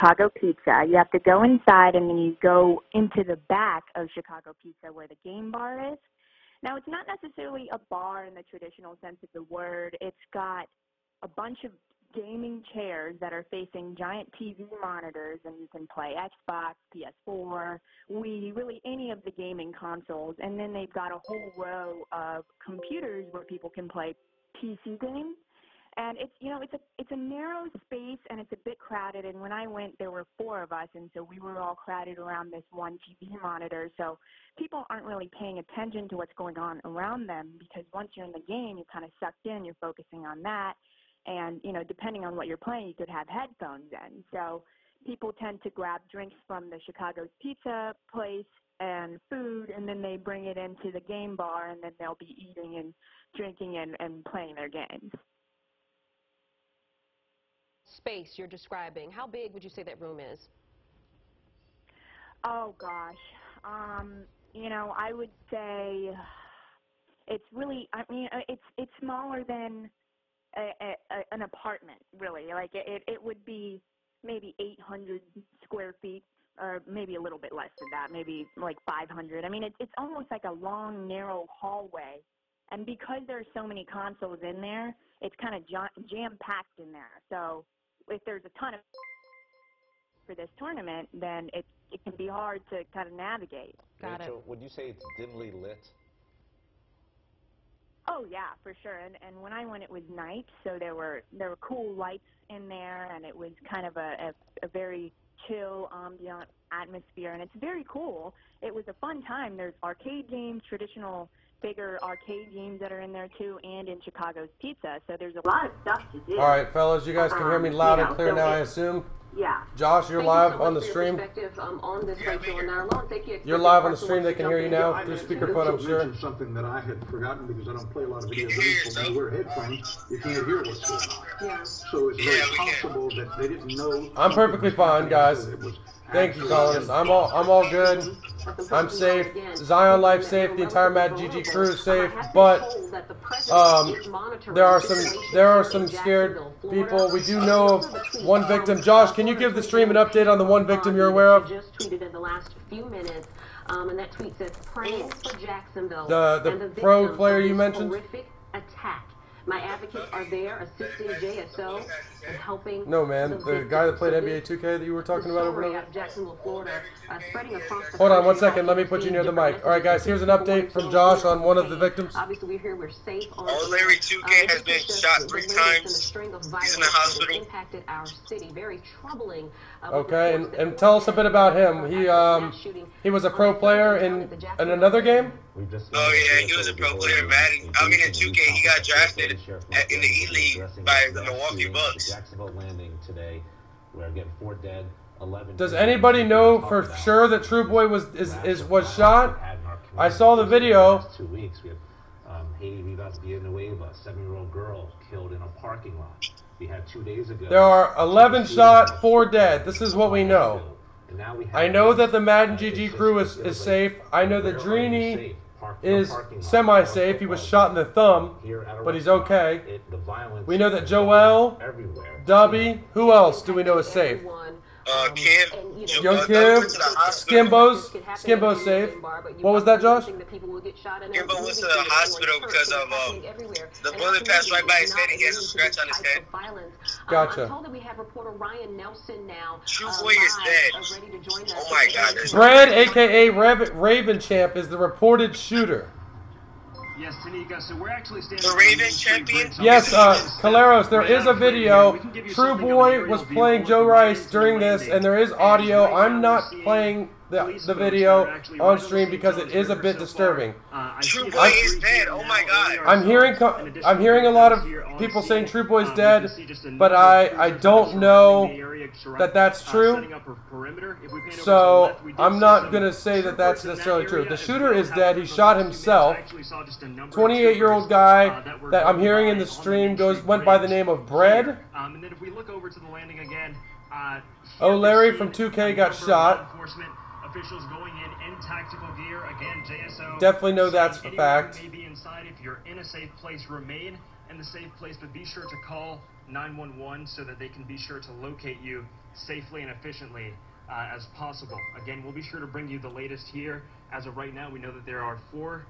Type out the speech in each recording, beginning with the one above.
Chicago Pizza. You have to go inside, and then you go into the back of Chicago Pizza where the game bar is. Now, it's not necessarily a bar in the traditional sense of the word. It's got a bunch of gaming chairs that are facing giant TV monitors, and you can play Xbox, PS4, Wii, really any of the gaming consoles. And then they've got a whole row of computers where people can play PC games. And it's a narrow space, and it's a bit crowded. And when I went, there were 4 of us, and so we were all crowded around this one TV monitor. So people aren't really paying attention to what's going on around them, because once you're in the game, you're kind of sucked in. You're focusing on that. And, depending on what you're playing, you could have headphones in. So people tend to grab drinks from the Chicago's Pizza place and food, and then they bring it into the game bar, and then they'll be eating and drinking and playing their games. Space you're describing, how big would you say that room is? Oh, gosh. I would say it's really, it's smaller than an apartment, really. Like it would be maybe 800 square feet, or maybe a little bit less than that, maybe like 500. I mean, it's almost like a long, narrow hallway. And because there are so many consoles in there, it's kind of jam-packed in there. So if there's a ton of for this tournament, then it can be hard to kind of navigate. Got it. Would you say it's dimly lit? Oh yeah, for sure. And when I went, it was night, so there were cool lights in there, and it was kind of a very chill, ambient atmosphere, and it's very cool. It was a fun time. There's arcade games, traditional bigger arcade games that are in there too, and in Chicago's Pizza. So there's a lot of stuff to do. All right, fellas, you guys can hear me loud and clear now, I assume. Yeah. Josh, you're live on the stream. You're live on the stream. They can hear you now through speakerphone, I'm sure. Something that I had forgotten because I don't play a lot of video games. When you wear headphones, you can't hear what's going on. Yeah. So it's very possible that they didn't know. I'm perfectly fine, guys. Thank you, Collins. I'm all good. I'm safe. Zion Life safe. The entire Mad GG crew is safe. But there are some scared people. We do know of one victim. Josh, can you give the stream an update on the one victim you're aware of? Just tweeted in the last few minutes, and that tweet says, "Praying for Jacksonville." The pro player you mentioned. Horrific attack. My advocates are there assisting JSO and helping. No, man. The guy that played NBA 2K that you were talking about over there? Jacksonville, Florida, spreading across the Hold on 1 second. Let me put you near the mic. All right, guys. Here's an update from Josh on one of the victims. Obviously, we're here. We're safe. Larry 2K has been shot 3 times. He's in the hospital. Impacted our city. Very troubling. Okay, and tell us a bit about him. He was a pro player in another game? Oh yeah, he was a pro player in Madden. I mean in 2K, he got drafted in the E-League by the Milwaukee Bucks. Landing today. We're getting 4 dead, 11. Does anybody know for sure that True Boy was shot? I saw the video. 2 weeks we have Haiti about to be in the wave, a 7-year-old girl killed in a parking lot. We had 2 days ago. There are 11 shot, 4 dead. This is what we know. I know that the Madden GG crew is safe. I know that Drini is semi-safe. He was shot in the thumb, but he's okay. We know that Joel, Dubby, who else do we know is safe? Kim, Young Kim, Skimbo's safe. What was that, Josh? Kimbo went to the hospital because of the bullet passed right by his head and he has a scratch on his head. Gotcha. True Boy is dead. Oh my God. Brad, aka Raven Champ, is the reported shooter. Yes, Tanika, so we're actually standing the Ravens champion? Yes, Caleros, there is a video. True Boy was playing Joe Rice during this, and there is audio. I'm not playing the video on stream because it is a bit disturbing. True Boy is dead. Oh my God. I'm hearing a lot of people saying True Boy's dead, but I don't know that that's true. So I'm not gonna say that that's necessarily true. The shooter is dead. He shot himself. 28-year-old guy that I'm hearing in the stream went by the name of Bread. And then if we look over to the landing again, oh, Larry from 2K got shot. Officials going in tactical gear again. JSO definitely know that's a fact. May be inside. If you're in a safe place, remain in the safe place, but be sure to call 911 so that they can be sure to locate you safely and efficiently as possible. Again, we'll be sure to bring you the latest here. As of right now, we know that there are 4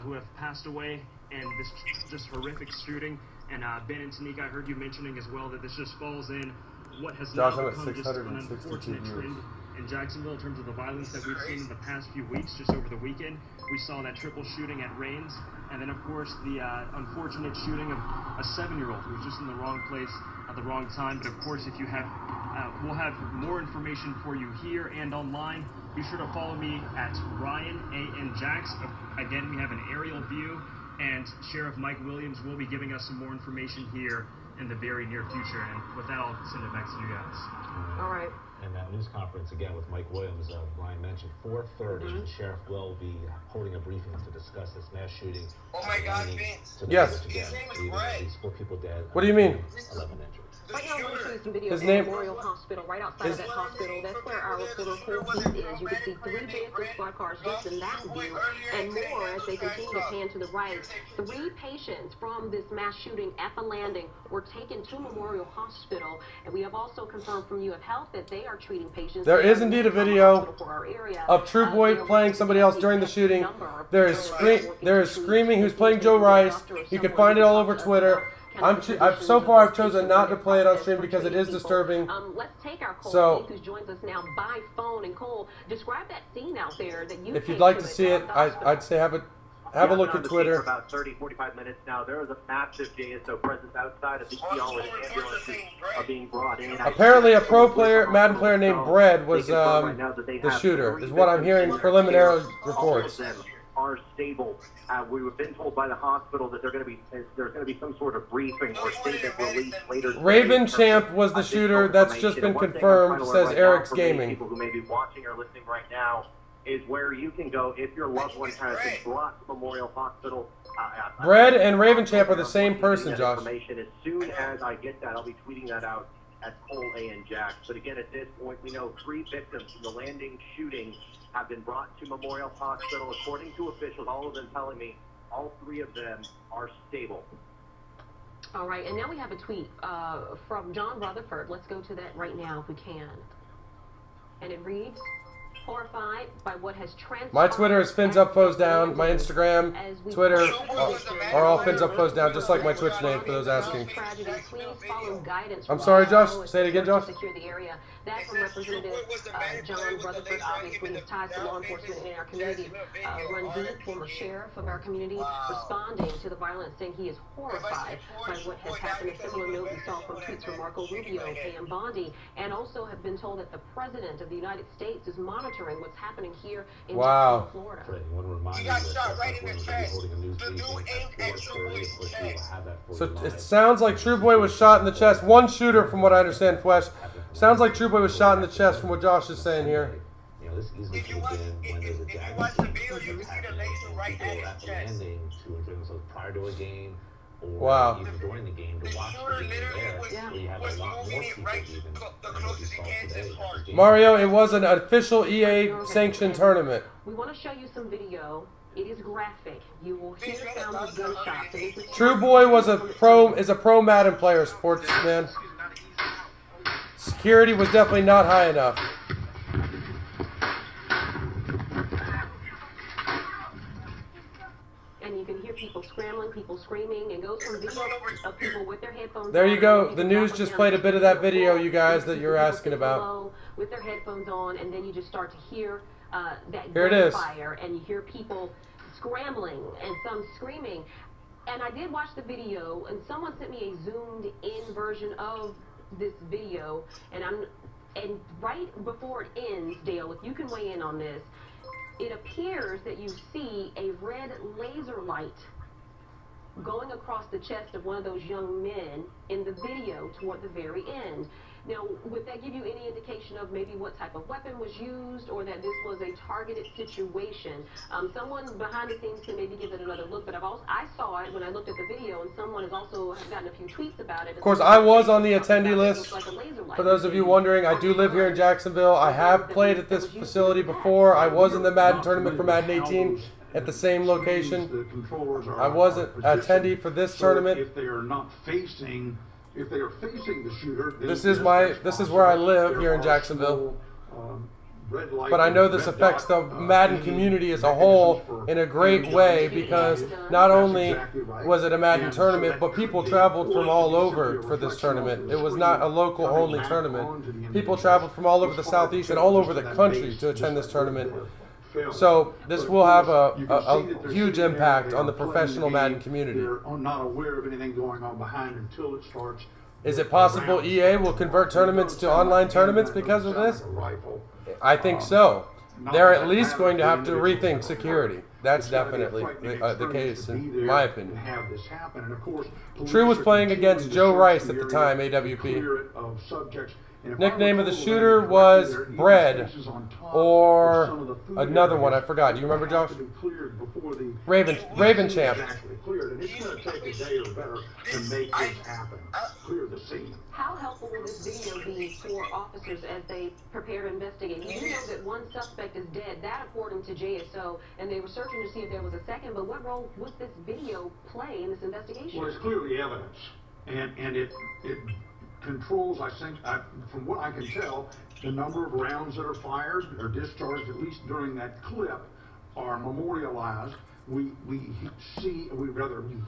who have passed away in this just horrific shooting. And Ben and Tanika, I heard you mentioning as well that this just falls in what has now become just an unfortunate trend in Jacksonville in terms of the violence that we've seen in the past few weeks. Just over the weekend, we saw that triple shooting at Rains, and then of course the unfortunate shooting of a 7-year-old who was just in the wrong place at the wrong time. But of course, if you have, we'll have more information for you here and online. Be sure to follow me at Ryan A.N. Jax. Again, we have an aerial view, and Sheriff Mike Williams will be giving us some more information here in the very near future. And with that, I'll send it back to you guys. All right. And that news conference, again, with Mike Williams, Ryan mentioned, 4:30, the sheriff will be holding a briefing to discuss this mass shooting. Oh my God, Vince. Yes. His name is Brett. 4 people dead. What do you mean? 11 injured. Right now, we're showing some video His of name- Memorial Hospital, right outside of that hospital. That's where our reporter Cole Heath is. You can see 3 vehicle squad cars just in that view, and more as they continue to pan to the right. 3 patients from this mass shooting at the landing were taken to Memorial Hospital, and we have also confirmed from UF Health that they are treating patients. There is indeed a video of True Boy playing somebody else during the shooting. There is screaming who's playing Joe Rice. You can find it all over Twitter. So far I've chosen not to play it on stream because it is disturbing. Let's take our Cole So, Heath, who joins us now by phone. And Cole, describe that scene out there that you. if you'd like to see it, I'd say have a look at Twitter. For about 30-45 minutes now. There is a massive JSO presence outside of the ER, and ambulances are being brought in. Apparently, a pro player, Madden player named Bread was the shooter, is what I'm hearing preliminary reports. All of them are stable. We've been told by the hospital that there's going to be some sort of briefing or statement released later. Raven Champ was the shooter. That's just been confirmed, says Eric's Gaming. People who may be watching or listening right now is where you can go if your loved one has been brought to Memorial Hospital. Bread and Raven Champ are the same person, Josh. As soon as I get that, I'll be tweeting that out at Cole A.N. Jax. But again, at this point, we know 3 victims from the landing shooting have been brought to Memorial Hospital. According to officials, all of them telling me all 3 of them are stable. All right, and now we have a tweet from John Rutherford. Let's go to that right now if we can. And it reads, horrified by what has transpired. My Twitter is FinsUpFoesDown. My Instagram, Twitter are all FinsUpFoesDown, just like my Twitch name for those asking. I'm sorry, Josh. Say it again, Josh. That from Representative John Rutherford, obviously his ties to law enforcement in our community run deep. Former sheriff of our community responding to the violence, saying he is horrified by what has happened. A similar note we saw from tweets from Marco Rubio, Pam Bondi, and also have been told that the President of the United States is monitoring what's happening here in Jacksonville, Florida. He got shot right in the chest. The dude aimed at True Boy's chest. So it sounds like True Boy was shot in the chest. One shooter, from what I understand, Flesh. Sounds like True Boy was shot in the chest, from what Josh is saying here. You know, this easily could have been when there's a If you watch the video, you can see the laser right at his chest. landing to enjoy themselves prior to a game or Wow. even during the game to watch the game there, where you have a lot more people even than what you saw today. Mario, it was an official EA sanctioned tournament. We want to show you some video. It is graphic. You will hear sounds of gunshots. And this is True Boy was a pro Madden player, sportsman. Security was definitely not high enough. And you can hear people scrambling, people screaming, and goes from video of people with their headphones There on. you go. The news just played a bit of that video, you guys, that you're asking about. With their headphones on, and then you just start to hear that Here it is. gunfire, and you hear people scrambling and some screaming. And I did watch the video, and someone sent me a zoomed-in version of this video, and right before it ends, Dale, if you can weigh in on this, it appears that you see a red laser light going across the chest of one of those young men in the video toward the very end. Now, would that give you any indication of maybe what type of weapon was used, or that this was a targeted situation? Someone behind the scenes can maybe give it another look, but I saw it when I looked at the video, and someone has also gotten a few tweets about it. Of course, I was on the attendee list. For those of you wondering, I do live here in Jacksonville. I have played at this facility before. I was in the Madden tournament for Madden 18 at the same location. I was an attendee for this tournament. If they are not facing if they are facing the shooter, this is where I live here in Jacksonville. But I know this affects the Madden community as a whole in a great way, because not only was it a Madden tournament, but people traveled from all over for this tournament. It was not a local only tournament. People traveled from all over the Southeast and all over the country to attend this tournament. So this will have a huge impact on the professional Madden community. They're not aware of anything going on behind until it starts. Is it possible EA will convert tournaments to online tournaments because of this? I think so. They're at least going to have to rethink security. That's definitely the case, in my opinion. True was playing against Joe Rice at the time, AWP. Nickname of the shooter was Bread, or another one, I forgot. Do you remember, Josh? Raven Champ. How helpful will this video be for officers as they prepare to investigate? You do know that one suspect is dead, that according to JSO, and they were searching to see if there was a second, but what role would this video play in this investigation? Well, it's clearly evidence, and it controls, I think, from what I can tell, the number of rounds that are fired or discharged, at least during that clip, are memorialized. We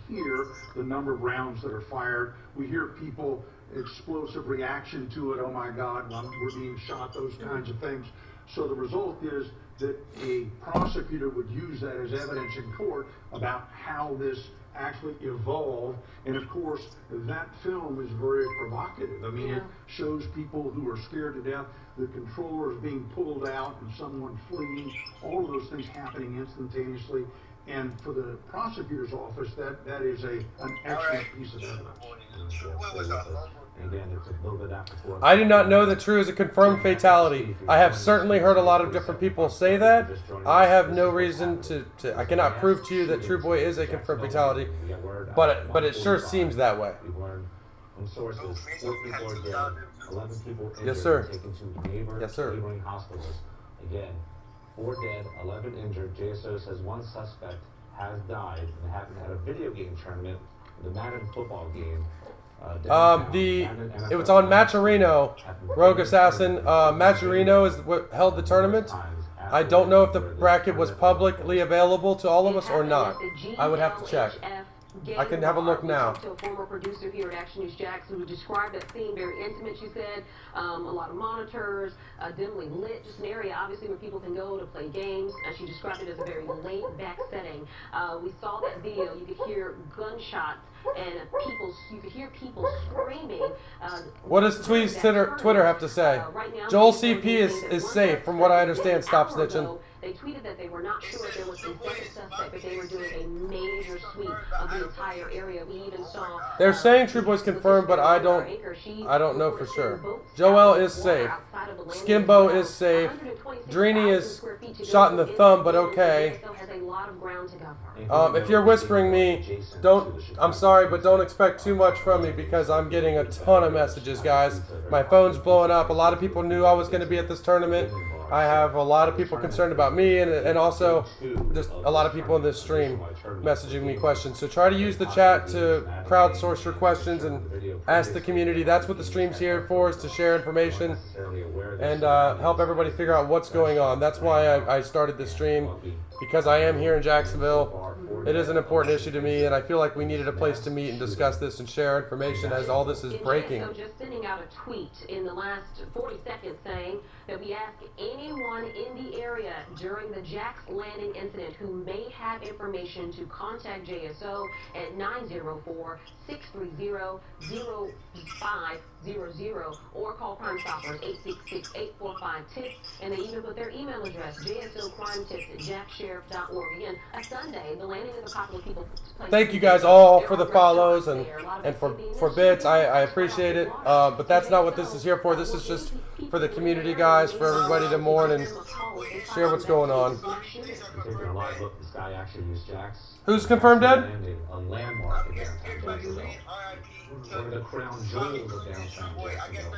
hear the number of rounds that are fired. We hear people, explosive reaction to it, oh my God, we're being shot, those kinds of things. So the result is that a prosecutor would use that as evidence in court about how this actually evolved. And of course, that film is very provocative. I mean, it shows people who are scared to death, the controllers being pulled out and someone fleeing, all of those things happening instantaneously. And for the prosecutor's office, that is an excellent piece of evidence. I do not know that True is a confirmed fatality. I have certainly heard a lot of different people say that. I have no reason to I cannot prove to you that True Boy is a confirmed fatality, but it sure seems that way. Yes, sir. Yes, sir. Again, 4 dead, 11 injured. JSO says one suspect has died, and they haven't had a video game tournament, the Madden football game. It was on Matcherino, Rogue Assassin. Matcherino is what held the tournament. I don't know if the bracket was publicly available to all of us or not. I would have to check. I can have a look now. To a former producer here at Action News Jax, who described that scene very intimate, she said. A lot of monitors, dimly lit, just an area obviously where people can go to play games. She described it as a very laid-back setting. We saw that video. You could hear gunshots and you could hear people screaming. What does Twitter have to say? Joel CP is safe, from what I understand. Stop snitching. They tweeted that they were not sure if there was a second suspect, but they were doing a major sweep of the entire area. We even saw. They're saying True Boy's confirmed, but I don't know for sure. Joel is safe. Skimbo is safe. Drini is shot in the thumb, but okay. If you're whispering me, I'm sorry, but don't expect too much from me, because I'm getting a ton of messages, guys. My phone's blowing up. A lot of people knew I was going to be at this tournament. I have a lot of people concerned about me, and also just a lot of people in this stream messaging me questions. So try to use the chat to crowdsource your questions and ask the community. That's what the stream's here for, is to share information and help everybody figure out what's going on. That's why I started this stream, because I am here in Jacksonville. It is an important issue to me, and I feel like we needed a place to meet and discuss this and share information as all this is breaking. So just sending out a tweet in the last 40 seconds saying that we ask anyone in the area during the Jax Landing incident who may have information to contact JSO at 904-630-0500 or call Crime Stoppers 866-845-TIPS, and they even put their email address, jsocrimetips@jaxsheriff.org. Again, a Sunday, the landing is a popular people's place. Thank you guys all for the follows and for bits. I appreciate it, but that's not what this is here for. This is just for the community, guys, for everybody to mourn and share what's going on. Who's confirmed dead? A landmark in downtown Jacksonville. One of the crown jewels of downtown Jacksonville.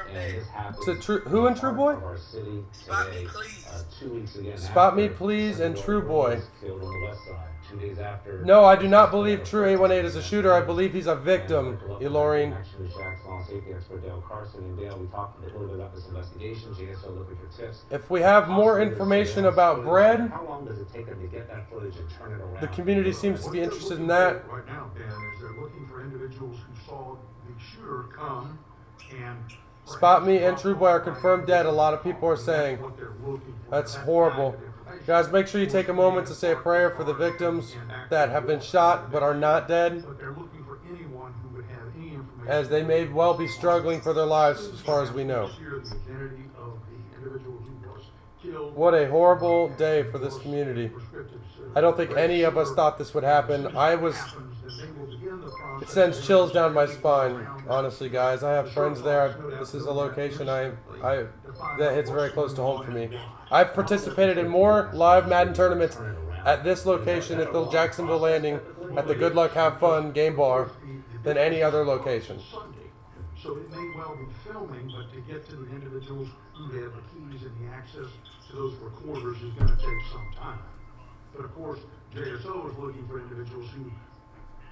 And this happened. Who and True Boy? Our city today, 2 weeks ago. Spot Me Please and True Boy. 2 days after. No, I do not believe True 818 is a shooter. I believe he's a victim, Elorine. Actually, Jack's law and safety expert Dale Carson and Dale, we talked a little bit about this investigation. JSO looking for tips. If we have more information about Bread, how long does it take them to get that footage and turn it around? The community seems to be interested in that. Right now, Dan, is they're looking for individuals who saw the shooter come and Spot Me and True Boy are confirmed dead. A lot of people are saying that's horrible. Guys, make sure you take a moment to say a prayer for the victims that have been shot but are not dead, as they may well be struggling for their lives as far as we know. What a horrible day for this community. I don't think any of us thought this would happen. It sends chills down my spine, honestly, guys. I have friends there. This is a location that hits very close to home for me. I've participated in more live Madden tournaments at this location at the Jacksonville Landing at the Good Luck Have Fun game bar than any other location. So it may well be filming, but to get to the individuals who have the keys and the access to those recorders is going to take some time. But of course, JSO is looking for individuals who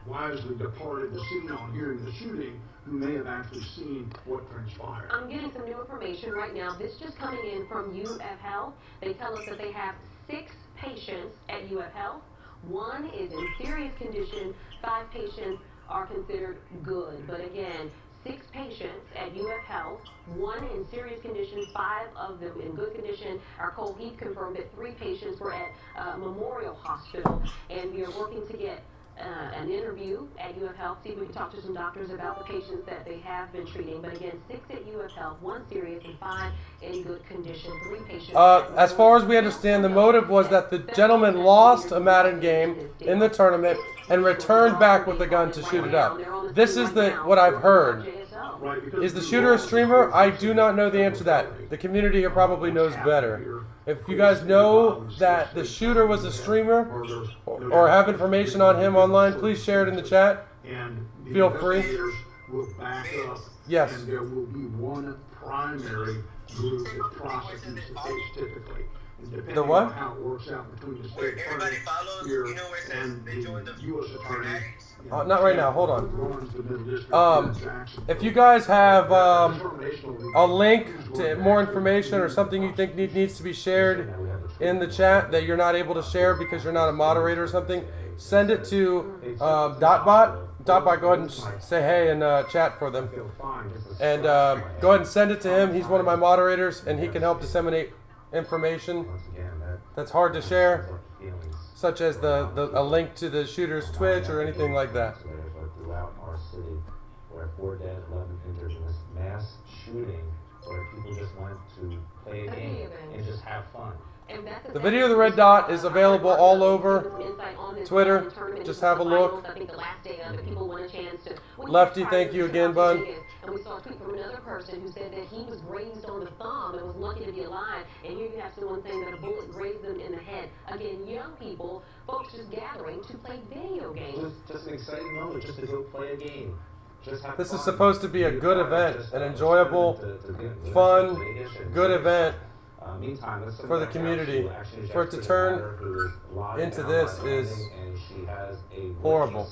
wisely departed the scene on hearing the shooting, who may have actually seen what transpired. I'm getting some new information right now. This just coming in from UF Health. They tell us that they have 6 patients at UF Health. 1 is in serious condition. 5 patients are considered good. But again, 6 patients at UF Health, 1 in serious condition, 5 of them in good condition. Our Cole Heath confirmed that 3 patients were at Memorial Hospital, and we are working to get an interview at UF Health, see if we can talk to some doctors about the patients that they have been treating. But again, 6 at UF Health, 1 serious, and 5 in good condition. 3 patients. As far as we understand, the motive was that the gentleman lost a Madden game in the tournament and returned back with a gun to shoot it up. This is what I've heard. Is the shooter a streamer? I do not know the answer to that. The community here probably knows better. If you guys know that the shooter was a streamer or have information on him online, please share it in the chat. Feel free. Yes. And there will be one primary group that prosecutes the case typically. The what? On how it works out between the state attorney here and the U.S. attorney. Not right now. Hold on. If you guys have a link to more information or something you think needs to be shared in the chat that you're not able to share because you're not a moderator or something, send it to Dotbot. Dotbot, go ahead and say hey and chat for them. And go ahead and send it to him. He's one of my moderators, and he can help disseminate information that's hard to share, such as a link to the shooter's Twitch or anything like that. Throughout our city, where 4 dead, 11 injured in this mass shooting, where people just went to play a game and just have fun. The video of the red dot is available all over Twitter. Just have a look. Lefty, thank you again, bud. And we saw a tweet from another person who said that he was grazed on the thumb and was lucky to be alive. And here you have someone saying that a bullet grazed them in the head. Again, young people, folks just gathering to play video games. Just an exciting moment, just to go play a game. This is supposed to be a good event, an enjoyable, fun, good event for the community. For it to turn into this is horrible.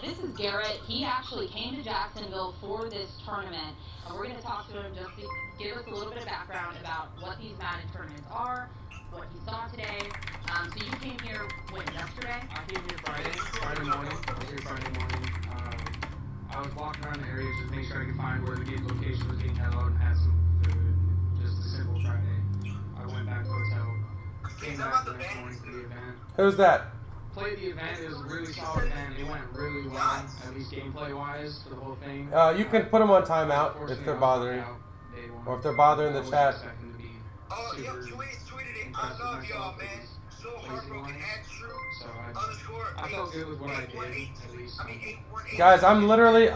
This is Garrett. He actually came to Jacksonville for this tournament, and we're going to talk to him just to give us a little bit of background about what these Madden tournaments are, what he saw today. So you came here, yesterday? I came here Friday morning. I was here Friday morning. I was walking around the area just to make sure I could find where the game location was being held and had some food. Just a simple Friday. I went back to the hotel. Came back the next morning for the event. Who's that? Played the event. It was a really solid event. It went really well, at least gameplay-wise, for the whole thing. You can put them on timeout if they're bothering, or if they're bothering the chat. Oh, yo, you ain't tweeted it. I love y'all, man. So heartbroken at True. I felt good with what I did, at least. Guys, I'm literally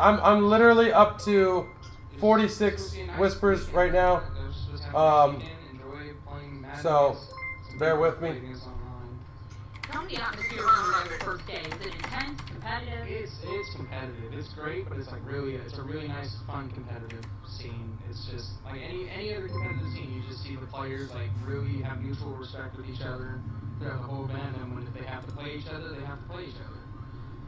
up to 46 whispers right now. So bear with me. Tell me the atmosphere on the first day. Is it intense, competitive? It's competitive. It's great, but it's like it's a really nice, fun, competitive scene. It's just like any other competitive scene. You just see the players like really have mutual respect with each other throughout the whole event, and when they have to play each other, they have to play each other.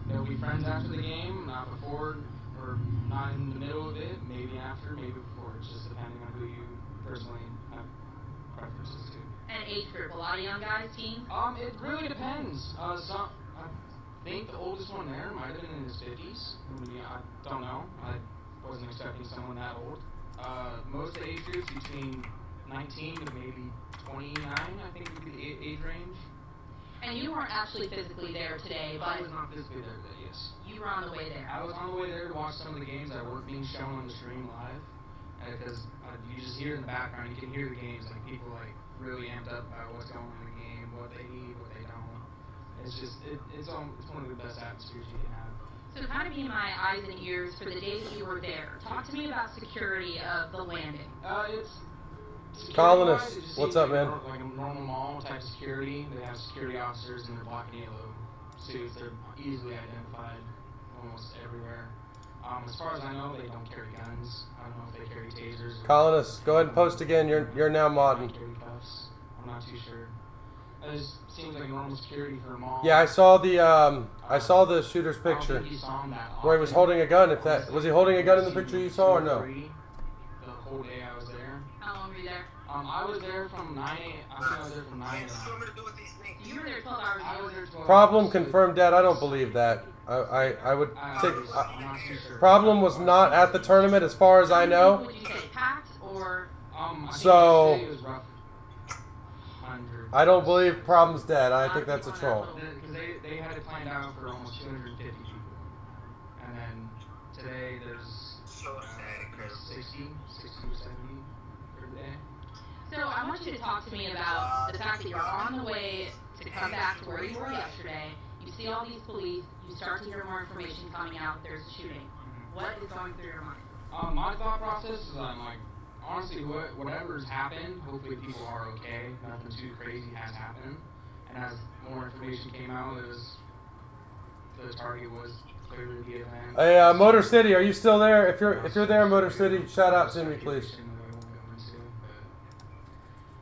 They'll be friends after the game, not before, or not in the middle of it. Maybe after, maybe before. It's just depending on who you personally have preferences to. And age group, a lot of young guys, teens? It really depends. I think the oldest one there might have been in his 50s. I don't know. I wasn't expecting someone that old. Most of the age groups between 19 to maybe 29, I think would be the age range. And you weren't actually physically there today, but... I was not physically there today, yes. You were on the way there. I was on the way there to watch some of the games that weren't being shown on the stream live. Because you just hear in the background, you can hear the games, like people like really amped up about what's going on in the game, what they need, what they don't. It's just, it's one of the best atmospheres you can have. So kind of be my eyes and ears for the days that you were there. Talk to me about security of the landing. Colonist, what's up, man? Like a normal mall type of security. They have security officers in their black and yellow suits. They're easily identified almost everywhere. As far as I know, they don't carry guns. I don't know if they carry tasers. Colonist, go ahead and post again. You're now modding. I'm not too sure. It just seems like normal security for a mall. Yeah, I saw the shooter's picture where he was holding a gun. Was he holding a gun in the picture you saw or no? The whole day I was there. How long were you there? I was there from 9 I think I was there from 9 You were there 12 hours. I was there 12 Problem confirmed dead. I don't believe that. I would take. Problem was not at the tournament, as far as I know. Would you say packed or? So I don't believe Problem's dead. I think that's a troll. Because they had it planned out for almost 250 people, and then today there's 60 to 70 per day. So I want you to talk to me about the fact that you're on the way to come back to where you were yesterday. You see all these police. You start to hear more information coming out. There's a shooting. What is going through your mind? My thought process is I'm like, honestly, whatever's happened, hopefully people are okay. Nothing too crazy has happened. And as more information came out, the target was clearly the event. Hey, Motor City, are you still there? If you're there, Motor City, shout out to me, please.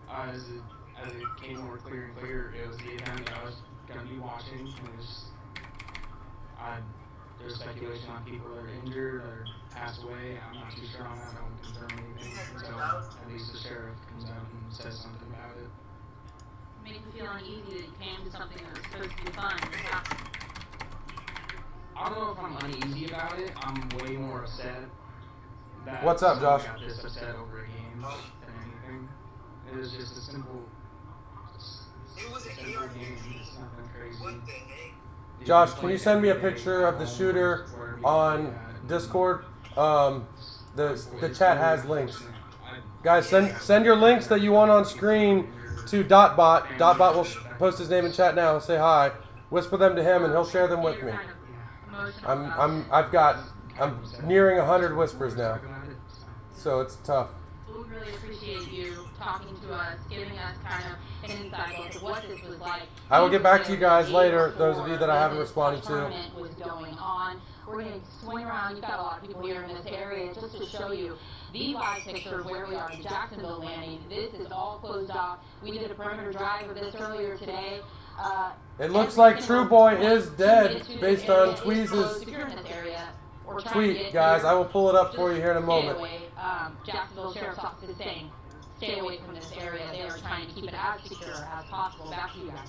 As it came more clear and clear, it was the event that I was going to be watching. And there's speculation on people that are injured or passed away. I'm not too sure on that. I don't confirm anything until at least the sheriff comes out and says something about it. Makes you feel uneasy that you came to something that was supposed to be fun. I don't know if I'm uneasy about it. I'm way more upset. What's up, Josh? Got this upset over a game than anything. It was just a simple game. It's nothing crazy. Josh, can you send me a picture of the shooter on Discord? The chat has links. Guys, send your links that you want on screen to Dotbot. Dotbot will post his name in chat now. Say hi. Whisper them to him, and he'll share them with me. I'm nearing 100 whispers now, so it's tough. We really appreciate you talking to us, giving us kind of an insight into what this was like. I will get back to you guys later, those of you that I haven't responded to. Was going on. We're going to swing around. You've got a lot of people here in this area. Just to show you the live picture of where we are in Jacksonville landing. This is all closed off. We did a perimeter drive of this earlier today. It looks like True Boy is dead based on Tweez's tweet, guys. I will pull it up for you here in a moment. Jacksonville Sheriff's Office is saying, stay away from this area. They are trying to keep it as secure as possible. Back to you guys.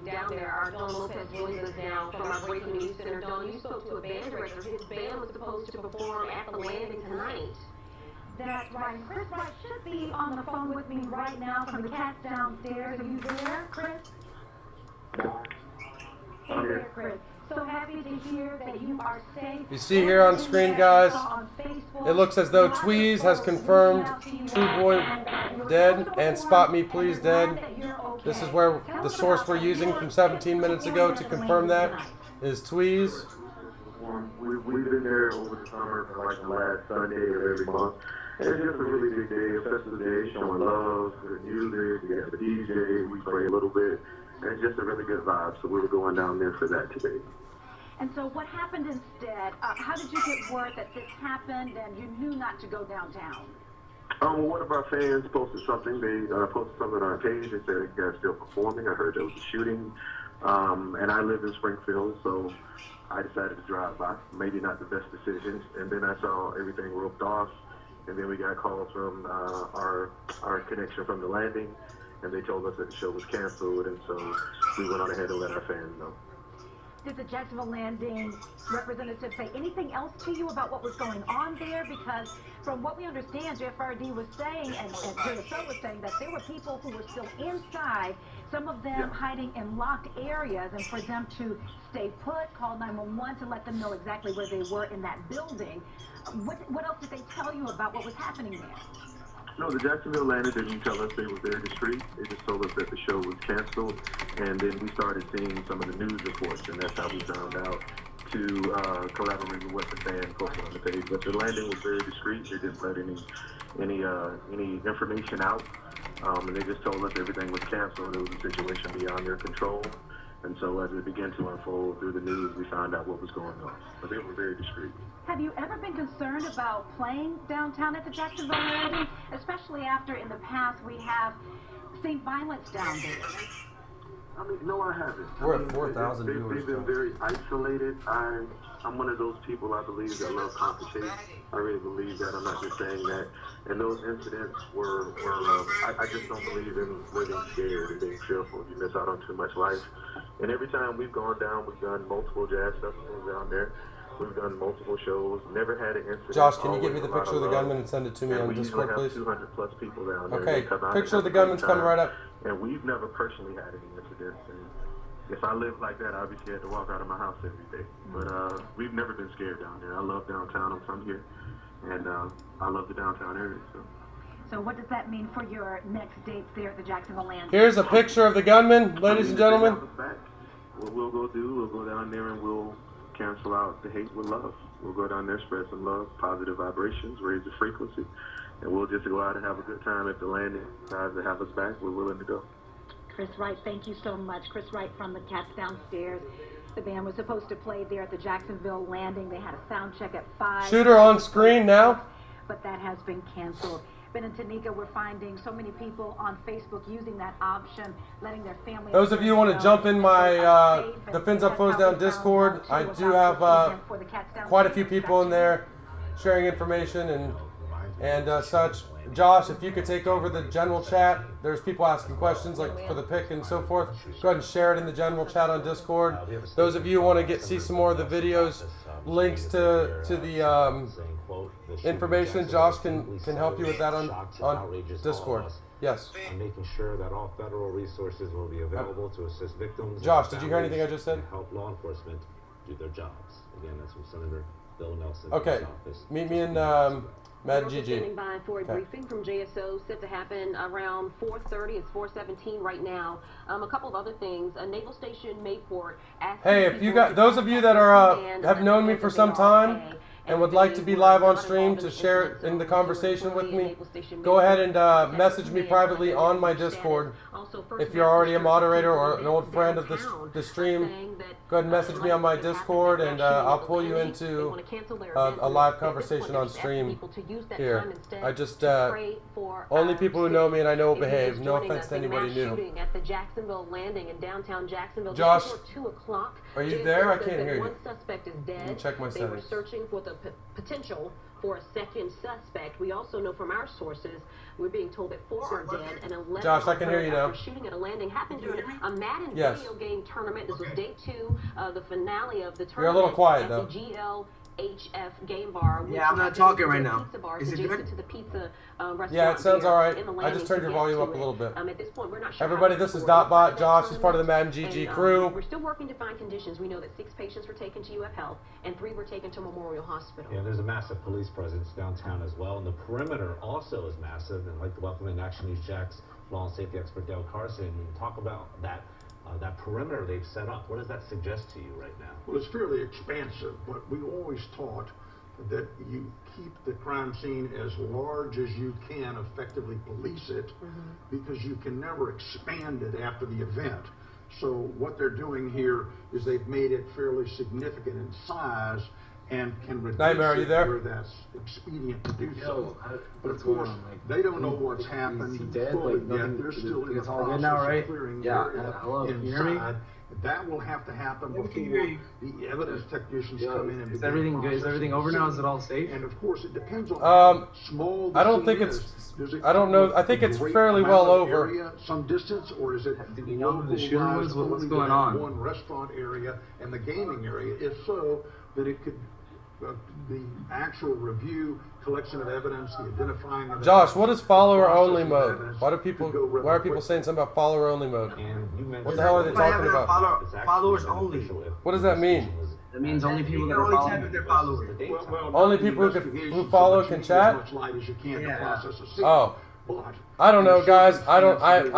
Down there, our Don Lopez joins us now from our breaking news center. Don, you spoke to a band director. His band was supposed to perform at the landing tonight. That's right. Chris White should be on the phone with me right now from the cats downstairs. Are you there, Chris? Hey there, Chris. So happy to hear that you are safe. You see here on screen, guys, it looks as though Tweez has confirmed True Boy dead and Spot Me Please dead. This is where the source we're using from 17 minutes ago to confirm that is Tweez. We've been there over the summer for like the last Sunday of every month, And it's just a really big day, a festive day, showing love, good music, we have a DJ, we play a little bit, and it's just a really good vibe, so we were going down there for that today. And so what happened instead? How did you get word that this happened and you knew not to go downtown? One of our fans posted something. They posted something on our page. They said the guy's still performing. I heard there was a shooting. And I live in Springfield, so I decided to drive by. Maybe not the best decision. And then I saw everything roped off. And then we got calls from our connection from the landing. And they told us that the show was canceled. And so we went on ahead and let our fans know. Did the Jacksonville Landing representative say anything else to you about what was going on there? Because from what we understand, JFRD was saying, and JSO was saying, that there were people who were still inside, some of them hiding in locked areas, and for them to stay put, call 911 to let them know exactly where they were in that building. What else did they tell you about what was happening there? No, the Jacksonville Landing didn't tell us. They were very discreet. They just told us that the show was canceled, and then we started seeing some of the news reports, and that's how we found out to collaborate with what the fan posted on the page. But the landing was very discreet. They didn't let any information out, and they just told us everything was canceled. It was a situation beyond their control. And so as it began to unfold through the news, we found out what was going on. But they were very discreet. Have you ever been concerned about playing downtown at the Jacksonville Landing, especially after in the past we have seen violence down there? I mean, no, I haven't. We're at 4,000 viewers. They've been very isolated. I'm one of those people, I believe, that love confrontation. I really believe that. I'm not just saying that. And those incidents were I just don't believe in living scared and being fearful. You miss out on too much life. And every time we've gone down, we've done multiple jazz festivals down there. We've done multiple shows. Never had an incident. Josh, can you give me the picture of the gunman and send it to me on Discord, please? 200 plus people down there. Okay, picture of the gunman's coming right up. And we've never personally had any incidents. And if I lived like that, I'd be scared to walk out of my house every day. But we've never been scared down there. I love downtown. I'm from here. And I love the downtown area. So what does that mean for your next dates there at the Jacksonville Landing? Here's a picture of the gunman, ladies and gentlemen. What we'll go down there and we'll cancel out the hate with love. We'll go down there, spread some love, positive vibrations, raise the frequency, and we'll just go out and have a good time at the landing. Decides to have us back, we're willing to go. Chris Wright, thank you so much. Chris Wright from the Cats Downstairs. The band was supposed to play there at the Jacksonville Landing. They had a sound check at 5. Shooter on screen now. But that has been canceled. Ben and Tanika, we're finding so many people on Facebook using that option, letting their family. Those of you who want to jump in my the FinsUpFoesDown Discord, I do have quite a few people in there sharing information and such. Josh, if you could take over the general chat, there's people asking questions like for the pick and so forth. Go ahead and share it in the general chat on Discord. Those of you who want to see some more of the videos, links to the information, Josh can help you with that on Discord. Yes. And making sure that all federal resources will be available to assist victims. Josh, did you hear anything I just said? Help law enforcement do their jobs. Again, that's from Senator Bill Nelson. Okay. Meet me in Mad GG. Standing by for a briefing from JSO set to happen around 4:30. It's 4:17 right now. A couple of other things. A naval station Mayport. Hey, if you got those of you that are have known me for some time and would like to be live on stream to share in the conversation with me, go ahead and message me privately on my Discord. If you're already a moderator or an old friend of the stream, go ahead and message me on my Discord, and I'll pull you into a live conversation on stream here. I just, only people who know me and I know will behave. No offense to anybody new. At the Jacksonville Landing in downtown Jacksonville. Josh, 2 o'clock. Are you there? I can't hear you. One suspect is dead. Let me check my settings. They were searching for the potential for a second suspect. We also know from our sources, we're being told that 4 are dead and 11 Josh, I can hear you now. Shooting at a landing happened during a Madden video game tournament. This was day 2, the finale of the tournament. You're a little quiet though. HF Game Bar. Yeah, I'm not talking right now. Is it good? To the pizza restaurant. Yeah, it sounds all right. I just turned your volume up a little bit. At this point, we're not sure. Everybody, this is Dotbot. Josh is part of the Madden GG crew. We're still working to find conditions. We know that 6 patients were taken to UF Health and 3 were taken to Memorial Hospital. Yeah, there's a massive police presence downtown as well, and the perimeter also is massive. And I'd like to welcome in Action News Jack's law and safety expert Dale Carson and talk about that perimeter they've set up. What does that suggest to you right now? Well, it's fairly expansive, but we always taught that you keep the crime scene as large as you can, effectively police it, because you can never expand it after the event. So what they're doing here is they've made it fairly significant in size and can reduce Nightmare, are you there? where that's expedient to do so. But of course, they don't know what's happened fully yet. They're still in the process of clearing the area inside. That will have to happen before the evidence technicians come in and begin. Is everything good? Is everything over now? Is it all safe? And of course, it depends on how small the I don't think it's. I don't know. I think it's fairly well over. Area, some distance, or is it? Do we know who the shooter was? What's going on? One restaurant area and the gaming area. If so, then it could. The actual review, collection of evidence, the identifying of Josh, what is follower only mode? Why are people saying something about follower only mode? What the hell are they talking about? Followers only. What does that mean? It means only people that are following their followers. Only people who follow can chat? Oh. I don't know, guys. I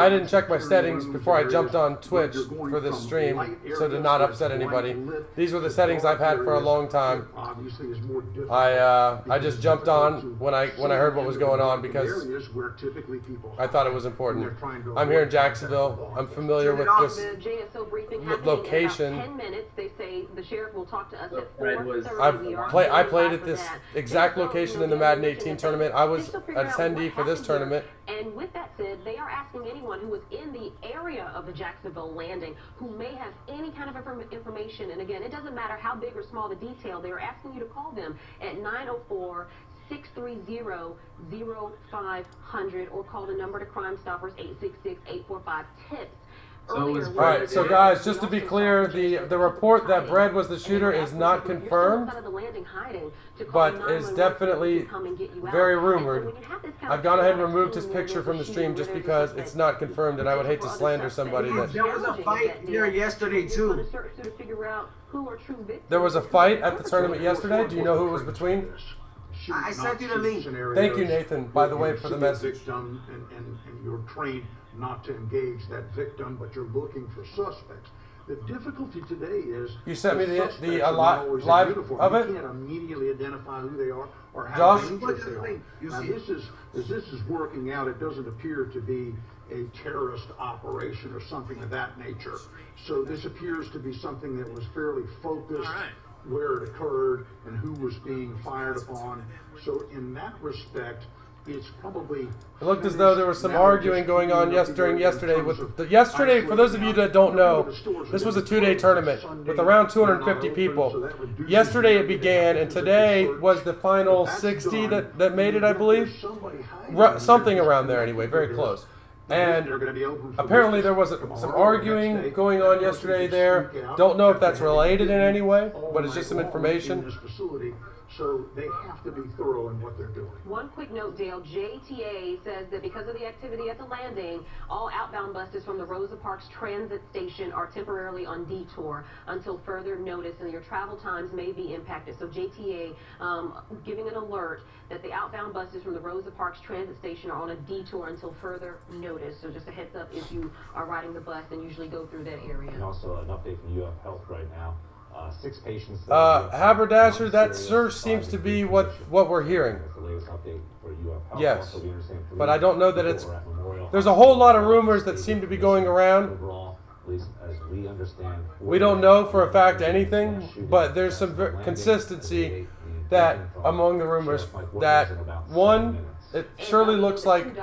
didn't check my settings before I jumped on Twitch for this stream, so to not upset anybody. These were the settings I've had for a long time. I just jumped on when I heard what was going on because I thought it was important. I'm here in Jacksonville. I'm familiar with this location. I played at this exact location in the Madden 18 tournament. I was an attendee for this tournament. And with that said, they are asking anyone who is in the area of the Jacksonville landing who may have any kind of information, and again, it doesn't matter how big or small the detail, they are asking you to call them at 904-630-0500 or call the number to Crime Stoppers 866-845-TIPS. Alright, so guys, just to be clear, the report that Brad was the shooter is not confirmed, but is definitely very rumored. I've gone ahead and removed his picture from the stream just because it's not confirmed, and I would hate to slander somebody that... There was a fight here yesterday, too. There was a fight at the tournament yesterday? Do you know who it was between? I sent you the link. Thank you, Nathan, by the way, for the message. And you're trained not to engage that victim, but you're looking for suspects. The difficulty today is you sent me the live of it. You can't immediately identify who they are or how dangerous they are. Now, this is working out. It doesn't appear to be a terrorist operation or something of that nature. So this appears to be something that was fairly focused. Where it occurred and who was being fired upon. So in that respect, it's probably... It looked as though there was some arguing going on during yesterday. Yesterday, for those of you that don't know, this was a two-day tournament with around 250 people. Yesterday it began, and today was the final 60 that made it, I believe. Something around there anyway, very close. And apparently there was some arguing going on yesterday there. Don't know if that's related in any way, but it's just some information. So they have to be thorough in what they're doing. One quick note, Dale. JTA says that because of the activity at the landing, all outbound buses from the Rosa Parks Transit Station are temporarily on detour until further notice, and your travel times may be impacted. So JTA giving an alert that the outbound buses from the Rosa Parks Transit Station are on a detour until further notice. So just a heads up if you are riding the bus and usually go through that area. And also an update from UF Health right now. 6 patients. Haberdasher, that sure seems to be what we're hearing. That's the latest update for UF Health. Yes, but I don't know that it's... There's a whole lot of rumors that seem to be going around. Overall, at least as we understand, we don't know for a fact anything, but there's some consistency that among the rumors that, one, it surely looks like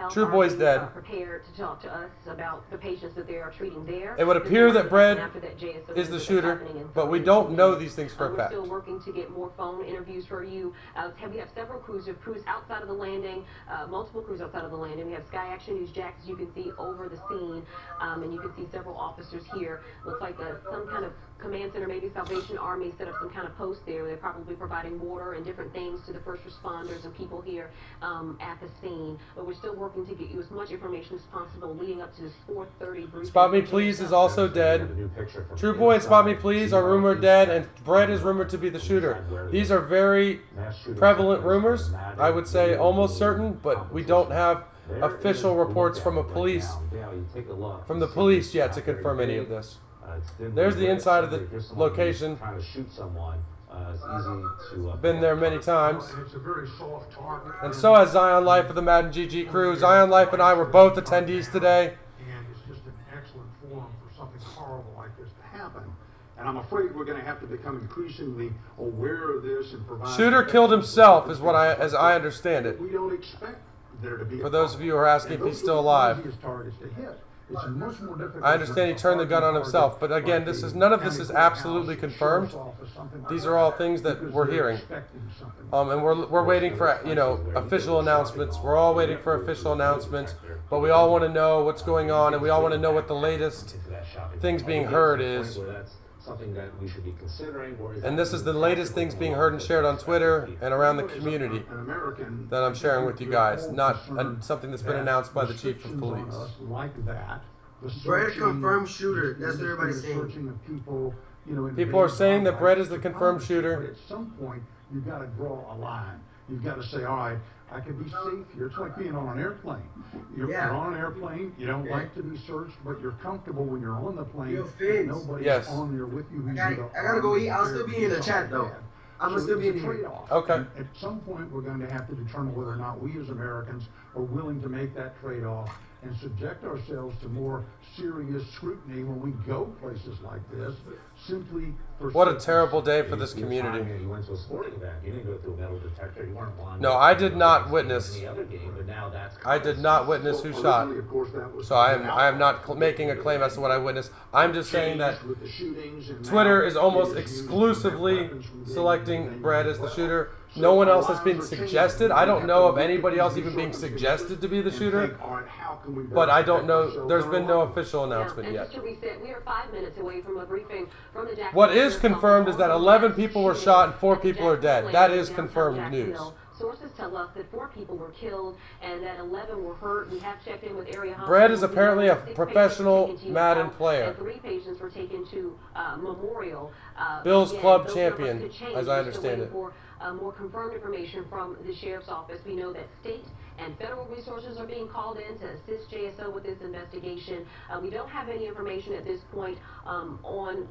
True Boy's dead. Prepared to talk to us about the patients that they are treating there. It would appear that Brad is the shooter, but we don't know these things for a fact. We're still working to get more phone interviews for you. We have several crews. We have crews outside of the landing, multiple crews outside of the landing. We have Sky Action News Jacks, as you can see, over the scene, and you can see several officers here. Looks like some kind of command center, maybe Salvation Army, set up some kind of post there. They're probably providing water and different things to the first responders and people here at the scene. But we're still working to get you as much information as possible leading up to this 4:30 briefing. Spot Me Please is also dead. True Boy and Spot Me Please are rumored dead, and Brett is rumored to be the shooter. These are very prevalent rumors. I would say almost certain, but we don't have official reports from the police yet to confirm any of this. There's the inside of the location. Trying to shoot someone. It's easy to... Been there many times. It's a very soft target. And so has Zion Life of the Madden GG crew. Zion Life and I were both attendees today. And it's just an excellent forum for something horrible like this to happen. And I'm afraid we're going to have to become increasingly aware of this and provide... Shooter killed himself, is what as I understand it. We don't expect there to be... For those of you who are asking if he's still alive. It's much more difficult. I understand he turned the gun on himself, but again, none of this is absolutely confirmed. These are all things that we're hearing, and we're waiting for official announcements. We're all waiting for official announcements, but we all want to know what's going on, and we all want to know what the latest things being heard is. Something that we should be considering. And this is the latest things being heard and shared on Twitter and around the community that I'm sharing with you guys, not something that's been announced by the chief of police. Like that. Brett confirmed shooter. That's what everybody's saying. People are saying that Brett is the confirmed shooter. But at some point, you've got to draw a line. You've got to say, all right, I can be safe here. It's like being on an airplane. You're on an airplane. You don't like to be searched, but you're comfortable when you're on the plane. Nobody's on there with you. I gotta go eat. I'll still be in the chat though. I'm gonna still be in here. Okay. At some point, we're going to have to determine whether or not we as Americans are willing to make that trade-off and subject ourselves to more serious scrutiny when we go places like this, simply for... What a terrible day for this community. You went to a sporting event. You didn't go through a metal detector. You weren't blind. No, I did not witness. I did not witness who shot. So I am not making a claim as to what I witnessed. I'm just saying that Twitter is almost exclusively selecting Brett as the shooter. No one else has been suggested. I don't know of anybody else even being suggested to be the shooter. But I don't know. There's been no official announcement yet. What is confirmed is that 11 people were shot and 4 people are dead. That is confirmed news. Sources tell us that 4 people were killed and that 11 were hurt. We have checked in with area hospitals. Brett is apparently a professional Madden player. 3 patients were taken to Memorial. Bills Club champion, as I understand it. More confirmed information from the Sheriff's Office. We know that state and federal resources are being called in to assist JSO with this investigation. We don't have any information at this point on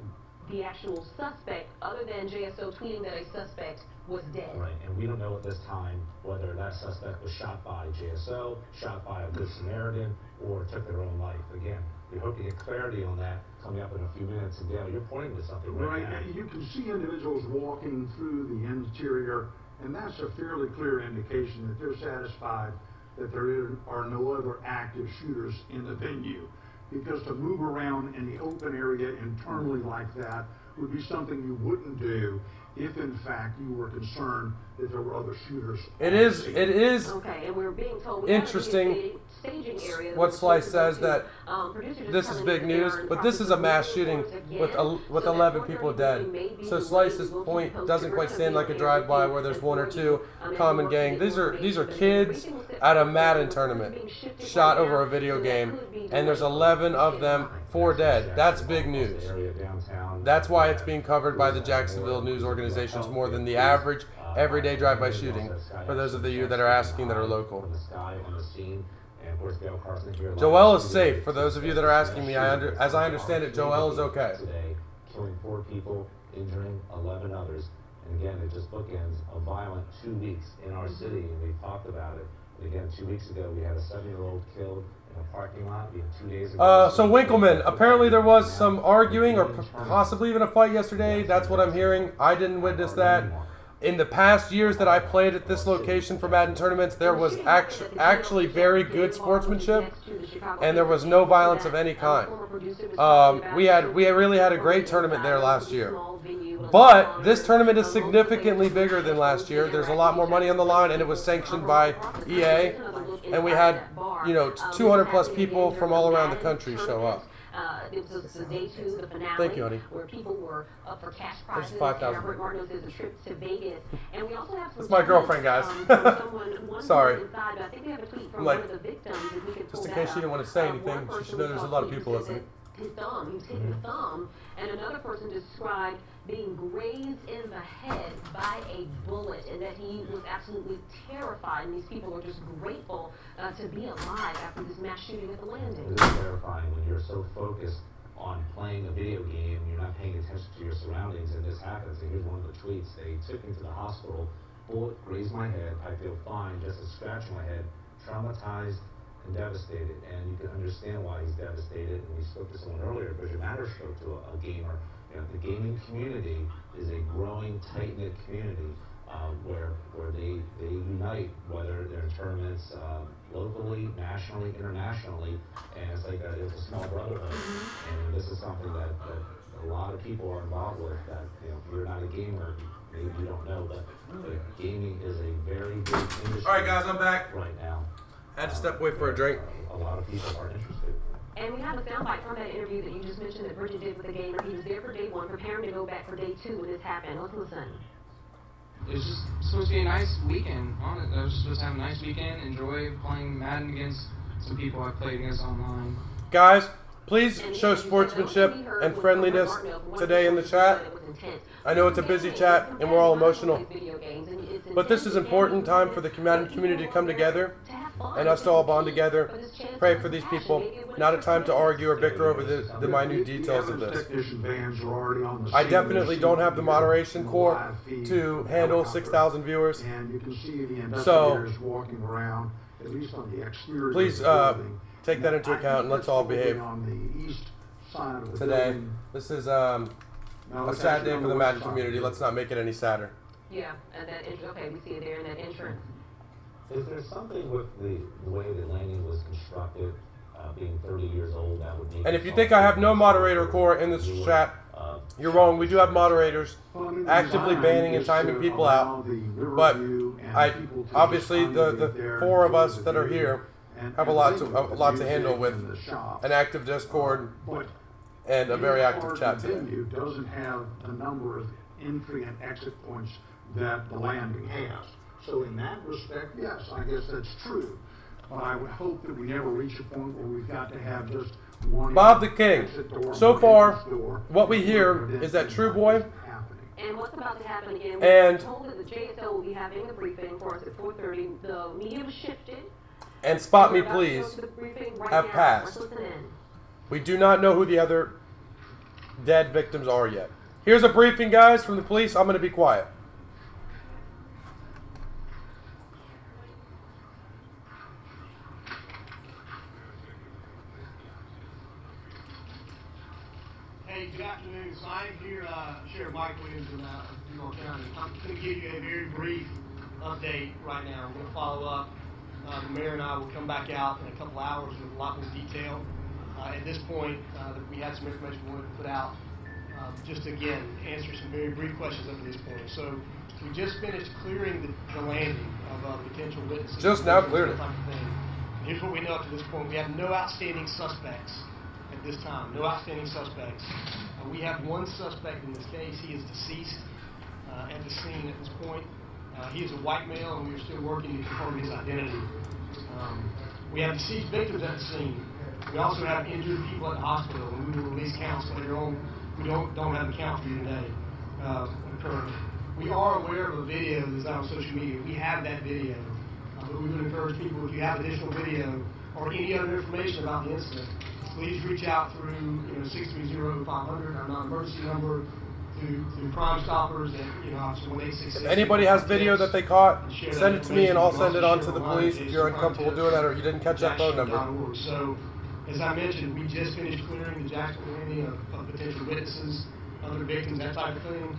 the actual suspect, other than JSO tweeting that a suspect was dead. Right, and we don't know at this time whether that suspect was shot by JSO, shot by a Good Samaritan, or took their own life. Again, we hope to get clarity on that coming up in a few minutes. And Dale, you're pointing to something right now. You can see individuals walking through the interior, and that's a fairly clear indication that they're satisfied that there are no other active shooters in the venue. Because to move around in the open area internally like that would be something you wouldn't do if in fact you were concerned that there were other shooters. It is okay, and we're being told interesting what Slice says that this is big news, but this is a mass shooting with 11 people dead. So Slice's point doesn't quite stand like a drive-by where there's 1 or 2 common gang. These are kids at a Madden tournament shot over a video game, and there's 11 of them, 4 dead. That's big news. That's why it's being covered by the Jacksonville news organizations more than the average everyday drive-by shooting, for those of you that are asking that are local. Joel is safe. For those of you that are asking me, as I understand it, Joel is okay. Today, killing 4 people, injuring 11 others. And again, it just bookends a violent 2 weeks in our city, and we talked about it. And again, 2 weeks ago, we had a 7-year-old killed in a parking lot. We had 2 days ago. So Winkleman, apparently there was some arguing or possibly even a fight yesterday. That's what I'm hearing. I didn't witness that. In the past years that I played at this location for Madden tournaments, there was actually very good sportsmanship, and there was no violence of any kind. We really had a great tournament there last year. But this tournament is significantly bigger than last year. There's a lot more money on the line, and it was sanctioned by EA, and we had 200 plus people from all around the country show up. It was the day 2, the finale. Thank you, honey. Where people were up for cash prizes. $5,000. Martin says a trip to Vegas, and we also have some. It's my girlfriend, guys. Sorry. Inside, but I think we have a tweet from like, one of the victims. Just in case she didn't want to say anything, she should know there's a lot of people listening. His thumb, he was hitting the thumb, and another person described being grazed in the head by a bullet, and that he was absolutely terrified, and these people are just grateful to be alive after this mass shooting at the landing. It is terrifying when you're so focused on playing a video game, you're not paying attention to your surroundings, and this happens. And here's one of the tweets. They took me to the hospital, bullet grazed my head, I feel fine, just a scratch on my head, traumatized and devastated. And you can understand why he's devastated. And we spoke to someone earlier, Bridget Matter spoke to a gamer. You know, the gaming community is a growing, tight-knit community where they unite, whether they're in tournaments locally, nationally, internationally, and it's like it's a small brotherhood. And this is something that a lot of people are involved with. That, you know, if you're not a gamer, maybe you don't know, but gaming is a very big industry. All right, guys, I'm back right now. I had to step away for a drink. A lot of people are interested. And we have a soundbite from that interview that you just mentioned that Bridget did with the gamer. He was there for day 1, preparing to go back for day 2 when this happened. Let's listen. It was just supposed to be a nice weekend. I was just supposed to have a nice weekend, enjoy playing Madden against some people I played against online. Guys, please show sportsmanship and friendliness today in the chat. I know it's a busy chat and we're all emotional, but this is important time for the community to come together and us to all bond together, pray for these people. Not a time to argue or bicker over the minute details of this. I definitely don't have the moderation core to handle 6,000 viewers, so please take that into account and let's all behave today. This is a sad day for the Madden community. Let's not make it any sadder. Yeah, and that okay, we see it there in that entrance. Is there something with the way the landing was constructed, being 30 years old, that would make... And if you think I have no moderator core in this chat, you're wrong. We do have moderators actively banning and timing people out, but obviously the 4 of us that are here have a lot to handle with an active Discord and a very active chat today. Doesn't have the number of entry and exit points that the landing has. So in that respect, yes, I guess that's true. But I would hope that we never reach a point where we've got to have just one Bob the King. So far, what we hear is that True Boy and what's about to happen again, and we're told that the JSO will be having a briefing for us at 4:30. The media was shifted. And Spot Me Please have passed. We do not know who the other dead victims are yet. Here's a briefing, guys, from the police. I'm going to be quiet. Hey, good afternoon. So I am here, Sheriff Mike Williams in New York County. I'm going to give you a very brief update right now. I'm going to follow up. The mayor and I will come back out in a couple hours with a lot more detail. At this point, we had some information we wanted to put out. Just again, answer some very brief questions up to this point. So we just finished clearing the landing of potential witnesses. Just now cleared it. Here's what we know up to this point. We have no outstanding suspects at this time. No outstanding suspects. We have one suspect in this case. He is deceased at the scene at this point. He is a white male, and we are still working to confirm his identity. We have deceased victims at the scene. We also have injured people at the hospital, and we will release counts later on. We don't have a count for you today. We are aware of a video that's out on social media. We have that video. But we would encourage people, if you have additional video or any other information about the incident, please reach out through 630-500, our non-emergency number, through Crime Stoppers, and obviously 1866. If anybody has video that they caught, send it to me and I'll send it on to the police if you're uncomfortable doing that or you didn't catch that phone number. So, as I mentioned, we just finished clearing the Jacksonville landing of potential witnesses, other victims, that type of thing.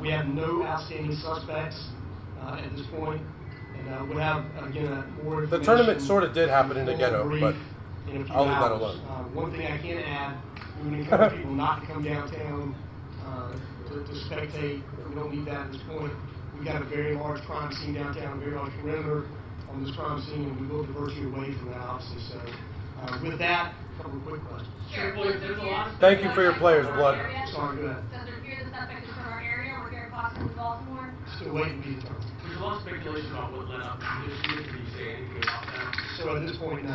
We have no outstanding suspects at this point. And we'll have, again, more information. The tournament sort of did happen in the ghetto, but I'll leave that alone. One thing I can add, we would encourage people not to come downtown to spectate. We don't need that at this point. We've got a very large crime scene downtown, a very large perimeter on this crime scene, and we will divert you away from that, obviously. So, with that, a couple of quick questions. Sure, please. There's a lot of Thank you for your players, Blood. Sorry, go ahead. Does there appear the suspect is from our area? We're here at Boston, Baltimore. Still waiting to be determined. There's a lot of speculation about what led up to this shooting. Can you say anything about that? So at this point, no.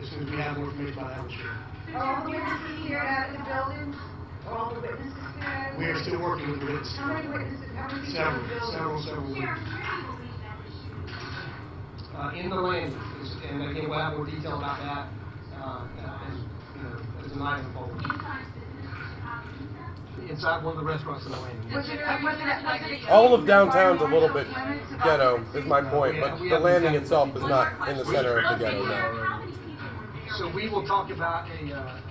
As soon as we have more information about that, we'll share. Are all the witnesses here out in the building? Are all the witnesses here? We are still working with the witnesses. How many witnesses? How many people in the building? Several witnesses. In the landing, and again, we'll have more detail about that as the night unfolds. inside one of the restaurants in the landing. All of downtown's a little bit ghetto, is my point, but the landing itself is not in the center of the ghetto now. So we will talk about a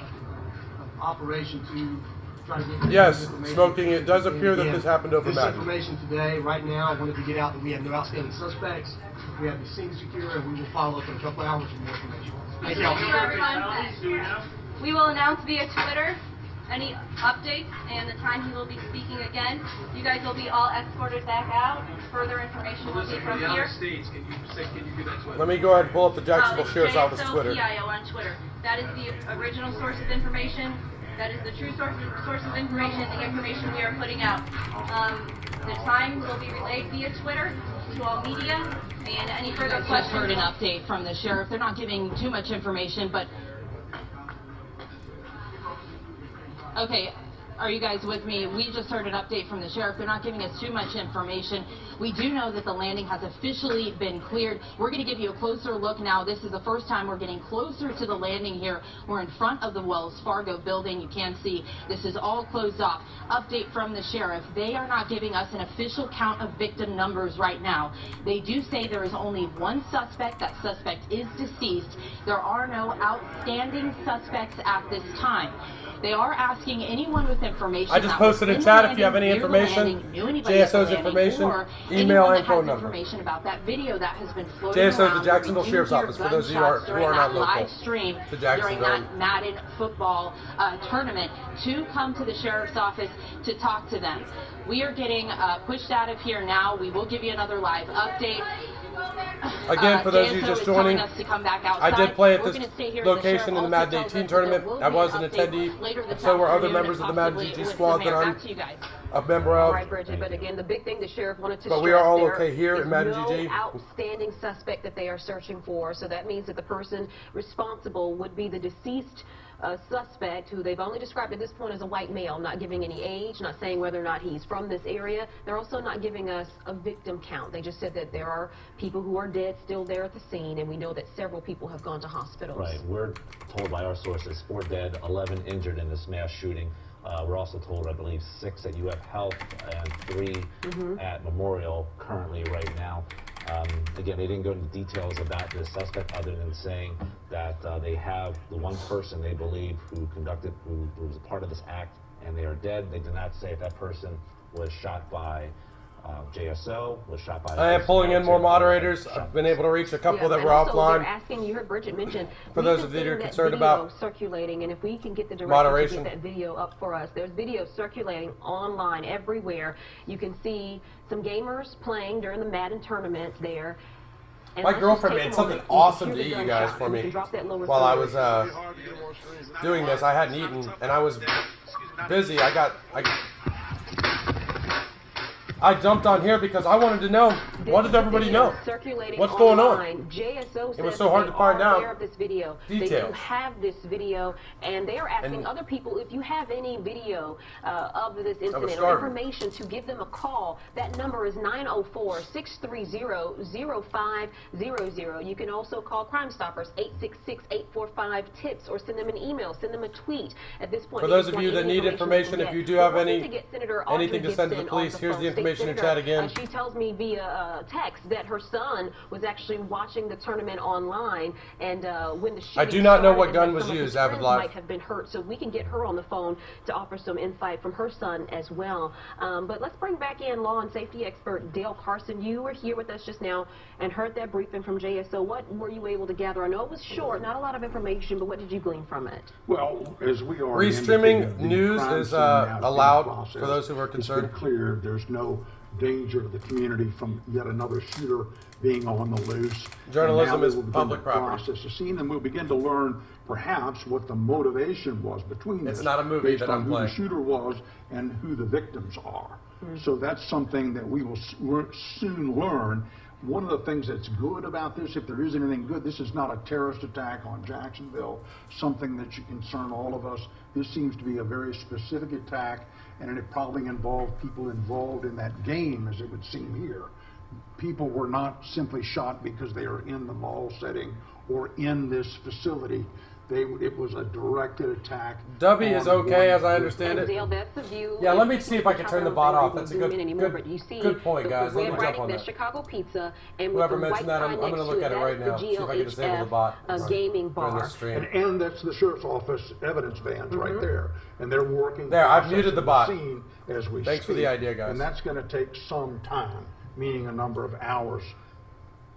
operation to try to get yes, smoking. It does appear that this happened over this Madden. information today, right now, I wanted to get out that we have no outstanding suspects. We have the scene secure, and we will follow up in a couple hours with more information. Thank you, everyone. We will announce via Twitter any updates and the time he will be speaking again. You guys will be all escorted back out. Further information will be from here. Let me go ahead and pull up the Jacksonville Sheriff's Office Twitter. PIO on Twitter. That is the original source of information. That is the true source of information, the information we are putting out. The times will be relayed via Twitter to all media, and any further questions. I've heard an update from the sheriff. They're not giving too much information, but... Okay, are you guys with me? We just heard an update from the sheriff. They're not giving us too much information. We do know that the landing has officially been cleared. We're going to give you a closer look now. This is the first time we're getting closer to the landing here. We're in front of the Wells Fargo building. You can see this is all closed off. Update from the sheriff. They are not giving us an official count of victim numbers right now. They do say there is only one suspect. That suspect is deceased. There are no outstanding suspects at this time. They are asking anyone with information. I just posted a chat if you have any information, JSO's information, email and phone number. Information about that video that has been floating JSO's around. the Jacksonville Sheriff's Office for those of you who are not local. Live stream to during that Madden football tournament to come to the Sheriff's Office to talk to them. We are getting pushed out of here now. We will give you another live update. Again, for those of you just joining, I did play at this location in the Madden 18 tournament. I was an attendee, and so were other members of the Madden GG squad that I'm a member of. All right, Bridget, but again, the big thing the sheriff wanted to stress, but we are all okay here in Madden GG. No outstanding suspect that they are searching for, so that means that the person responsible would be the deceased suspect, who they've only described at this point as a white male, not giving any age, not saying whether or not he's from this area. They're also not giving us a victim count. They just said that there are people who are dead still there at the scene, and we know that several people have gone to hospitals. Right. We're told by our sources 4 dead, 11 injured in this mass shooting. We're also told, I believe, 6 at UF Health and 3 at Memorial currently right now. Again, they didn't go into details about this suspect other than saying that they have the one person they believe who was a part of this act, and they are dead. They did not say if that person was shot by JSO, was shot by... I am pulling in more moderators. I've been able to reach a couple that were offline. They're asking, you heard Bridget mention, for those of you that are concerned about circulating, and if we can get the director moderation to get that video up for us. There's video circulating online everywhere. You can see some gamers playing during the Madden tournament there. And my girlfriend made something awesome to eat, you guys, for me while I was doing this. I hadn't eaten, and I was busy. I jumped on here because I wanted to know, what did everybody know? What's going on? JSO it was so hard to find out of this video. details. They do have this video, and they are asking other people, if you have any video of this incident or information, to give them a call. That number is 904-630-0500. You can also call Crime Stoppers, 866-845-TIPS, or send them an email, send them a tweet. At this point, for those of you that need information, if you do have anything to send to the police, here's the information in chat again. She tells me via text that her son was actually watching the tournament online, and when the shooting I do not know what gun was used, Avid Live. Might have been hurt, so we can get her on the phone to offer some insight from her son as well. But let's bring back in law and safety expert Dale Carson. You were here with us just now and heard that briefing from JSO. What were you able to gather? I know it was short, not a lot of information, but what did you glean from it? Well, as we are restreaming news is allowed for those who are concerned. It's been clear there's no danger to the community from yet another shooter being on the loose. Journalism is public property. Process the scene, and we'll begin to learn perhaps what the motivation was between this. It's not a movie that I'm playing. Who the shooter was and who the victims are. So that's something that we will soon learn. One of the things that's good about this, if there is anything good, this is not a terrorist attack on Jacksonville, something that should concern all of us. This seems to be a very specific attack, and it probably involved people involved in that game, as it would seem here. People were not simply shot because they are in the mall setting or in this facility. It was a directed attack. Dubby is okay, as I understand it. Dale, that's the view. Yeah, let me see if I can turn the bot off. That's a good point, guys. Let me jump on that. Chicago Pizza, and whoever mentioned that, I'm going to look at it right now. See if I can disable the bot. Gaming bar. And that's the sheriff's office evidence bands right there. And they're working. There, I've muted the bot. As we Thanks for the idea, guys. And that's going to take some time, meaning a number of hours.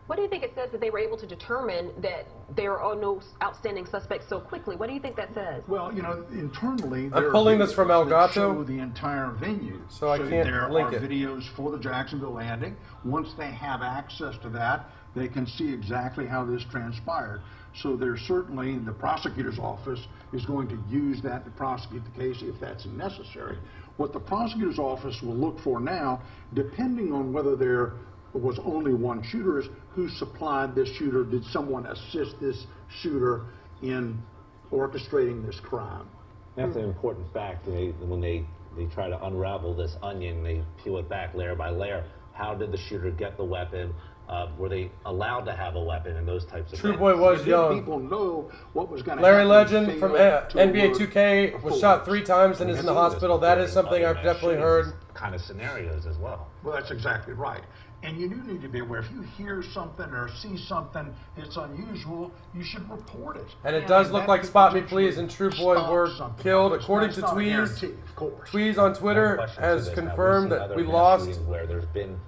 What do you think it says that they were able to determine that there are no outstanding suspects so quickly? What do you think that says? Well, you know, internally, I'm pulling this from Elgato, show the entire venue. So I can't link it. There are videos for the Jacksonville landing. Once they have access to that, they can see exactly how this transpired. So there's certainly, the prosecutor's office is going to use that to prosecute the case if that's necessary. What the prosecutor's office will look for now, depending on whether there was only one shooter, is who supplied this shooter. Did someone assist this shooter in orchestrating this crime? That's an important fact. When they try to unravel this onion, they peel it back layer by layer. How did the shooter get the weapon? Were they allowed to have a weapon and those types of things? True Boy was young. People know what was going to Larry Legend from NBA 2K was shot 3 times and is in the hospital. That is something I've definitely heard. Kind of scenarios as well. Well, that's exactly right. And you do need to be aware. If you hear something or see something that's unusual, you should report it. And it does look like Spot Me Please and True Boy were killed. According to Tweez on Twitter has confirmed that we lost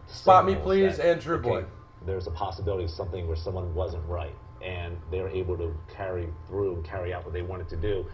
Spot Me Please and True Boy. There's a possibility of something where someone wasn't right, and they're able to carry through and carry out what they wanted to do.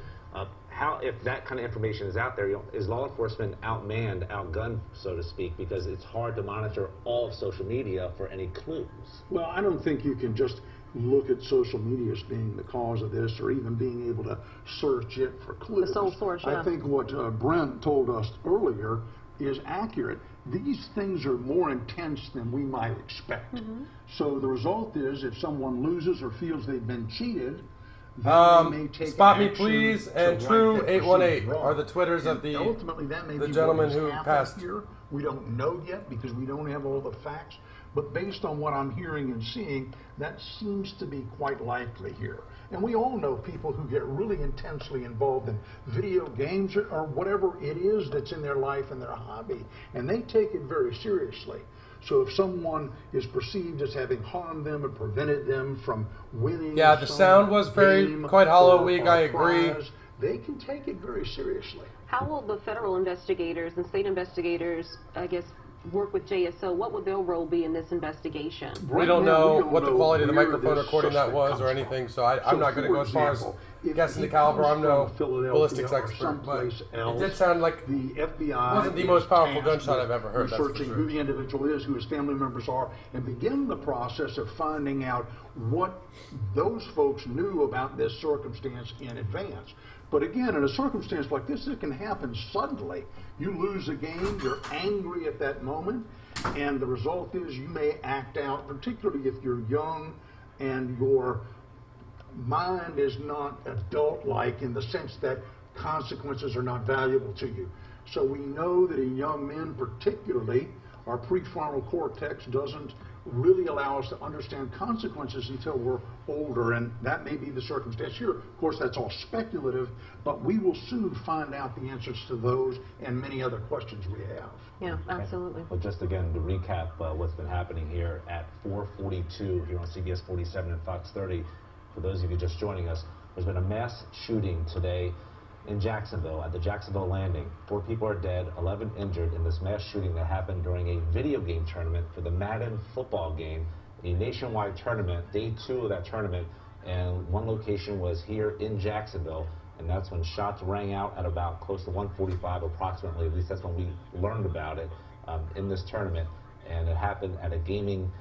If that kind of information is out there, is law enforcement outmanned, outgunned, so to speak, because it's hard to monitor all of social media for any clues? Well, I don't think you can just look at social media as being the cause of this, or even being able to search it for clues. The sole source, yeah. I think what Brent told us earlier is accurate. These things are more intense than we might expect. So the result is, if someone loses or feels they've been cheated, Spot Me Please and True 818 are the Twitters of the gentleman who passed. Here. We don't know yet because we don't have all the facts, but based on what I'm hearing and seeing, that seems to be quite likely here. And we all know people who get really intensely involved in video games or whatever it is that's in their life and their hobby, and they take it very seriously. So if someone is perceived as having harmed them and prevented them from winning, yeah, the sound was quite hollow, weak. I agree. They can take it very seriously. How will the federal investigators and state investigators, I guess, work with JSO? What would their role be in this investigation? We don't know what the quality of the microphone recording that was or anything, so I'm not going to go as far as guessing the caliber. I'm no ballistics expert, but it did sound like the FBI wasn't the most powerful gunshot I've ever heard. Researching who the individual is, who his family members are, and begin the process of finding out what those folks knew about this circumstance in advance. But again, in a circumstance like this, it can happen suddenly. You lose a game, you're angry at that moment, and the result is you may act out, particularly if you're young and your mind is not adult-like in the sense that consequences are not valuable to you. So we know that in young men particularly, our prefrontal cortex doesn't really allow us to understand consequences until we're older, and that may be the circumstance here. Of course, that's all speculative, but we will soon find out the answers to those and many other questions we have. Yeah, absolutely. Well, just again to recap what's been happening here at 4:42 here on CBS 47 and Fox 30. For those of you just joining us, there's been a mass shooting today in Jacksonville, at the Jacksonville landing. 4 people are dead, 11 injured in this mass shooting that happened during a video game tournament for the Madden football game, a nationwide tournament, day 2 of that tournament, and one location was here in Jacksonville, and that's when shots rang out at about close to 1:45 approximately, at least that's when we learned about it in this tournament, and it happened at a gaming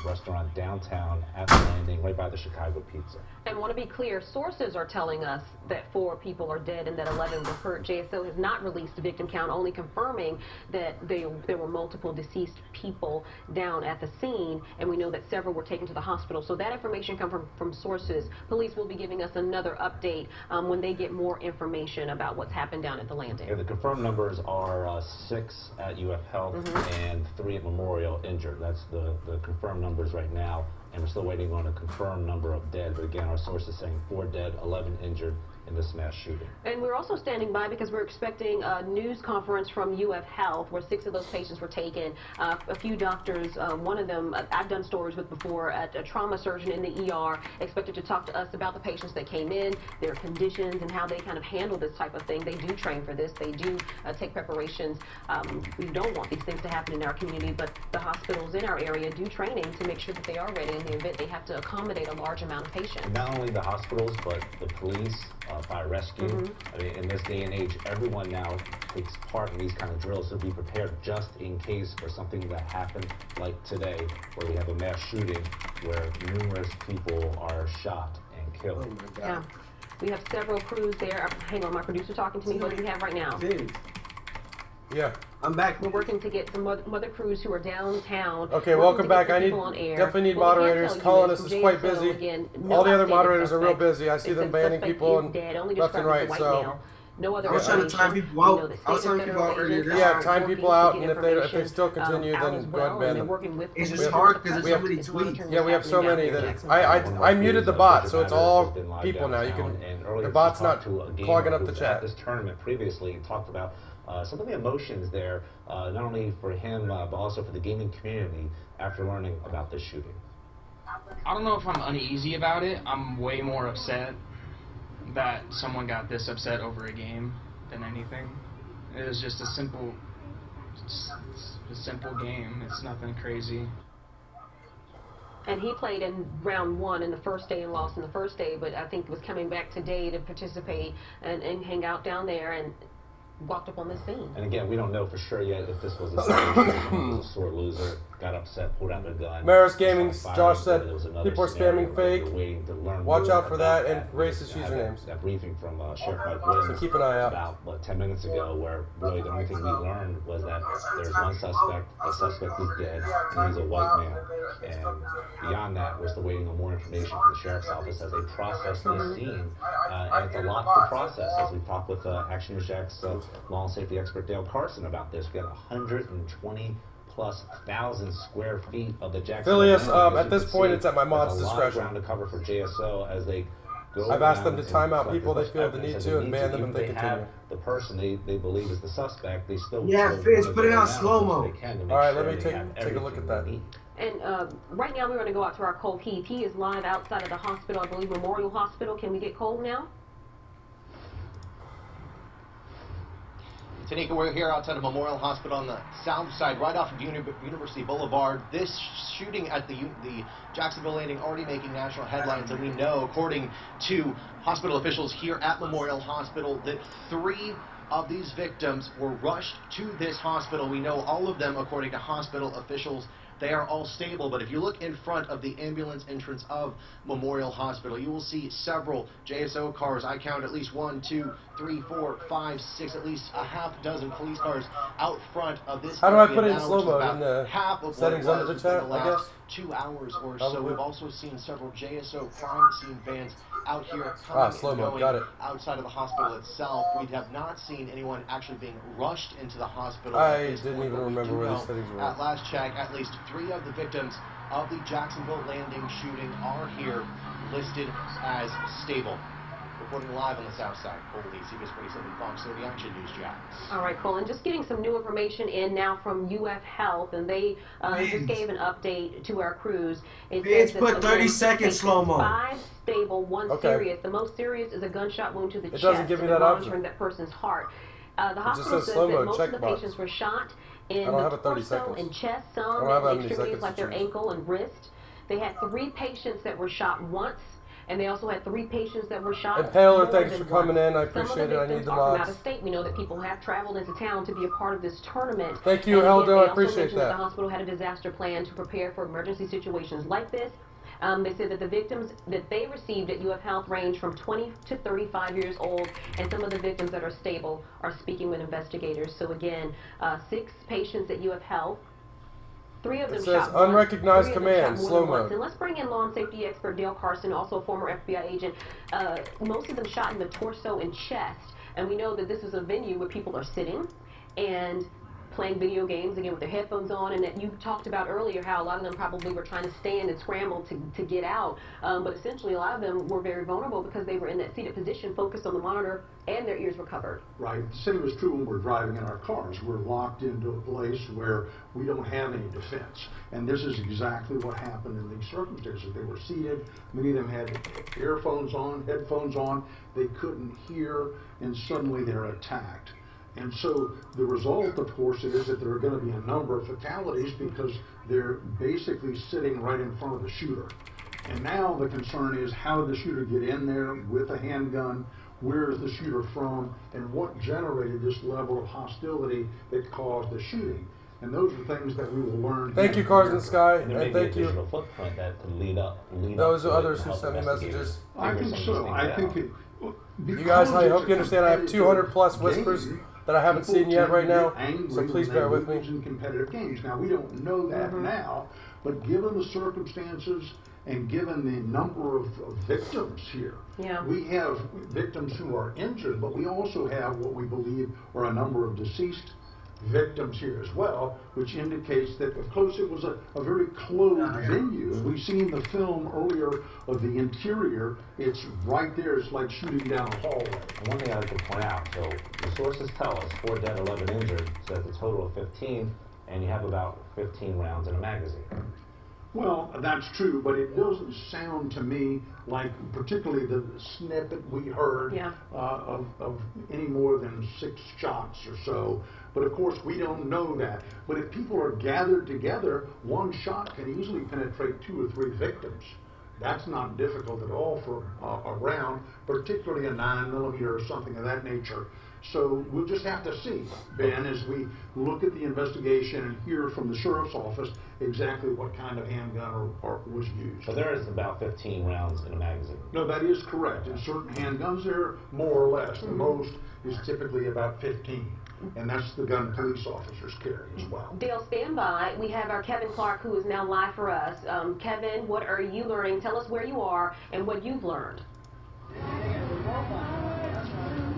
restaurant downtown at the landing, right by the Chicago Pizza. And want to be clear, sources are telling us that 4 people are dead and that 11 were hurt. JSO has not released the victim count, only confirming that there were multiple deceased people down at the scene, and we know that several were taken to the hospital. So that information comes from sources. Police will be giving us another update when they get more information about what's happened down at the landing. Yeah, the confirmed numbers are 6 at UF Health and 3 at Memorial injured. That's the confirmed numbers right now. and we're still waiting on a confirmed number of dead. But again, our source is saying 4 dead, 11 injured in this mass shooting. And we're also standing by because we're expecting a news conference from UF Health where 6 of those patients were taken. A few doctors, one of them I've done stories with before, a trauma surgeon in the ER, expected to talk to us about the patients that came in, their conditions, and how they kind of handle this type of thing. They do train for this. They do take preparations. We don't want these things to happen in our community, but the hospitals in our area do training to make sure that they are ready in the event they have to accommodate a large amount of patients. Not only the hospitals, but the police, fire rescue. I mean, in this day and age, everyone now takes part in these kind of drills, so be prepared just in case for something that happened like today, where we have a mass shooting where numerous people are shot and killed. Oh my God. Yeah. We have several crews there. Hang on, my producer talking to me. What do we have right now? Yeah. I'm back. We're working to get some other crews who are downtown. Okay, welcome back. I need definitely need moderators. Colin, this is quite busy. All the other moderators are real busy. I see them banning people and left and right. So no other. I was trying to time people out. I was telling people out earlier. Yeah, time people out, and if they still continue, then go ahead and ban them. It's just hard because there's so many tweets. Yeah, we have so many that I muted the bot, so it's all people now. You can the bot's not clogging up the chat. This tournament previously talked about some of the emotions there, not only for him, but also for the gaming community after learning about this shooting. I don't know if I'm uneasy about it. I'm way more upset that someone got this upset over a game than anything. It was just a simple game. It's nothing crazy. And he played in round 1 in the first day and lost in the first day, but I think was coming back today to participate and hang out down there and walked up on this scene. And again, we don't know for sure yet if this was a sore loser, got upset, pulled out their gun. Maris Gaming, Josh said people are spamming fake. Watch out for that and racist usernames. That briefing from Sheriff Mike Williams, so keep an eye out. About 10 minutes ago, where really the only thing we learned was that there's one suspect, the suspect is dead, and he's a white male. And beyond that, we're still waiting on more information from the Sheriff's Office as they process this scene. And it's a lot to process, as we talked with Action News Jack's law and safety expert Dale Carson about this. We got 120,000+ square feet of the Jackson. Phileas, at this point, it's at my mod's discretion. A lot of ground to cover for JSO as they go. I've asked them to time out people they feel the need to and ban them if they continue. The person they believe is the suspect, they still. Yeah, Fizz, put it on slow-mo. All right, let me take a look at that. And right now we're going to go out to our Cole Keith. He is live outside of the hospital, I believe Memorial Hospital. Can we get Cole now? Tanika, we're here outside of Memorial Hospital on the south side, right off of University Boulevard. This shooting at the Jacksonville Landing already making national headlines, and we know, according to hospital officials here at Memorial Hospital, that 3 of these victims were rushed to this hospital. We know all of them, according to hospital officials, they are all stable, but if you look in front of the ambulance entrance of Memorial Hospital, you will see several JSO cars. I count at least 1, 2, 3, 4, 5, 6, at least a half dozen police cars out front of this. How do I put it in slow-mo in the settings under the chat, I guess? 2 hours or so. We've also seen several JSO crime scene vans out here coming and going outside of the hospital itself. We have not seen anyone actually being rushed into the hospital. I didn't even remember where these settings were. At last check, at least 3 of the victims of the Jacksonville Landing shooting are here listed as stable. Reporting live on the south side, Cole Lee, CBS 47 Fox 30 Action News Jack. All right, Cole, and just getting some new information in now from UF Health, and they just gave an update to our crews. It's put 30 seconds slow-mo. 5 stable, 1 serious. The most serious is a gunshot wound to the chest. It doesn't give me that monitoring that person's heart. The hospital says that most of the patients were shot in the torso and chest, some in extremities like their ankle and wrist. They had 3 patients that were shot once, and they also had 3 patients that were shot. And Taylor, thanks for coming in. I appreciate it. I need the mods. From out of mods. state, we know that people have traveled into town to be a part of this tournament. Thank you, Heldo. I appreciate that. The hospital had a disaster plan to prepare for emergency situations like this. They said that the victims that they received at UF Health range from 20 to 35 years old, and some of the victims that are stable are speaking with investigators. So again, 6 patients at UF Health. 3 of them shot once. Unrecognized command, slow mode. And let's bring in law and safety expert Dale Carson, also a former FBI agent. Most of them shot in the torso and chest, and we know that this is a venue where people are sitting, and playing video games, again, with their headphones on, and that you talked about earlier how a lot of them probably were trying to stand and scramble to get out. But essentially, a lot of them were very vulnerable because they were in that seated position, focused on the monitor, and their ears were covered. Right. The same is true when we're driving in our cars. We're locked into a place where we don't have any defense. And this is exactly what happened in these circumstances. They were seated. Many of them had earphones on, headphones on. They couldn't hear, and suddenly they're attacked. And so the result, of course, is that there are going to be a number of fatalities because they're basically sitting right in front of the shooter. And now the concern is, how did the shooter get in there with a handgun? Where is the shooter from? And what generated this level of hostility that caused the shooting? And those are things that we will learn. Thank you, Cars in the Sky, And thank you. Footprint that could lead up Those are others who sent me messages. I think so. I think it, you guys, I hope you understand I have 200 plus whispers that I haven't seen yet right now, so please bear with me. In competitive games. Now, we don't know that now, but given the circumstances and given the number of victims here, we have victims who are injured, but we also have what we believe are a number of deceased victims here as well, which indicates that, of course, it was a very closed venue. We've seen the film earlier of the interior. It's right there. It's like shooting down a hallway. One thing I'd like to point out, so the sources tell us 4 dead, 11 injured, so that's a total of 15, and you have about 15 rounds in a magazine. Well, that's true, but it doesn't sound to me like, particularly the snippet we heard of any more than 6 shots or so. But of course, we don't know that. But if people are gathered together, one shot can easily penetrate 2 or 3 victims. That's not difficult at all for a round, particularly a 9mm or something of that nature. So we'll just have to see, Ben, as we look at the investigation and hear from the sheriff's office exactly what kind of handgun was used. So there is about 15 rounds in a magazine. No, that is correct. In certain handguns, there are more or less. The most is typically about 15. And that's the gun police officers carry as well. Dale, stand by. We have our Kevin Clark, who is now live for us. Kevin, what are you learning? Tell us where you are and what you've learned.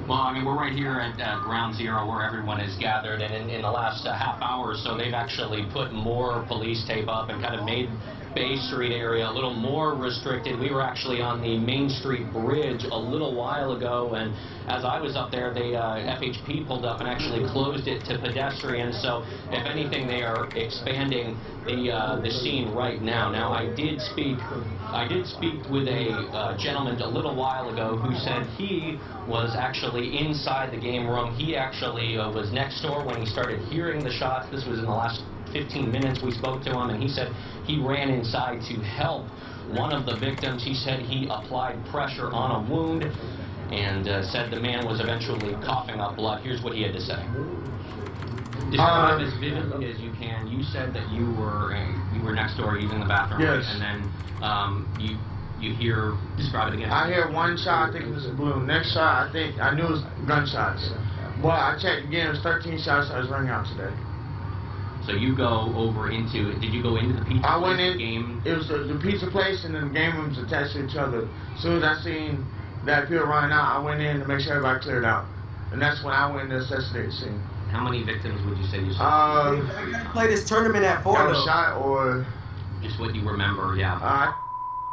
Well, I mean, we're right here at Ground Zero where everyone is gathered, and in the last half hour or so, they've actually put more police tape up and kind of made Bay Street area a little more restricted. We were actually on the Main Street Bridge a little while ago, and as I was up there, they FHP pulled up and actually closed it to pedestrians. So, if anything, they are expanding the scene right now. Now, I did speak with a gentleman a little while ago who said he was actually inside the game room. He actually was next door when he started hearing the shots. This was in the last 15 minutes we spoke to him, and he said he ran inside to help one of the victims. He said he applied pressure on a wound and said the man was eventually coughing up blood. Here's what he had to say. Describe as vividly as you can. You said that you were next door using the bathroom, yes, and then you hear, describe it again. I hear one shot, I think it was a balloon. Next shot, I knew it was gunshots. But I checked again, it was 13 shots I was running out today. So you go over into, did you go into the pizza place? I went in, game? It was the pizza place and then the game rooms attached to each other. As soon as I seen that people running out, I went in to make sure everybody cleared out. And that's when I went to assassinate the scene. How many victims would you say you saw? I gotta play this tournament at 4 though. Shot or... Just what you remember, yeah.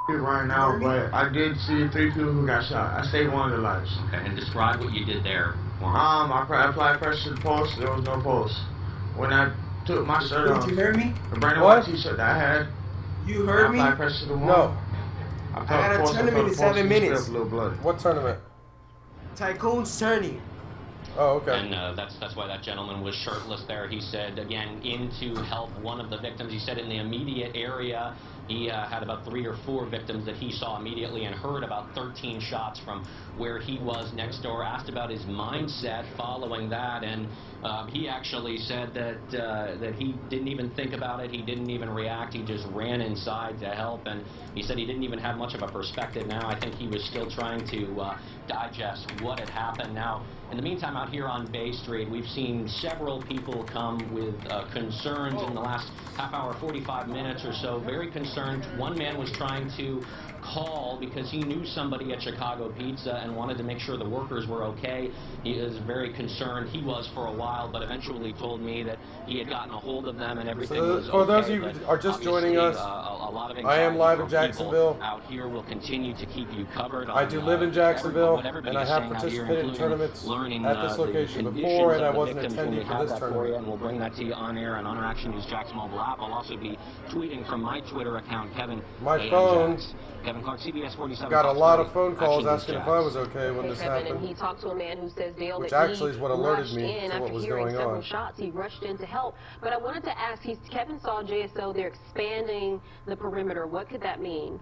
Right now, but I did see 3 people who got shot. I saved one of their lives. Okay, and describe what you did there for me. I applied pressure to the pulse. There was no pulse. When I took my shirt off, you heard me? The brand new white t-shirt that I had. You heard me? I applied pressure to the wall. No. I got a tournament in 7 minutes. What tournament? Tycoon's tourney. Oh, okay. And that's why that gentleman was shirtless there. He said, again, in to help one of the victims. He said in the immediate area, he had about 3 or 4 victims that he saw immediately and heard about 13 shots from where he was next door. Asked about his mindset following that, and he actually said that he didn't even think about it. He didn't even react. He just ran inside to help, and he said he didn't even have much of a perspective now. I think he was still trying to digest what had happened. Now, in the meantime, out here on Bay Street, we've seen several people come with concerns in the last half hour, 45 minutes or so, very concerned. One man was trying to call because he knew somebody at Chicago Pizza and wanted to make sure the workers were okay. He is very concerned. He was for a while, but eventually told me that he had gotten a hold of them and everything was okay. For those of you who are just joining us, I am live in Jacksonville. Out here, we'll continue to keep you covered. I do live in Jacksonville, and I have participated in tournaments at this location before, and I wasn't attending for this tournament. And we'll bring that to you on air and on our Action News Jax mobile app. I'll also be tweeting from my Twitter account, Kevin. My phone. Kevin Clark, CBS 47. Got a lot of phone calls asking if I was okay when this happened. And he talked to a man who says, Dale, which that actually is what alerted me to what was going on. Shots, he rushed in to help. But I wanted to ask, Kevin saw JSO, they're expanding the perimeter. What could that mean?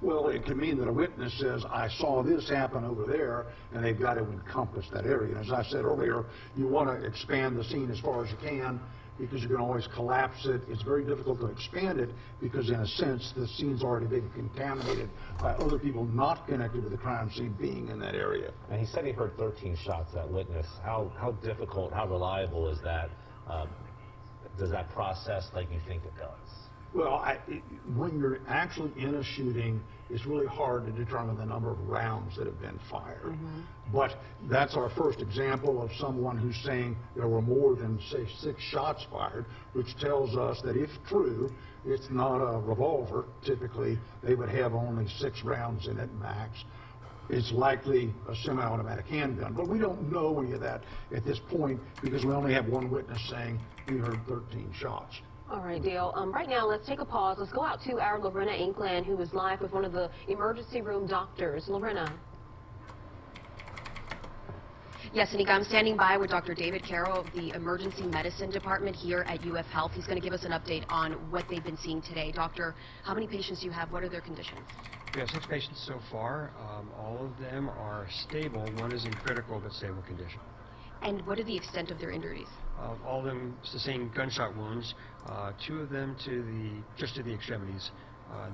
Well, it could mean that a witness says, I saw this happen over there, and they've got to encompass that area. As I said earlier, you want to expand the scene as far as you can, because you can always collapse it. It's very difficult to expand it because, in a sense, the scene's already been contaminated by other people not connected to the crime scene being in that area. And he said he heard 13 shots, that witness. How difficult, how reliable is that? Does that process like you think it does? Well, when you're actually in a shooting, it's really hard to determine the number of rounds that have been fired. But that's our first example of someone who's saying there were more than, say, 6 shots fired, which tells us that if true, it's not a revolver. Typically, they would have only 6 rounds in it max. It's likely a semi-automatic handgun, but we don't know any of that at this point because we only have one witness saying we heard 13 shots. All right, Dale. Right now, let's take a pause. Let's go out to our Lorena Inkland, who is live with one of the emergency room doctors. Lorena. Yes, Anika, I'm standing by with Dr. David Caro of the Emergency Medicine Department here at UF Health. He's going to give us an update on what they've been seeing today. Doctor, how many patients do you have? What are their conditions? We have 6 patients so far. All of them are stable. One is in critical but stable condition. And what are the extent of their injuries? All of them sustained gunshot wounds. 2 of them just to the extremities.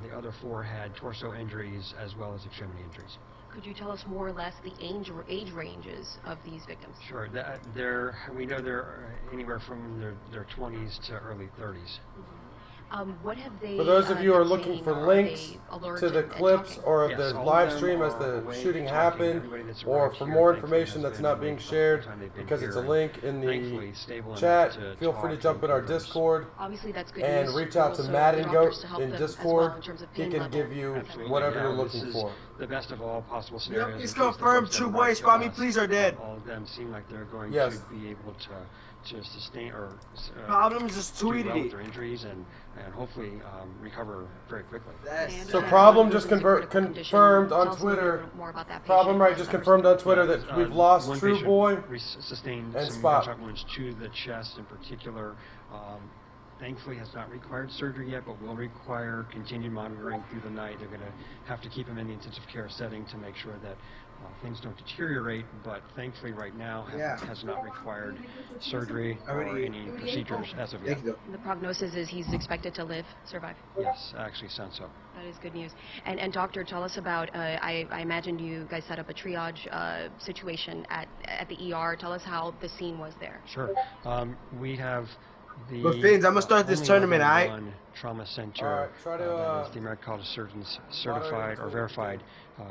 The other 4 had torso injuries as well as extremity injuries. Could you tell us more or less the age ranges of these victims? Sure. We know they're anywhere from their 20s to early 30s. What have they For those of you who are looking for links to the clips or of the live stream as the shooting happened, or for more information that's not being shared because it's a link in the chat, feel free to jump in our Discord and reach out to Matt and Goat in Discord. He can give you whatever you're looking for. The best of all possible scenarios. Yep, he's confirmed. True boy, spot me, please, are dead. All of them seem like they're going to be able to sustain or Problems just tweeted with their injuries and hopefully recover very quickly. So Problem just confirmed on Twitter. Problem just confirmed on Twitter that we've lost True Boy sustained and some Spot. gunshot wounds to the chest in particular. Thankfully has not required surgery yet, but will require continued monitoring through the night. They're going to have to keep him in the intensive care setting to make sure that things don't deteriorate, but thankfully right now has not required surgery or any procedures as of yet. The prognosis is he's expected to survive? Yes, actually sounds so. That is good news. And doctor, tell us about, I imagine you guys set up a triage situation at the ER. Tell us how the scene was there. Sure. We have But Fins, I'm gonna start this tournament, alright? Trauma center. Try to, the American College of Surgeons certified or verified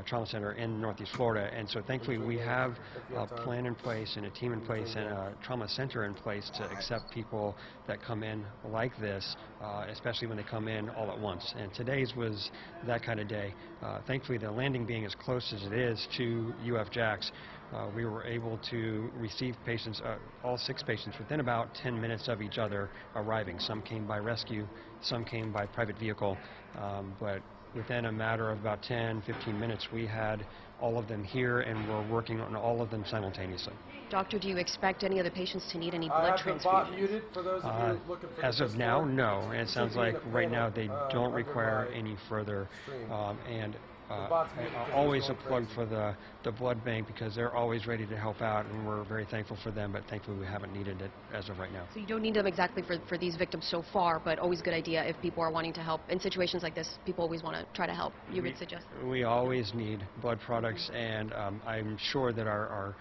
trauma center in Northeast Florida, and so thankfully we have a plan in place and a team in place and a trauma center in place to accept people that come in like this, especially when they come in all at once. And today's was that kind of day. Thankfully, the landing being as close as it is to UF Jax, we were able to receive patients, all 6 patients, within about 10 minutes of each other arriving. Some came by rescue, some came by private vehicle, but within a matter of about 10-15 minutes, we had all of them here, and we're working on all of them simultaneously. Doctor, do you expect any of the patients to need any blood transfusions? As of now, no. And it sounds like right now they don't require any further, and always a plug for the blood bank, because they're always ready to help out, and we're very thankful for them, but thankfully we haven't needed it as of right now. So you don't need them exactly for these victims so far, but always a good idea if people are wanting to help. In situations like this, people always want to try to help. You would suggest? We always need blood products, and I'm sure that our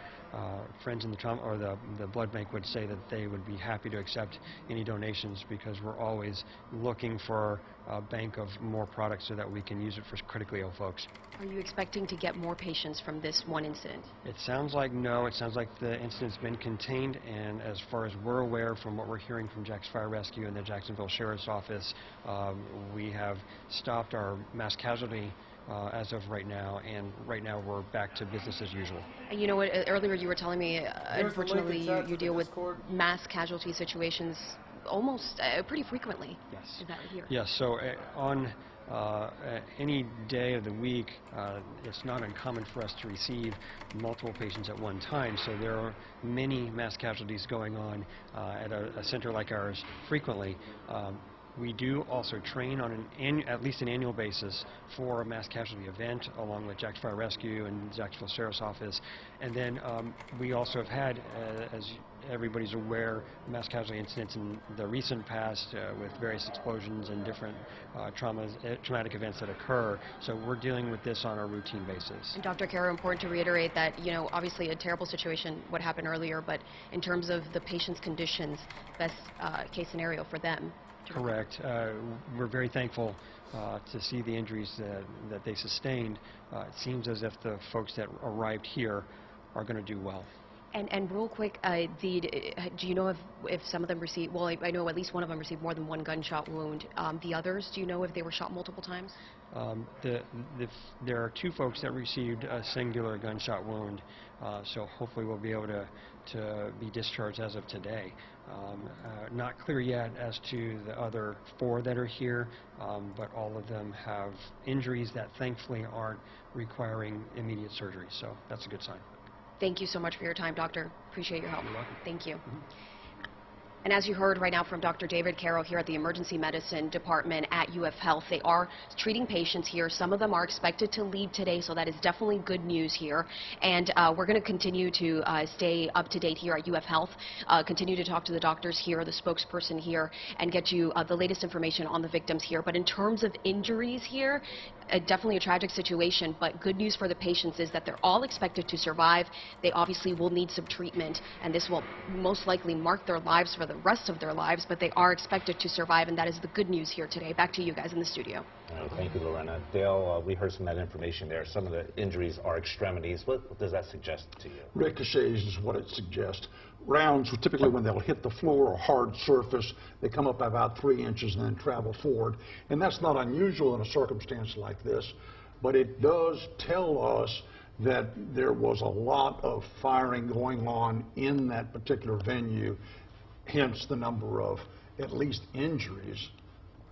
friends in the trauma or the blood bank would say that they would be happy to accept any donations, because we're always looking for a bank of more products so that we can use it for critically ill folks. Are you expecting to get more patients from this one incident? It sounds like no. It sounds like the incident's been contained, and as far as we're aware from what we're hearing from Jack's Fire Rescue and the Jacksonville Sheriff's Office, we have stopped our mass casualty as of right now, and right now we're back to business as usual. You know what, earlier you were telling me, unfortunately, you deal with mass casualty situations almost pretty frequently. Yes. Is that here? Yes, so on any day of the week, it's not uncommon for us to receive multiple patients at one time, so there are many mass casualties going on at a center like ours frequently. We do also train on at least an annual basis for a mass casualty event, along with Jack's Fire Rescue and Jacksonville Sheriff's Office. And then we also have had, as everybody's aware, mass casualty incidents in the recent past with various explosions and different traumatic events that occur. So we're dealing with this on a routine basis. And Dr. Caro, important to reiterate that, you know, obviously a terrible situation, what happened earlier, but in terms of the patient's conditions, best case scenario for them. Correct. We're very thankful to see the injuries that they sustained. It seems as if the folks that arrived here are going to do well. And real quick, do you know if some of them received, well, I know at least one of them received more than one gunshot wound. The others, do you know if they were shot multiple times? There are two folks that received a singular gunshot wound, so hopefully we'll be able to be discharged as of today. Not clear yet as to the other 4 that are here, but all of them have injuries that thankfully aren't requiring immediate surgery, so that's a good sign. Thank you so much for your time, Doctor. Appreciate your help. You're welcome. Thank you. And as you heard right now from Dr. David Caro here at the Emergency Medicine Department at UF Health, they are treating patients here. Some of them are expected to leave today, so that is definitely good news here. And we're going to continue to stay up to date here at UF Health, continue to talk to the doctors here, the spokesperson here, and get you the latest information on the victims here. But in terms of injuries here, definitely a tragic situation, but good news for the patients is that they're all expected to survive. They obviously will need some treatment, and this will most likely mark their lives for the rest of their lives, but they are expected to survive, and that is the good news here today. Back to you guys in the studio. Thank you, Lorena. Dale, we heard some of that information there. Some of the injuries are extremities. What does that suggest to you? Ricochets is what it suggests. Rounds, typically when they'll hit the floor or hard surface, they come up about 3 inches and then travel forward. And that's not unusual in a circumstance like this, but it does tell us that there was a lot of firing going on in that particular venue, hence the number of at least injuries.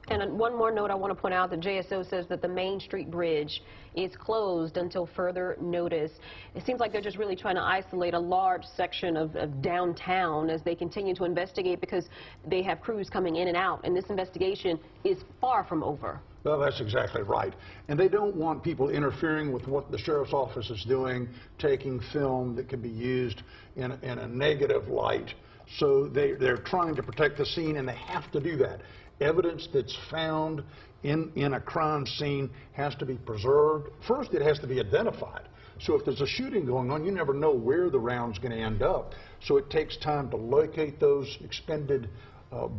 And one more note I want to point out, the JSO says that the Main Street Bridge is closed until further notice. It seems like they're just really trying to isolate a large section of downtown as they continue to investigate, because they have crews coming in and out, and this investigation is far from over. Well, that's exactly right. And they don't want people interfering with what the Sheriff's Office is doing, taking film that can be used in a negative light. So they're trying to protect the scene, and they have to do that. Evidence that's found in a crime scene has to be preserved. First, it has to be identified. So if there's a shooting going on, you never know where the round's going to end up. So it takes time to locate those expended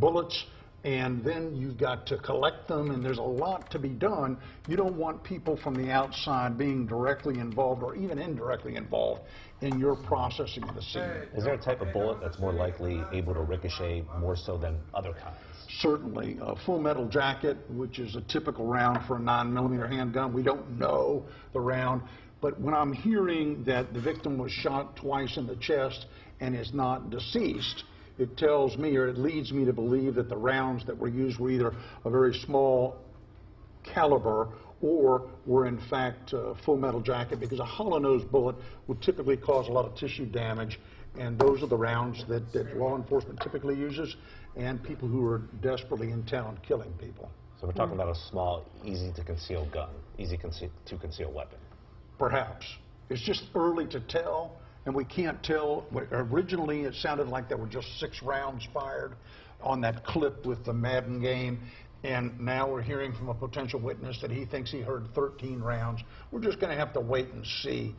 bullets, and then you've got to collect them, and there's a lot to be done. You don't want people from the outside being directly involved or even indirectly involved in your processing of the scene. Is there a type of bullet that's more likely able to ricochet more so than other kinds? Certainly. A full metal jacket, which is a typical round for a 9mm handgun. We don't know the round, but when I'm hearing that the victim was shot twice in the chest and is not deceased, it tells me, or it leads me to believe, that the rounds that were used were either a very small caliber or were in fact full metal jacket, because a hollow nose bullet would typically cause a lot of tissue damage, and those are the rounds that law enforcement typically uses, and people who are desperately in town killing people. So we're talking about a small, easy to conceal gun, easy to conceal weapon. Perhaps. It's just early to tell, and we can't tell. Originally, it sounded like there were just 6 rounds fired on that clip with the Madden game, and now we're hearing from a potential witness that he thinks he heard 13 rounds. We're just going to have to wait and see.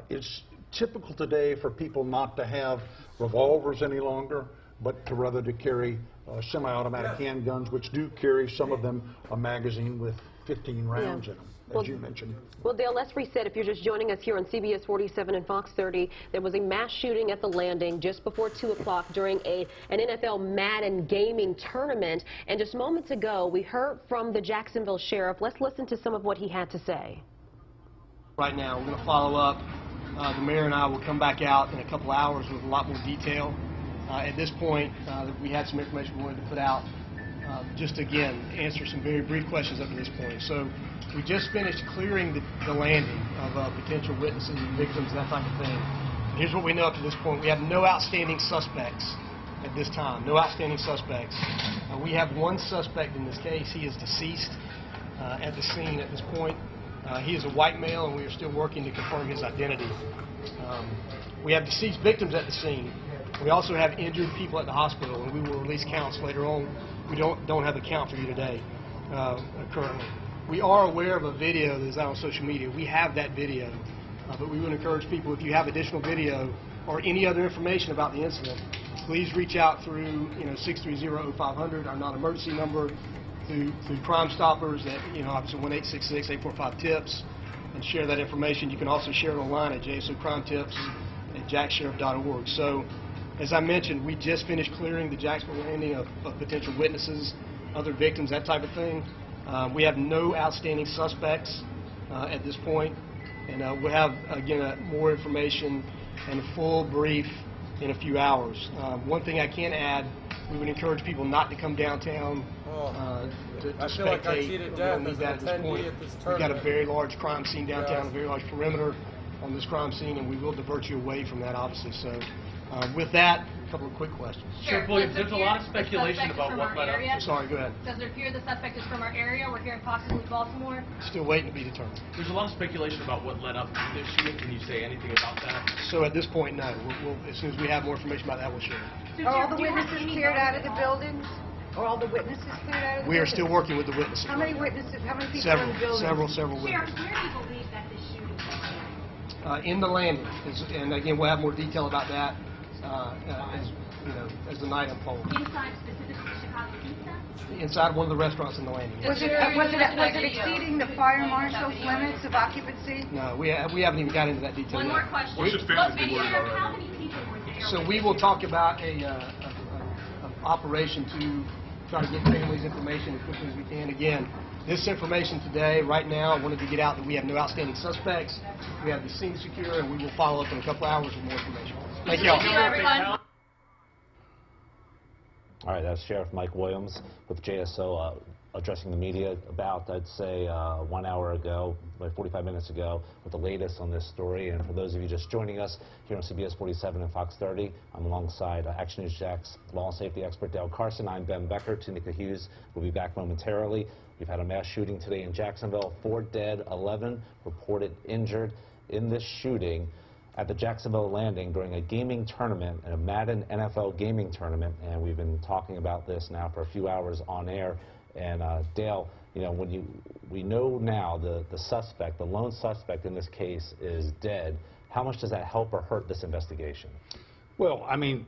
It's typical today for people not to have revolvers any longer, but to rather to carry semi-automatic handguns, which do carry, some of them, a magazine with 15 rounds in them, as you mentioned. Well, Dale, let's reset. If you're just joining us here on CBS 47 and Fox 30, there was a mass shooting at the Landing just before 2 o'clock during an NFL Madden gaming tournament. And just moments ago, we heard from the Jacksonville sheriff. Let's listen to some of what he had to say. Right now, we're going to follow up. The mayor and I will come back out in a couple hours with a lot more detail. At this point, we had some information we wanted to put out. Just again, answer some very brief questions up to this point. So we just finished clearing the landing of potential witnesses and victims, that type of thing. Here's what we know up to this point. We have no outstanding suspects at this time, no outstanding suspects. We have one suspect in this case. He is deceased at the scene at this point. He is a white male, and we are still working to confirm his identity. We have deceased victims at the scene. We also have injured people at the hospital, and we will release counts later on. We don't have a count for you today, currently. We are aware of a video that is out on social media. We have that video, but we would encourage people, if you have additional video or any other information about the incident, please reach out through 630-0500, our non-emergency number, through Crime Stoppers at obviously 1-866-845-TIPS, and share that information. You can also share it online at JSOcrimeTips@jacksheriff.org. So, as I mentioned, we just finished clearing the Jacksonville Landing of potential witnesses, other victims, that type of thing. We have no outstanding suspects at this point, and we'll have, again, more information and a full brief in a few hours. One thing I can add, we would encourage people not to come downtown to I feel like I cheated death as an attendee at this tournament. We've got a very large crime scene downtown, a very large perimeter on this crime scene, and we will divert you away from that, obviously. So, with that, a couple of quick questions. Sure, Williams, there's a lot of speculation about what led up. Sorry, go ahead. Does it appear the suspect is from our area? We're here in possibly Baltimore. Still waiting to be determined. There's a lot of speculation about what led up to this shooting. Can you say anything about that? So at this point, no. As soon as we have more information about that, we'll share it. Are all the witnesses cleared out of the buildings? Are all the witnesses cleared out of the buildings? We are still working with the witnesses. How many witnesses? How many people Several, in the building? several witnesses. Sheriff, where do you believe that this shooting took place? In the Landing, and again, we'll have more detail about that as the night unfolds. Inside specifically Chicago Pizza? Inside one of the restaurants in the Landing. Was it exceeding the fire marshal's limits of occupancy? No, we haven't even got into that detail One yet. more question. What's the family worried about How many people were there? So we will talk about an operation to try to get families information as quickly as we can. Again, this information today, right now, I wanted to get out that we have no outstanding suspects. We have the scene secure, and we will follow up in a couple hours with more information. Thank you all. Thank you, everyone. All right, that's Sheriff Mike Williams with JSO addressing the media about, I'd say, 1 hour ago, like 45 minutes ago, with the latest on this story. And for those of you just joining us here on CBS 47 and Fox 30, I'm alongside Action News Jack's law and safety expert Dale Carson. I'm Ben Becker. Tunica Hughes will be back momentarily. We've had a mass shooting today in Jacksonville. 4 dead, 11 reported injured in this shooting at the Jacksonville Landing during a gaming tournament, a Madden NFL gaming tournament, and we've been talking about this now for a few hours on air. And Dale, we know now the suspect, the lone suspect in this case is dead. How much does that help or hurt this investigation? Well, I mean,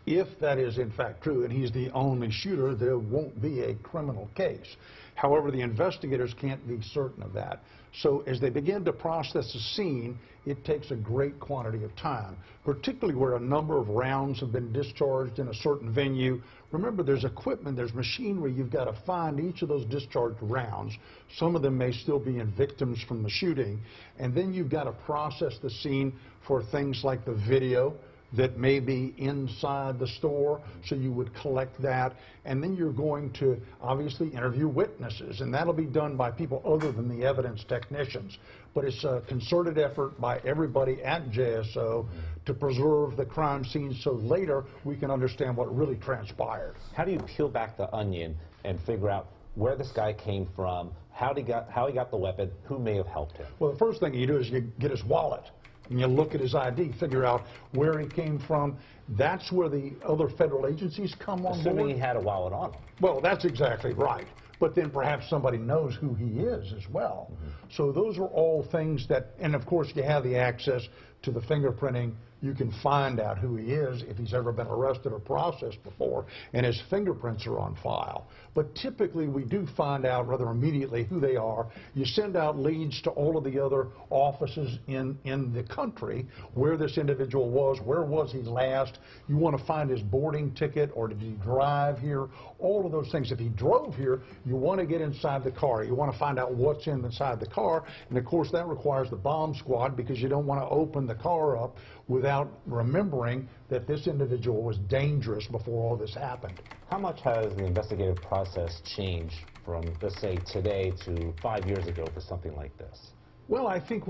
if that is in fact true and he's the only shooter, there won't be a criminal case. However, the investigators can't be certain of that. So as they begin to process the scene, it takes a great quantity of time, particularly where a number of rounds have been discharged in a certain venue. Remember, there's equipment, there's machinery. You've got to find each of those discharged rounds. Some of them may still be in victims from the shooting. And then you've got to process the scene for things like the video that may be inside the store, so you would collect that. And then you're going to obviously interview witnesses, and that'll be done by people other than the evidence technicians. But it's a concerted effort by everybody at JSO to preserve the crime scene so later we can understand what really transpired. How do you peel back the onion and figure out where this guy came from, how he got the weapon, who may have helped him. Well, the first thing you do is you get his wallet, and you look at his ID, figure out where he came from. That's where the other federal agencies come on board. Assuming he had a wallet on him. Well, that's exactly right. But then perhaps somebody knows who he is as well. So those are all things that, and of course you have the access to the fingerprinting. You can find out who he is if he's ever been arrested or processed before, and his fingerprints are on file. But typically we do find out rather immediately who they are. You send out leads to all of the other offices in the country where this individual was, where was he last. You want to find his boarding ticket, or did he drive here, all of those things. If he drove here, you want to get inside the car. You want to find out what's inside the car, and of course that requires the bomb squad, because you don't want to open the car up without remembering that this individual was dangerous before all this happened. How much has the investigative process changed from, let's say, today to 5 years ago for something like this? Well, I think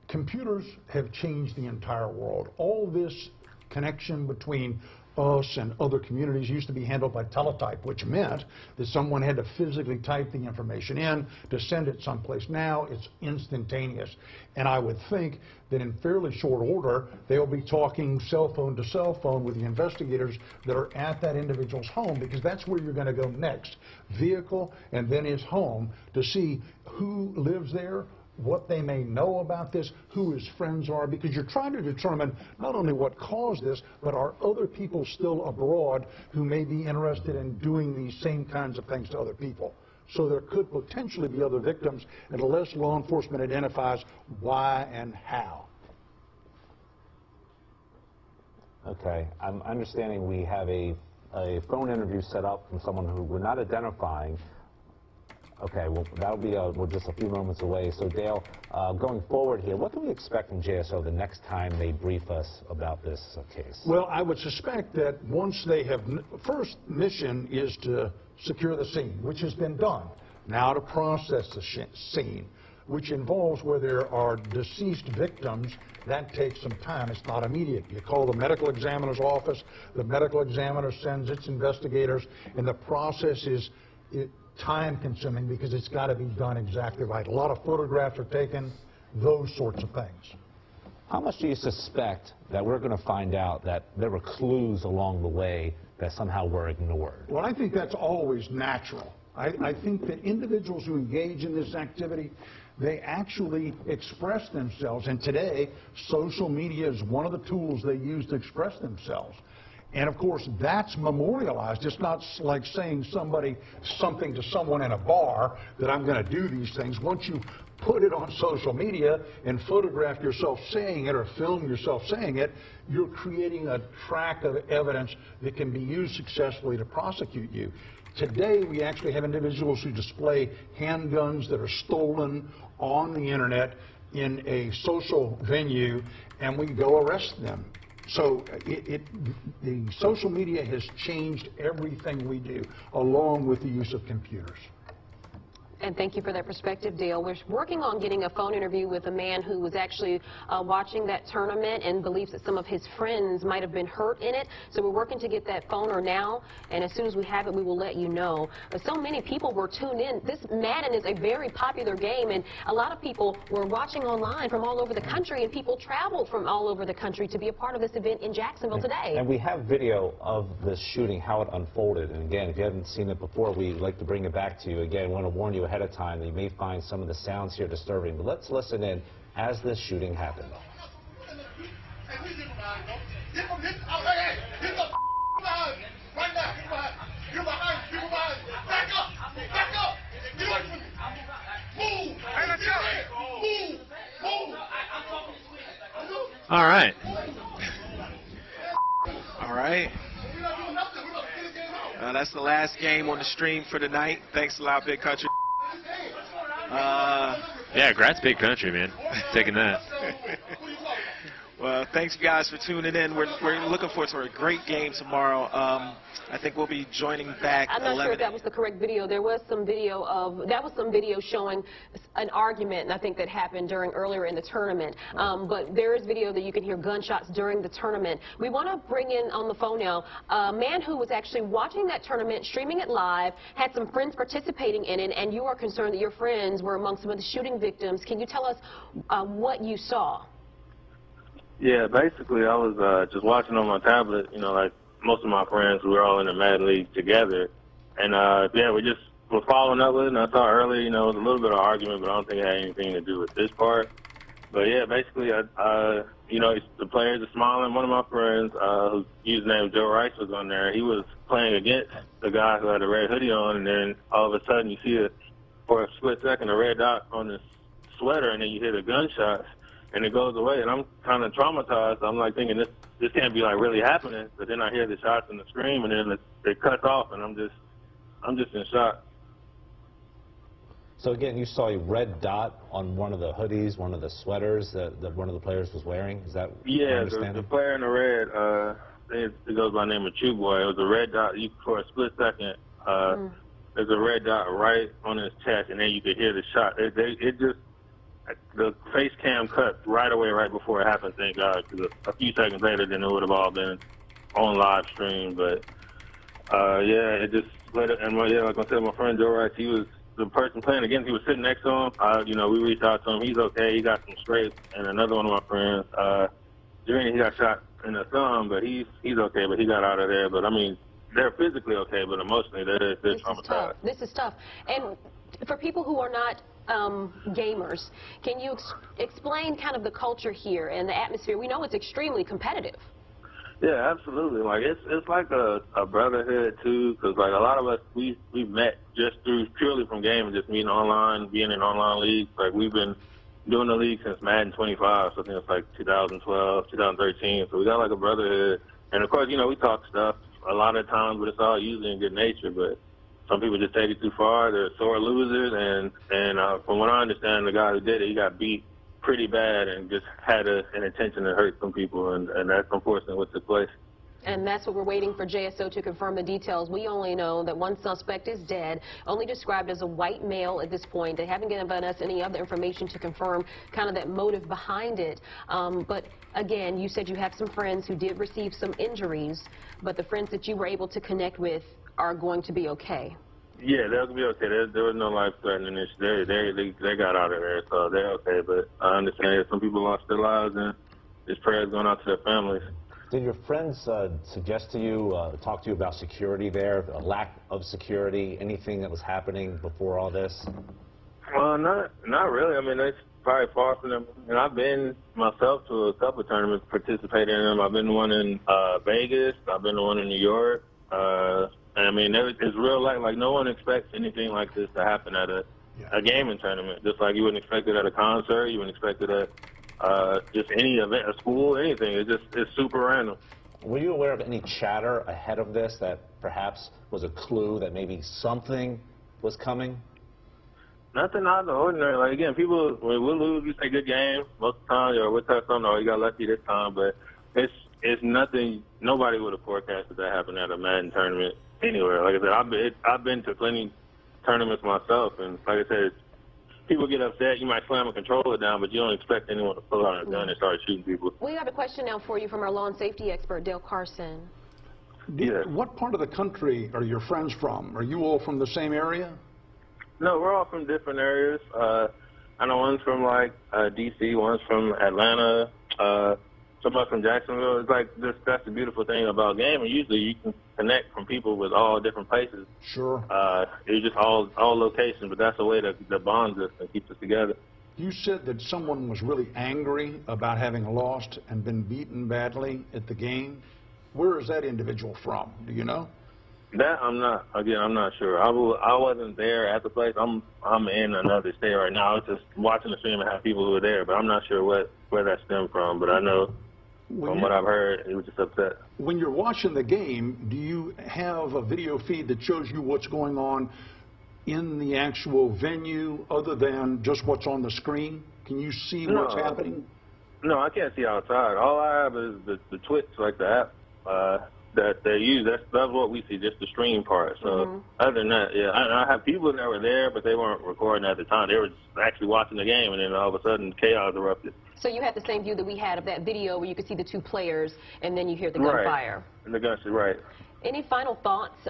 computers have changed the entire world. All this connection between us and other communities used to be handled by teletype, which meant that someone had to physically type the information in to send it someplace. Now it's instantaneous. And I would think that in fairly short order, they'll be talking cell phone to cell phone with the investigators that are at that individual's home, because that's where you're going to go next. Vehicle and then his home, to see who lives there, what they may know about this, who his friends are, because you're trying to determine not only what caused this, but are other people still abroad who may be interested in doing these same kinds of things to other people. So there could potentially be other victims unless law enforcement identifies why and how. Okay, I'm understanding we have a phone interview set up from someone who we're not identifying. Okay, well, that'll be we're just a few moments away. So, Dale, going forward here, what can we expect from JSO the next time they brief us about this case? Well, I would suspect that once they have, first mission is to secure the scene, which has been done. Now to process the scene, which involves where there are deceased victims. That takes some time. It's not immediate. You call the medical examiner's office. The medical examiner sends its investigators, and the process is time-consuming because it's got to be done exactly right. A lot of photographs are taken, those sorts of things. How much do you suspect that we're going to find out that there were clues along the way that somehow were ignored? Well, I think that's always natural. I think that individuals who engage in this activity, they actually express themselves. And today, social media is one of the tools they use to express themselves. And of course, that's memorialized. It's not like saying something to someone in a bar that I'm going to do these things. Once you put it on social media and photograph yourself saying it or film yourself saying it, you're creating a track of evidence that can be used successfully to prosecute you. Today, we actually have individuals who display handguns that are stolen on the internet in a social venue, and we go arrest them. So the social media has changed everything we do, along with the use of computers. And thank you for that perspective, Dale. We're working on getting a phone interview with a man who was actually watching that tournament and believes that some of his friends might have been hurt in it. So we're working to get that phoner now, and as soon as we have it, we will let you know. But so many people were tuned in. This Madden is a very popular game, and a lot of people were watching online from all over the country, and people traveled from all over the country to be a part of this event in Jacksonville today. And we have video of this shooting, how it unfolded. And again, if you haven't seen it before, we'd like to bring it back to you. Again, I want to warn you ahead of time that you may find some of the sounds here disturbing, but let's listen in as this shooting happened. All right. All right. That's the last game on the stream for tonight. Thanks a lot, Big Country. Yeah, congrats, Big Country, man. Taking that. Well, Well, thanks you guys for tuning in. We're looking forward to a great game tomorrow. I think we'll be joining back. I'm not sure if that was the correct video. There was some video showing an argument, and I think that happened earlier in the tournament. But there is video that you can hear gunshots during the tournament. We want to bring in on the phone now a man who was actually watching that tournament, streaming it live, had some friends participating in it, and you are concerned that your friends were among some of the shooting victims. Can you tell us what you saw? Yeah, basically I was just watching on my tablet, you know, like most of my friends, we were all in the Madden League together. And, yeah, we just were following up with it. And I saw earlier, you know, it was a little bit of argument, but I don't think it had anything to do with this part. But, yeah, basically, you know, the players are smiling. One of my friends, whose username Joe Rice was on there, he was playing against the guy who had a red hoodie on. And then all of a sudden you see for a split second, a red dot on his sweater, and then you hear the gunshots, and it goes away. And I'm kind of traumatized. I'm like thinking this can't be like really happening. But then I hear the shots and the scream, and then it cuts off, and I'm just in shock. So again, you saw a red dot on one of the hoodies, one of the sweaters that one of the players was wearing. Is that yeah? The player in the red, it goes by the name of Chew Boy. It was a red dot. For a split second, there's a red dot right on his chest, and then you could hear the shot. It just the face cam cut right away, right before it happened. Thank God, because a few seconds later, then it would have all been on live stream. But yeah, it just and yeah, like I said, my friend Joe Rice, he was the person playing against. He was sitting next to him. You know, we reached out to him. He's okay. He got some scrapes. And another one of my friends, Jeremy, he got shot in the thumb, but he's okay. But he got out of there. But I mean, they're physically okay, but emotionally they're traumatized. This is tough. And for people who are not gamers, can you explain kind of the culture here and the atmosphere? We know it's extremely competitive. Yeah, absolutely. Like it's like a brotherhood too, because like a lot of us we've met just purely from gaming, just meeting online, being in online leagues. Like we've been doing the league since Madden 25, so I think it's like 2012, 2013. So we got like a brotherhood, and of course, you know, we talk stuff a lot of times, but it's all usually in good nature. But some people just take it too far. They're sore losers, and from what I understand, the guy who did it, he got beat pretty bad and just had an intention to hurt some people, and that's unfortunately what took place. And that's what we're waiting for JSO to confirm the details. We only know that one suspect is dead, only described as a white male at this point. They haven't given us any other information to confirm kind of that motive behind it. But again, you said you have some friends who did receive some injuries, but the friends that you were able to connect with are going to be okay. Yeah, they'll be okay. There was no life-threatening issue. They got out of there, so they're okay. But I understand some people lost their lives, and this prayer's going out to their families. Did your friends suggest to you, talk to you about security there, a lack of security, anything that was happening before all this? Well, not really. I mean, it's probably far from them. And I've been myself to a couple of tournaments, participating in them. I've been to one in Vegas. I've been to one in New York. I mean, it's real life. Like, no one expects anything like this to happen at a gaming tournament. Just like you wouldn't expect it at a concert, you wouldn't expect it at just any event, a school, anything. It's super random. Were you aware of any chatter ahead of this that perhaps was a clue that maybe something was coming? Nothing out of the ordinary. Like, again, people, when we lose, we say good game most of the time, or we'll touch something, or you got lucky this time, but it's nothing. Nobody would have forecasted that happening at a Madden tournament anywhere. Like I said, I've been to plenty tournaments myself, and like I said, people get upset. You might slam a controller down, but you don't expect anyone to pull out a gun and start shooting people. We have a question now for you from our law and safety expert, Dale Carson. Yeah. What part of the country are your friends from? Are you all from the same area? No, we're all from different areas. I know one's from like D.C., one's from Atlanta, somebody from Jacksonville. It's like that's the beautiful thing about gaming. Usually you can connect from people with all different places. Sure. It's just all locations, but that's the way that bonds us and keeps us together. You said that someone was really angry about having lost and been beaten badly at the game. Where is that individual from? Do you know? That I'm not. Again, I'm not sure. I wasn't there at the place. I'm in another state right now. I was just watching the stream and have people who were there, but I'm not sure where that stemmed from. But I know from what I've heard, he was just upset. When you're watching the game, do you have a video feed that shows you what's going on in the actual venue other than just what's on the screen? Can you see what's happening? No, I can't see outside. All I have is the Twitch, like the app that they use. That's what we see, just the stream part. So other than that, yeah, I have people that were there, but they weren't recording at the time. They were just actually watching the game, and then all of a sudden, chaos erupted. So you had the same view that we had of that video where you could see the two players, and then you hear the gunfire. And the gunshot, right. Any final thoughts?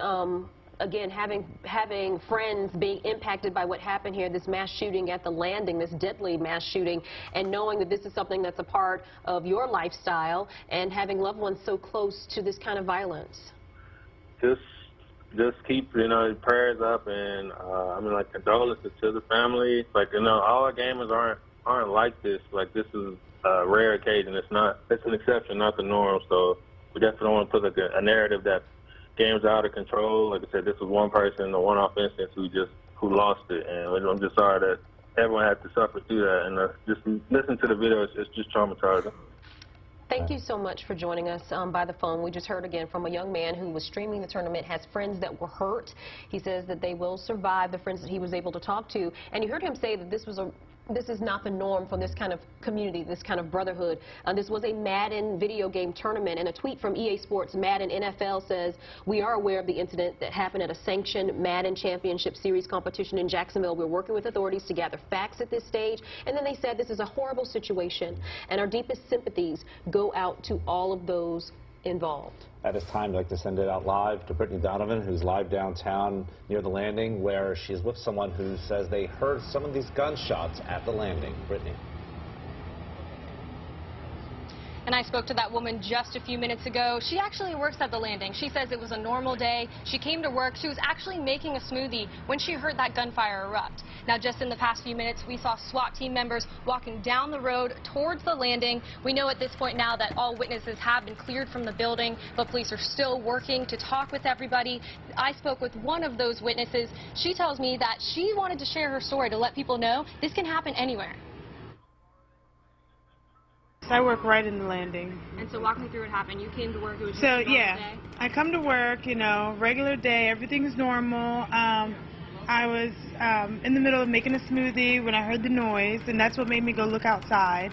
Again, having friends being impacted by what happened here, this mass shooting at the landing, this deadly mass shooting, and knowing that this is something that's a part of your lifestyle, and having loved ones so close to this kind of violence. Just keep, prayers up, and I mean, like, condolences to the family. Like, all our gamers aren't like this. Like, this is a rare occasion. It's an exception, not the norm. So we definitely don't want to put like a narrative that game's out of control. Like I said, this was one person, a one-off instance who lost it, and I'm just sorry that everyone had to suffer through that. And just listen to the video, it's just traumatizing. Thank you so much for joining us by the phone. We just heard again from a young man who was streaming the tournament, has friends that were hurt. He says that they will survive, the friends that he was able to talk to. And you heard him say that this is not the norm for this kind of community, this kind of brotherhood. This was a Madden video game tournament, and a tweet from EA Sports Madden NFL says, "We are aware of the incident that happened at a sanctioned Madden Championship Series competition in Jacksonville. We're working with authorities to gather facts at this stage." And then they said, "This is a horrible situation, and our deepest sympathies go out to all of those involved." At this time, I'd like to send it out live to Brittany Donovan, who's live downtown near the landing, where she's with someone who says they heard some of these gunshots at the landing. Brittany. And I spoke to that woman just a few minutes ago. She actually works at the landing. She says it was a normal day. She came to work. She was actually making a smoothie when she heard that gunfire erupt. Now, just in the past few minutes, we saw SWAT team members walking down the road towards the landing. We know at this point now that all witnesses have been cleared from the building, but police are still working to talk with everybody. I spoke with one of those witnesses. She tells me that she wanted to share her story to let people know this can happen anywhere. I work right in the landing. And so walk me through what happened. You came to work, it was just So a normal yeah, day? I come to work, regular day, everything's normal. I was in the middle of making a smoothie when I heard the noise, and that's what made me go look outside,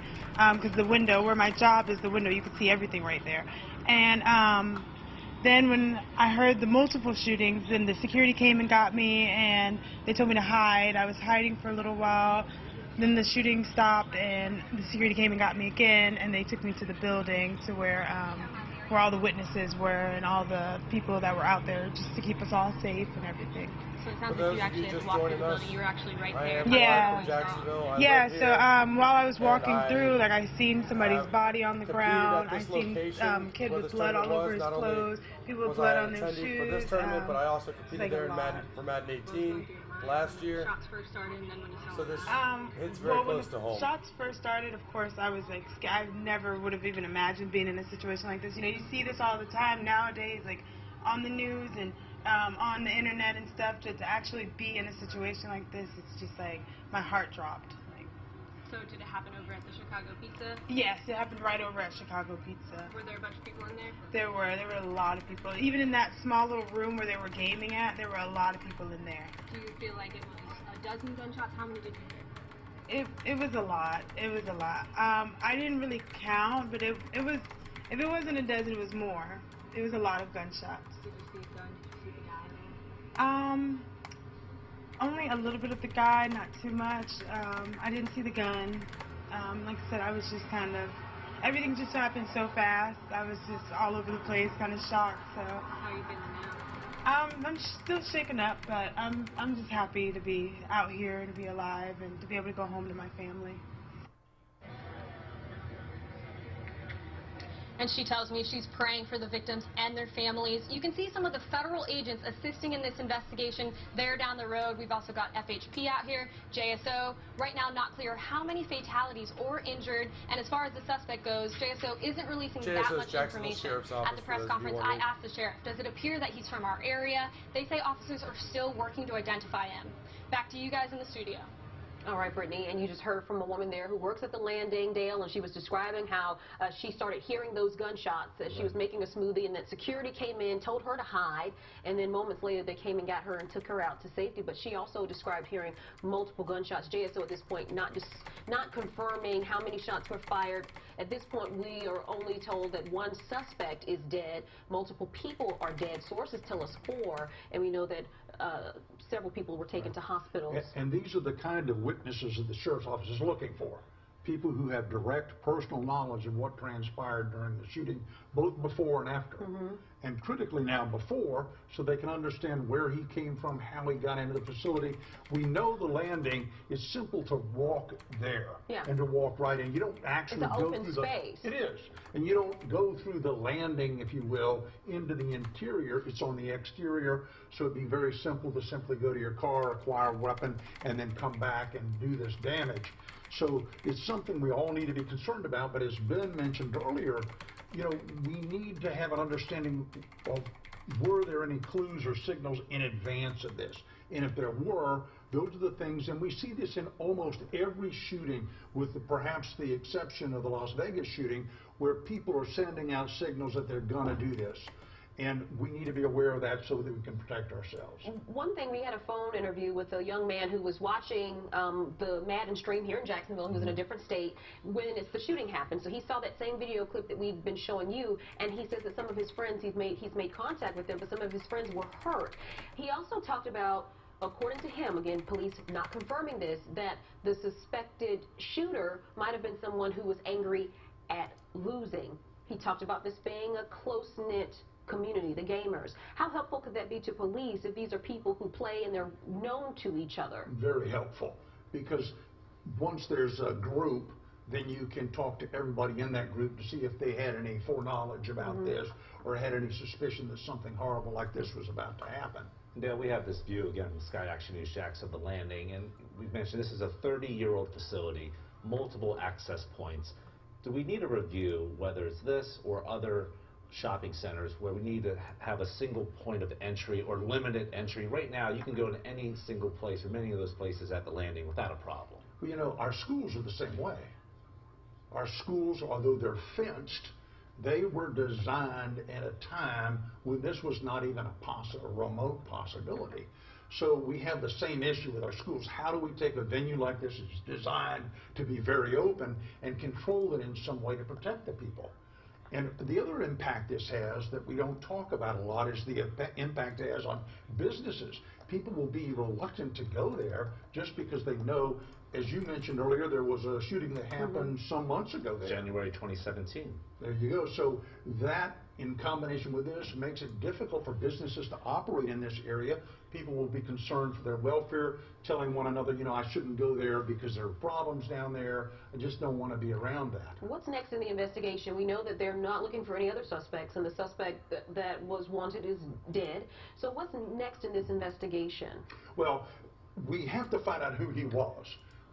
because the window, where my job is the window, you could see everything right there. And then when I heard the multiple shootings, then the security came and got me, and they told me to hide. I was hiding for a little while. Then the shooting stopped, and the security came and got me again, and they took me to the building to where all the witnesses were and all the people that were out there, just to keep us all safe and everything. So it sounds like you actually had to walk through the building. You were actually right there. Yeah. So while I was walking through, like, I seen somebody's body on the ground. I seen kid with blood all over his clothes. People with blood on their shoes. For this tournament, but I also competed there for Madden 18 last year. Shots first started, and then when you saw so this hits very close to home. When shots first started, of course, I was like, I never would have even imagined being in a situation like this. You see this all the time nowadays, like on the news and on the internet and stuff. To actually be in a situation like this, it's just like my heart dropped. So did it happen over at the Chicago Pizza? Yes, it happened right over at Chicago Pizza. Were there a bunch of people in there? There were a lot of people. Even in that small little room where they were gaming at, there were a lot of people in there. Do you feel like it was a dozen gunshots? How many did you hear? It was a lot. It was a lot. I didn't really count, but it was, if it wasn't a dozen, it was more. It was a lot of gunshots. Did you see a gun? Did you see the guy? Only a little bit of the guy, not too much. I didn't see the gun. Like I said, I was just kind of, everything just happened so fast. I was just all over the place, kind of shocked. So. How are you feeling now? I'm still shaken up, but I'm just happy to be out here and to be alive and to be able to go home to my family. And she tells me she's praying for the victims and their families. You can see some of the federal agents assisting in this investigation there down the road. We've also got FHP out here, JSO. Right now, not clear how many fatalities or injured. And as far as the suspect goes, JSO isn't releasing that much information at the press conference. I asked the sheriff, does it appear that he's from our area? They say officers are still working to identify him. Back to you guys in the studio. All right, Brittany, and you just heard from a woman there who works at the landing, Dale, and she was describing how she started hearing those gunshots as she was making a smoothie, and that security came in, told her to hide, and then moments later they came and got her and took her out to safety. But she also described hearing multiple gunshots. JSO at this point not confirming how many shots were fired. At this point, we are only told that one suspect is dead. Multiple people are dead. Sources tell us 4, and we know that several people were taken to hospitals. And these are the kind of witnesses that the sheriff's office is looking for. People who have direct personal knowledge of what transpired during the shooting, both before and after. And critically now before, so they can understand where he came from, how he got into the facility. We know the landing is simple to walk there and to walk right in. You don't actually go through space. It is. And you don't go through the landing, if you will, into the interior. It's on the exterior, so it'd be very simple to simply go to your car, acquire a weapon, and then come back and do this damage. So it's something we all need to be concerned about, but as Ben mentioned earlier, you know, we need to have an understanding of were there any clues or signals in advance of this? And if there were, those are the things, and we see this in almost every shooting, with perhaps the exception of the Las Vegas shooting, where people are sending out signals that they're going to do this. And we need to be aware of that so that we can protect ourselves. One thing, we had a phone interview with a young man who was watching the Madden stream here in Jacksonville. He was in a different state when the shooting happened. So he saw that same video clip that we've been showing you, and he says that some of his friends, he's made contact with them, but some of his friends were hurt. He also talked about, according to him, again, police not confirming this, that the suspected shooter might have been someone who was angry at losing. He talked about this being a close-knit community, the gamers. How helpful could that be to police if these are people who play and they're known to each other? Very helpful, because once there's a group, then you can talk to everybody in that group to see if they had any foreknowledge about this or had any suspicion that something horrible like this was about to happen. Dale, we have this view again from Sky Action News Jacks of the landing, and we've mentioned this is a 30-year-old facility, multiple access points. Do we need a review, whether it's this or other shopping centers, where we need to have a single point of entry or limited entry? Right now, you can go to any single place or many of those places at the landing without a problem. Well, you know, our schools are the same way. Our schools, although they're fenced, they were designed at a time when this was not even a remote possibility. So we have the same issue with our schools. How do we take a venue like this that's designed to be very open and control it in some way to protect the people? And the other impact this has that we don't talk about a lot is the impact it has on businesses. People will be reluctant to go there just because they know, as you mentioned earlier, there was a shooting that happened some months ago there. January 2017. There you go. So that, in combination with this, makes it difficult for businesses to operate in this area. People will be concerned for their welfare, telling one another, you know, I shouldn't go there because there are problems down there. I just don't want to be around that. What's next in the investigation? We know that they're not looking for any other suspects, and the suspect that was wanted is dead. So what's next in this investigation? Well, we have to find out who he was.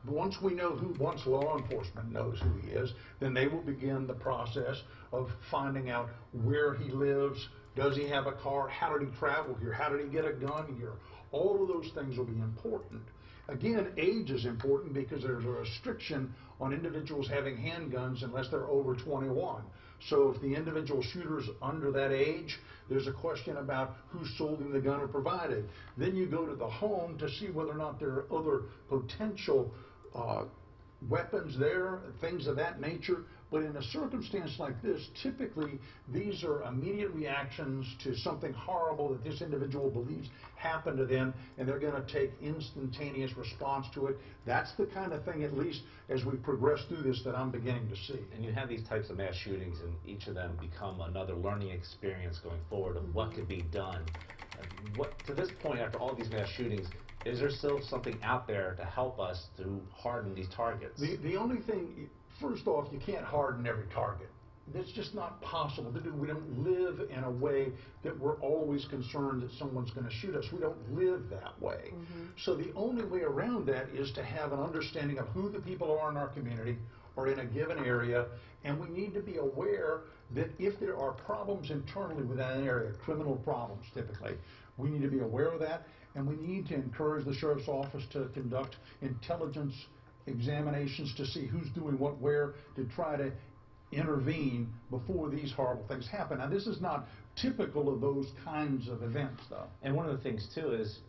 Once we know once law enforcement knows who he is, then they will begin the process of finding out where he lives. Does he have a car? How did he travel here? How did he get a gun here? All of those things will be important. Again, age is important because there's a restriction on individuals having handguns unless they're over 21. So if the individual shooter is under that age, there's a question about who sold him the gun or provided. Then you go to the home to see whether or not there are other potential weapons there, things of that nature. But in a circumstance like this, typically these are immediate reactions to something horrible that this individual believes happened to them, and they're going to take instantaneous response to it. That's the kind of thing, at least as we progress through this, that I'm beginning to see. And you have these types of mass shootings, and each of them become another learning experience going forward of what could be done. To this point, after all these mass shootings, is there still something out there to help us to harden these targets? The only thing, first off, you can't harden every target. That's just not possible to do. We don't live in a way that we're always concerned that someone's going to shoot us. We don't live that way. So the only way around that is to have an understanding of who the people are in our community or in a given area, and we need to be aware that if there are problems internally within an area, criminal problems typically, we need to be aware of that. And we need to encourage the sheriff's office to conduct intelligence examinations to see who's doing what where, to try to intervene before these horrible things happen. Now, this is not typical of those kinds of events, though. And one of the things, too, is,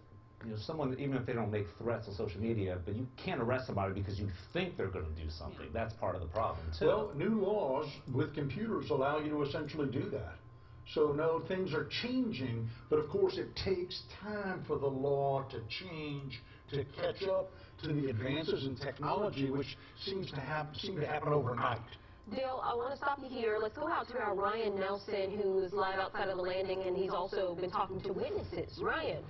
you know, someone, even if they don't make threats on social media, but you can't arrest somebody because you think they're going to do something. That's part of the problem, too. Well, new laws with computers allow you to essentially do that. So, no, things are changing, but of course it takes time for the law to change, to catch up to the advances in technology, which seem to happen overnight. Dale, I want to stop you here. Let's go out to our Ryan Nelson, who is live outside of the landing, and he's also been talking to witnesses. Ryan.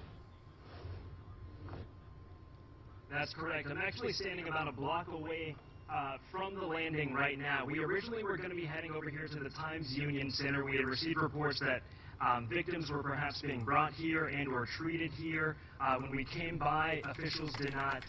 That's correct. I'm actually standing about a block away from the landing right now. We originally were going to be heading over here to the Times Union Center. We had received reports that victims were perhaps being brought here and or treated here. When we came by, officials did not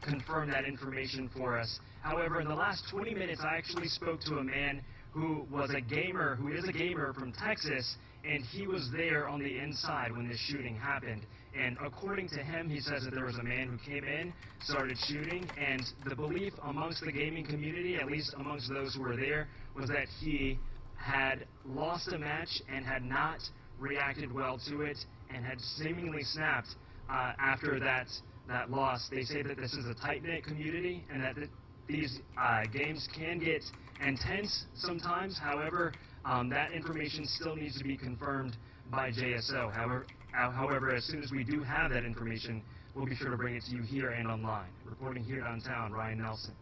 confirm that information for us. However, in the last 20 minutes, I actually spoke to a man who is a gamer from Texas, and he was there on the inside when this shooting happened. And according to him, he says that there was a man who came in, started shooting, and the belief amongst the gaming community, at least amongst those who were there, was that he had lost a match and had not reacted well to it and had seemingly snapped after that loss. They say that this is a tight-knit community and that these games can get intense sometimes. However, that information still needs to be confirmed by JSO. However, as soon as we do have that information, we'll be sure to bring it to you here and online. Reporting here downtown, Ryan Nelson.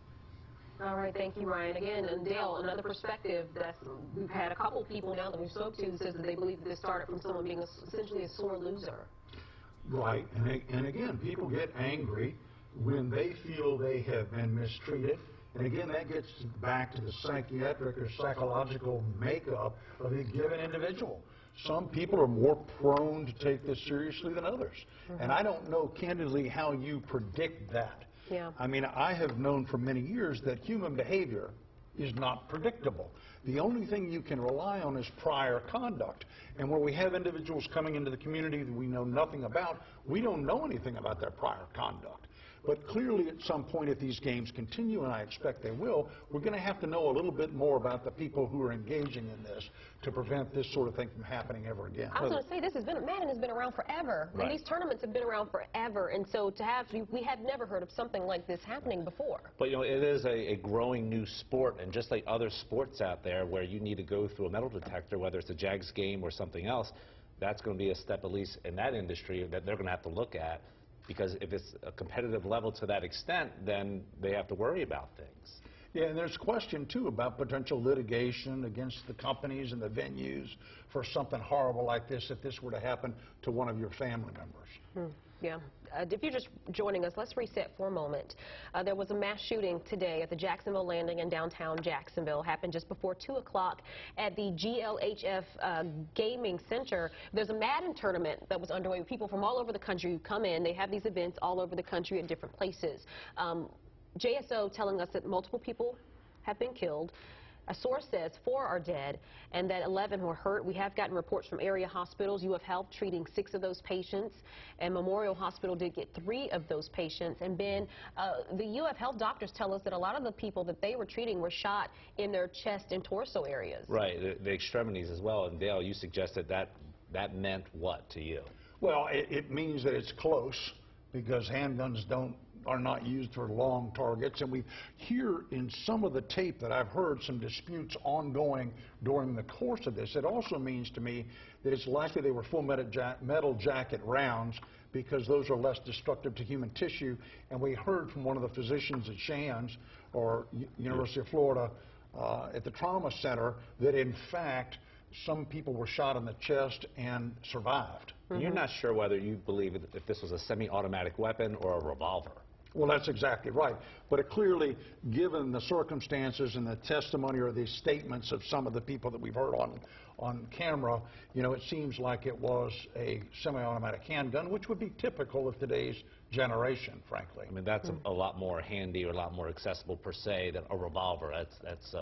All right, thank you, Ryan. Again, and Dale, another perspective we've had a couple people now that we spoke to who says that they believe that this started from someone being essentially a sore loser. Right, and again, people get angry when they feel they have been mistreated. And again, that gets back to the psychiatric or psychological makeup of a given individual. Some people are more prone to take this seriously than others. And I don't know, candidly, how you predict that. Yeah. I mean, I have known for many years that human behavior is not predictable. The only thing you can rely on is prior conduct. And where we have individuals coming into the community that we know nothing about, we don't know anything about their prior conduct. But clearly at some point, if these games continue, and I expect they will, we're going to have to know a little bit more about the people who are engaging in this to prevent this sort of thing from happening ever again. I was going to say, Madden has been around forever. Right. And these tournaments have been around forever. And so we have never heard of something like this happening before. But, you know, it is a growing new sport, and just like other sports out there where you need to go through a metal detector, whether it's a Jags game or something else, that's going to be a step, at least in that industry, that they're going to have to look at. Because if it's a competitive level to that extent, then they have to worry about things. Yeah, and there's a question, too, about potential litigation against the companies and the venues for something horrible like this if this were to happen to one of your family members. Yeah. If you're just joining us, let's reset for a moment. There was a mass shooting today at the Jacksonville Landing in downtown Jacksonville. Happened just before 2 o'clock at the GLHF Gaming Center. There's a Madden tournament that was underway with people from all over the country who come in. They have these events all over the country at different places. JSO telling us that multiple people have been killed. A source says 4 are dead and that 11 were hurt. We have gotten reports from area hospitals, UF Health treating 6 of those patients, and Memorial Hospital did get 3 of those patients. And Ben, the UF Health doctors tell us that a lot of the people that they were treating were shot in their chest and torso areas. Right, the extremities as well. And Dale, you suggested that meant what to you? Well, it means that it's close, because handguns are not used for long targets. And we hear in some of the tape that I've heard some disputes ongoing during the course of this. It also means to me that it's likely they were full metal jacket rounds, because those are less destructive to human tissue. And we heard from one of the physicians at Shands, or University of Florida, at the trauma center, that in fact some people were shot in the chest and survived. You're not sure whether you believe if this was a semi-automatic weapon or a revolver. Well, that's exactly right. But it clearly, given the circumstances and the testimony or the statements of some of the people that we've heard on camera, you know, it seems like it was a semi-automatic handgun, which would be typical of today's generation, frankly. I mean, that's a lot more handy or a lot more accessible per se than a revolver. That's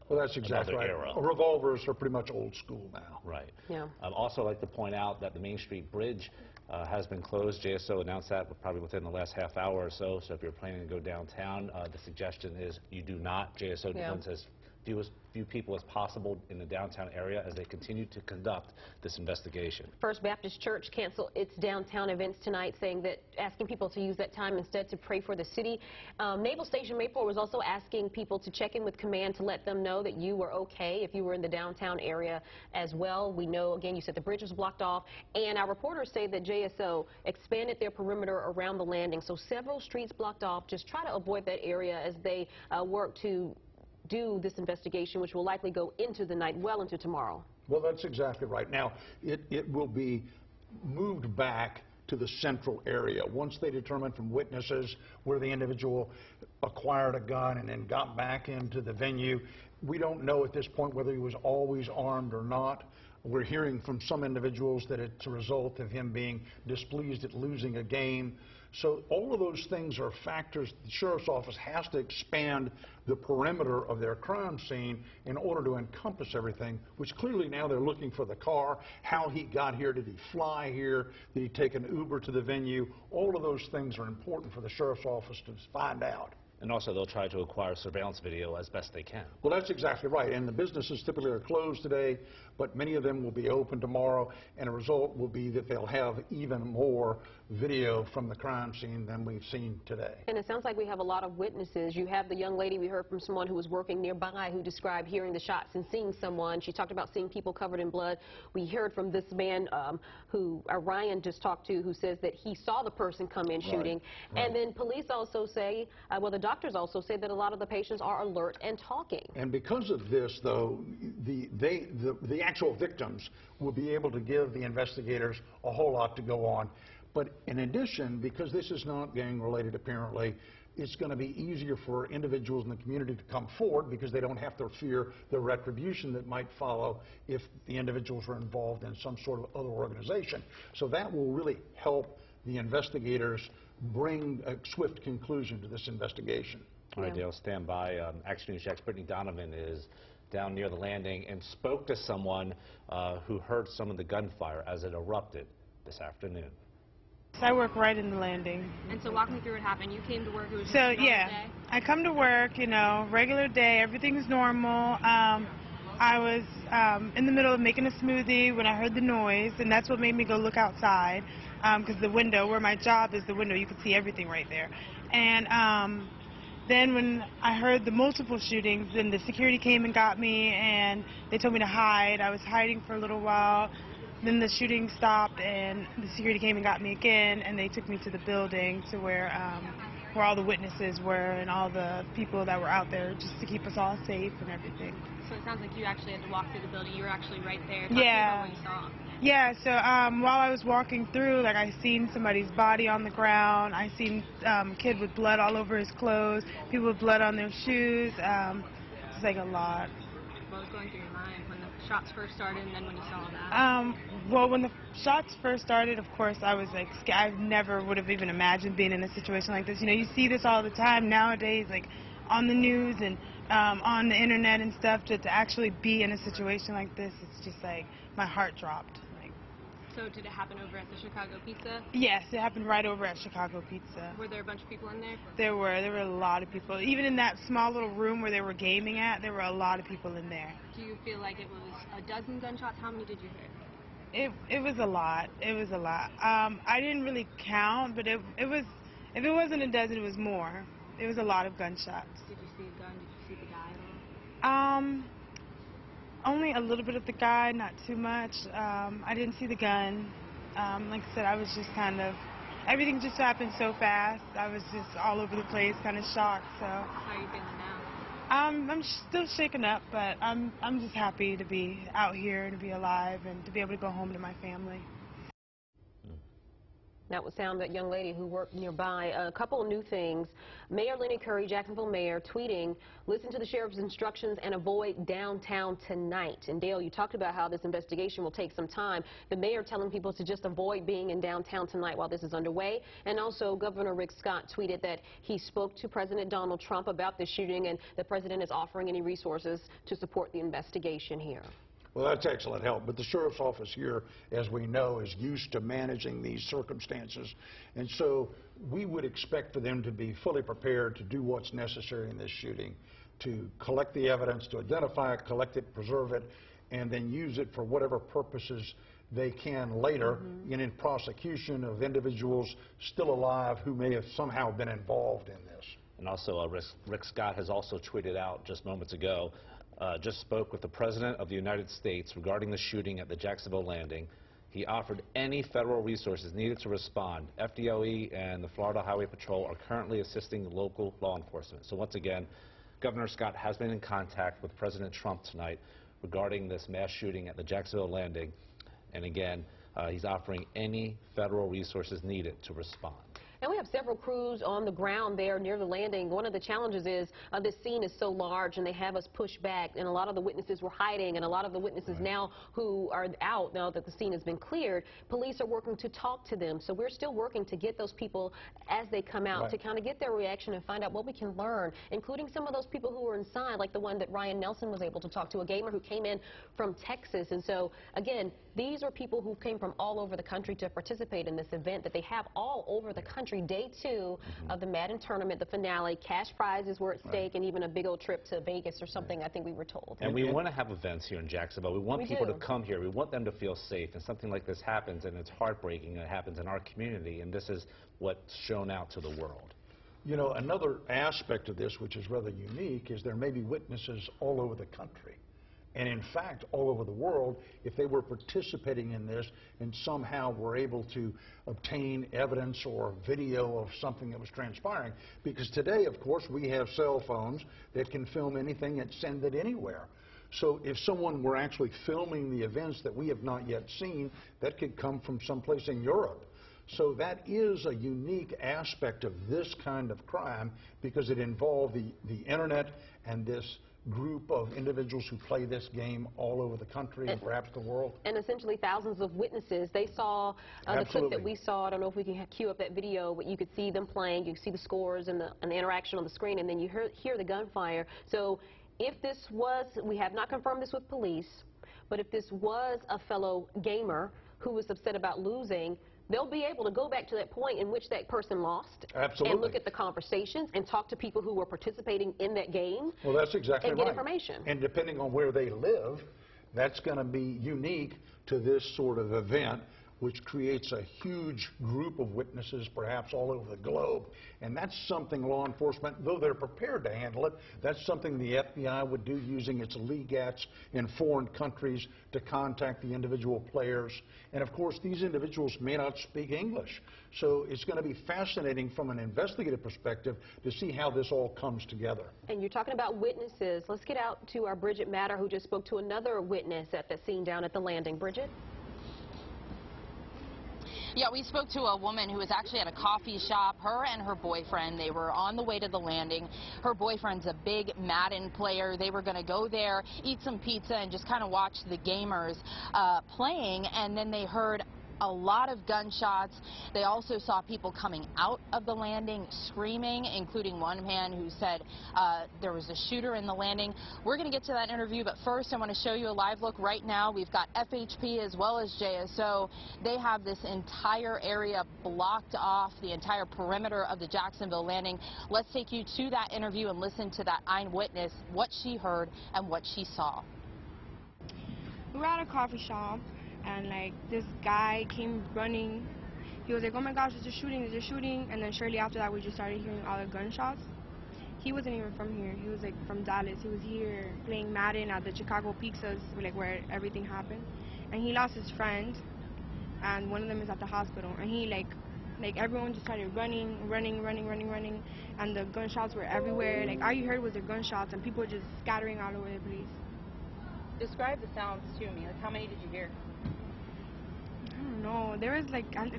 Well, that's exactly right. era. Revolvers are pretty much old school now. Right. Yeah. Also, I'd like to point out that the Main Street Bridge has been closed. JSO announced that probably within the last half hour or so. So if you're planning to go downtown, the suggestion is you do not. JSO wants as few people as possible in the downtown area as they continue to conduct this investigation. First Baptist Church canceled its downtown events tonight, saying that asking people to use that time instead to pray for the city. Naval Station Mayport was also asking people to check in with command to let them know that you were okay if you were in the downtown area as well. We know, again, you said the bridge was blocked off, and our reporters say that JSO expanded their perimeter around the landing, so several streets blocked off. Just try to avoid that area as they work to do this investigation, which will likely go into the night, well into tomorrow. Well, that's exactly right. Now, it will be moved back to the central area. Once they determine from witnesses where the individual acquired a gun and then got back into the venue, we don't know at this point whether he was always armed or not. We're hearing from some individuals that it's a result of him being displeased at losing a game. So all of those things are factors. The Sheriff's Office has to expand the perimeter of their crime scene in order to encompass everything, which clearly now they're looking for the car, how he got here, did he fly here, did he take an Uber to the venue. All of those things are important for the Sheriff's Office to find out. And also, they'll try to acquire surveillance video as best they can. Well, that's exactly right. And the businesses typically are closed today, but many of them will be open tomorrow. And the result will be that they'll have even more video from the crime scene than we've seen today. And it sounds like we have a lot of witnesses. You have the young lady we heard from, someone who was working nearby, who described hearing the shots and seeing someone. She talked about seeing people covered in blood. We heard from this man who Ryan just talked to, who says that he saw the person come in shooting. Right. And then police also say, well, the doctors also say that a lot of the patients are alert and talking. And because of this, though, the actual victims will be able to give the investigators a whole lot to go on. But in addition, because this is not gang-related apparently, it's going to be easier for individuals in the community to come forward because they don't have to fear the retribution that might follow if the individuals are involved in some sort of other organization. So that will really help the investigators bring a swift conclusion to this investigation. All right, Dale, stand by. Action News Jack's Brittany Donovan is down near the landing and spoke to someone who heard some of the gunfire as it erupted this afternoon. I work right in the landing. And so walk me through what happened. You came to work, it was just so, a normal yeah, day? I come to work, you know, regular day, everything's normal. I was in the middle of making a smoothie when I heard the noise, and that's what made me go look outside, because the window, where my job is the window, you could see everything right there. And then when I heard the multiple shootings, then the security came and got me, and they told me to hide. I was hiding for a little while. Then the shooting stopped, and the security came and got me again, and they took me to the building to where all the witnesses were and all the people that were out there just to keep us all safe and everything. So it sounds like you actually had to walk through the building. You were actually right there. Yeah. Talk to me about what you saw. Yeah, so while I was walking through, like, I seen somebody's body on the ground. I seen kid with blood all over his clothes, people with blood on their shoes. It's like a lot. What was going through your mind when the shots first started and then when you saw that? Well, when the shots first started, of course, I was like scared. I never would have even imagined being in a situation like this. You know, you see this all the time nowadays, like on the news and on the internet and stuff. To actually be in a situation like this, it's just like my heart dropped. So did it happen over at the Chicago Pizza? Yes, it happened right over at Chicago Pizza. Were there a bunch of people in there? There were a lot of people. Even in that small little room where they were gaming at, there were a lot of people in there. Do you feel like it was a dozen gunshots? How many did you hear? It was a lot. It was a lot. I didn't really count, but it was, if it wasn't a dozen, it was more. It was a lot of gunshots. Did you see a gun? Did you see the guy at all? Only a little bit of the guy, not too much. I didn't see the gun. Like I said, I was just kind of, everything just happened so fast. I was just all over the place, kind of shocked. So. How are you feeling now? I'm still shaken up, but I'm just happy to be out here and to be alive and to be able to go home to my family. That would sound that young lady who worked nearby. A couple of new things. Mayor Lenny Curry, Jacksonville mayor, tweeting, listen to the sheriff's instructions and avoid downtown tonight. And Dale, you talked about how this investigation will take some time. The mayor telling people to just avoid being in downtown tonight while this is underway. And also Governor Rick Scott tweeted that he spoke to President Donald Trump about the shooting, and the president is offering any resources to support the investigation here. Well, that's excellent help, but the sheriff's office here, as we know, is used to managing these circumstances, and so we would expect for them to be fully prepared to do what's necessary in this shooting, to collect the evidence, to identify it, collect it, preserve it, and then use it for whatever purposes they can later in prosecution of individuals still alive who may have somehow been involved in this. And also, Rick Scott has also tweeted out just moments ago, just spoke with the President of the United States regarding the shooting at the Jacksonville landing. He offered any federal resources needed to respond. FDOE and the Florida Highway Patrol are currently assisting local law enforcement. So once again, Governor Scott has been in contact with President Trump tonight regarding this mass shooting at the Jacksonville landing. And again, he's offering any federal resources needed to respond. And we have several crews on the ground there near the landing. One of the challenges is this scene is so large and they have us pushed back, and a lot of the witnesses were hiding, and a lot of the witnesses now who are out now that the scene has been cleared, police are working to talk to them. So we're still working to get those people as they come out to kind of get their reaction and find out what we can learn, including some of those people who were inside, like the one that Ryan Nelson was able to talk to, a gamer who came in from Texas. And so again, these are people who came from all over the country to participate in this event that they have all over the country. Day 2 of the Madden tournament, the finale, cash prizes were at stake, and even a big old trip to Vegas or something, I think we were told. And we want to have events here in Jacksonville. We want people to come here. We want them to feel safe. And something like this happens, and it's heartbreaking, and it happens in our community, and this is what's shown out to the world. You know, another aspect of this, which is rather unique, is there may be witnesses all over the country. And in fact, all over the world, if they were participating in this and somehow were able to obtain evidence or video of something that was transpiring, because today, of course, we have cell phones that can film anything and send it anywhere. So if someone were actually filming the events that we have not yet seen, that could come from someplace in Europe. So that is a unique aspect of this kind of crime, because it involved the internet and this group of individuals who play this game all over the country and perhaps the world. And essentially thousands of witnesses. They saw the clip that we saw. I don't know if we can cue up that video, but you could see them playing. You could see the scores and the interaction on the screen, and then you hear the gunfire. So if this was, we have not confirmed this with police, but if this was a fellow gamer who was upset about losing, they'll be able to go back to that point in which that person lost. Absolutely. And look at the conversations and talk to people who were participating in that game. Well, that's exactly and right. Get information. And depending on where they live, that's going to be unique to this sort of event, which creates a huge group of witnesses perhaps all over the globe. And that's something law enforcement, though they're prepared to handle it, that's something the FBI would do using its legats in foreign countries to contact the individual players. And of course, these individuals may not speak English. So it's going to be fascinating from an investigative perspective to see how this all comes together. And you're talking about witnesses. Let's get out to our Bridget Matter, who just spoke to another witness at the scene down at the landing. Bridget? Yeah, we spoke to a woman who was actually at a coffee shop. Her and her boyfriend, they were on the way to the landing. Her boyfriend's a big Madden player. They were going to go there, eat some pizza, and just kind of watch the gamers playing. And then they heard a lot of gunshots. They also saw people coming out of the landing screaming, including one man who said there was a shooter in the landing. We're going to get to that interview, but first I want to show you a live look right now. We've got FHP as well as JSO. They have this entire area blocked off, the entire perimeter of the Jacksonville landing. Let's take you to that interview and listen to that eyewitness, what she heard and what she saw. We were at a coffee shop, and like this guy came running. He was like, oh my gosh, there's a shooting, and then shortly after that we just started hearing all the gunshots. He wasn't even from here. He was like from Dallas. He was here playing Madden at the Chicago Pizzas, like where everything happened. And he lost his friend, and one of them is at the hospital. And he like everyone just started running, and the gunshots were everywhere. Like all you heard was the gunshots, and people just scattering all over the place. Describe the sounds to me. Like how many did you hear? I don't know. There was like 10,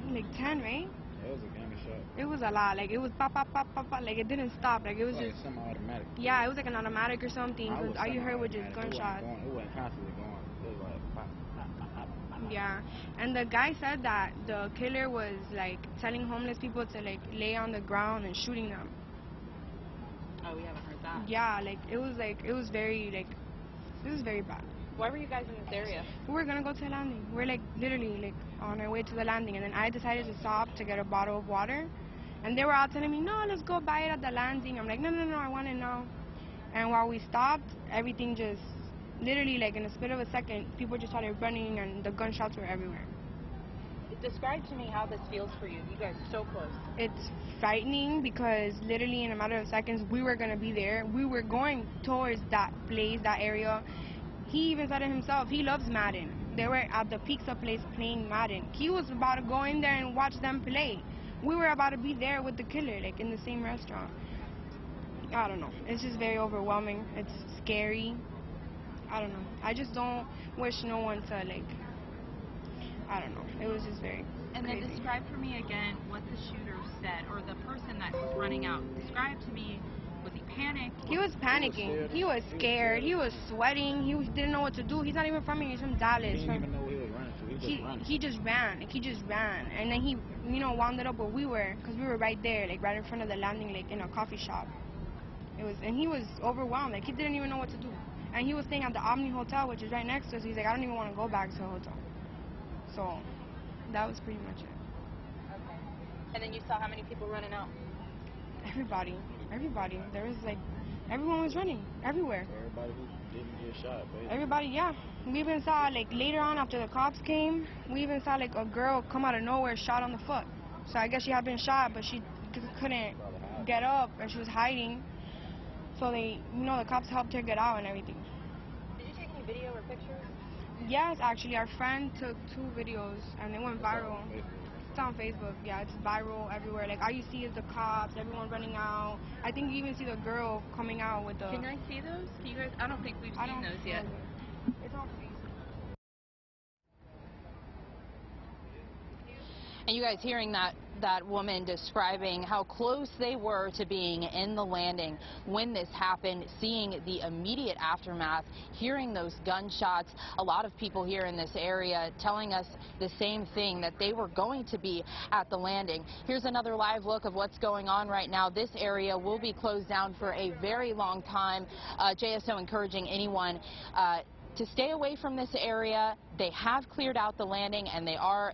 right? It was a gunshot. It was a lot. Like it was pop, pop, pop, pop, pop. Like it didn't stop. Like it was like just semi-automatic. Yeah, it was like an automatic or something. No, All you heard was just gunshots. It wasn't constantly going. It was like pop, pop, pop, pop, pop. Yeah, and the guy said that the killer was like telling homeless people to like lay on the ground and shooting them. Oh, we haven't heard that. Yeah, like it was very bad. Why were you guys in this area? We were gonna go to the landing. We're like literally like on our way to the landing, and then I decided to stop to get a bottle of water, and they were all telling me, no, let's go buy it at the landing. I'm like, no, I want it now. And while we stopped, everything just literally like in a split of a second, people just started running, and the gunshots were everywhere. Describe to me how this feels for you. You guys are so close. It's frightening because literally in a matter of seconds we were gonna be there. We were going towards that place, that area. He even said it himself. He loves Madden. They were at the pizza place playing Madden. He was about to go in there and watch them play. We were about to be there with the killer, like in the same restaurant. I don't know. It's just very overwhelming. It's scary. I don't know. I just don't wish no one to like. I don't know. It was just very And crazy. then describe for me again what the shooter said, or the person that was running out. Describe to me, was he panicked? He was panicking. He was scared. He was sweating. He didn't know what to do. He's not even from here. He's from Dallas. He didn't even know where he was running to. He just ran. Like, he just ran. And then he, wound up where we were, because we were right there, like right in front of the landing, like in a coffee shop. And he was overwhelmed. Like, he didn't even know what to do. And he was staying at the Omni Hotel, which is right next to us. He's like, I don't even want to go back to the hotel. So that was pretty much it. Okay. And then you saw how many people running out? Everybody. There was like, everyone was running everywhere. Everybody who didn't get shot, basically. Everybody, yeah. We even saw, like, later on after the cops came, we even saw, like, a girl come out of nowhere shot on the foot. So I guess she had been shot, but she couldn't get up, and she was hiding. So they, the cops helped her get out and everything. Did you take any video or pictures? Yes, actually, our friend took 2 videos, and they went viral. It's on Facebook, yeah, it's viral everywhere. Like, all you see is the cops, everyone running out. I think you even see the girl coming out with the... Can I see those? Can you guys? I don't think we've seen those yet. It's on Facebook. And you guys hearing that woman describing how close they were to being in the landing when this happened, seeing the immediate aftermath, hearing those gunshots. A lot of people here in this area telling us the same thing, that they were going to be at the landing. Here's another live look of what's going on right now. This area will be closed down for a very long time. JSO encouraging anyone to stay away from this area. They have cleared out the landing, and they are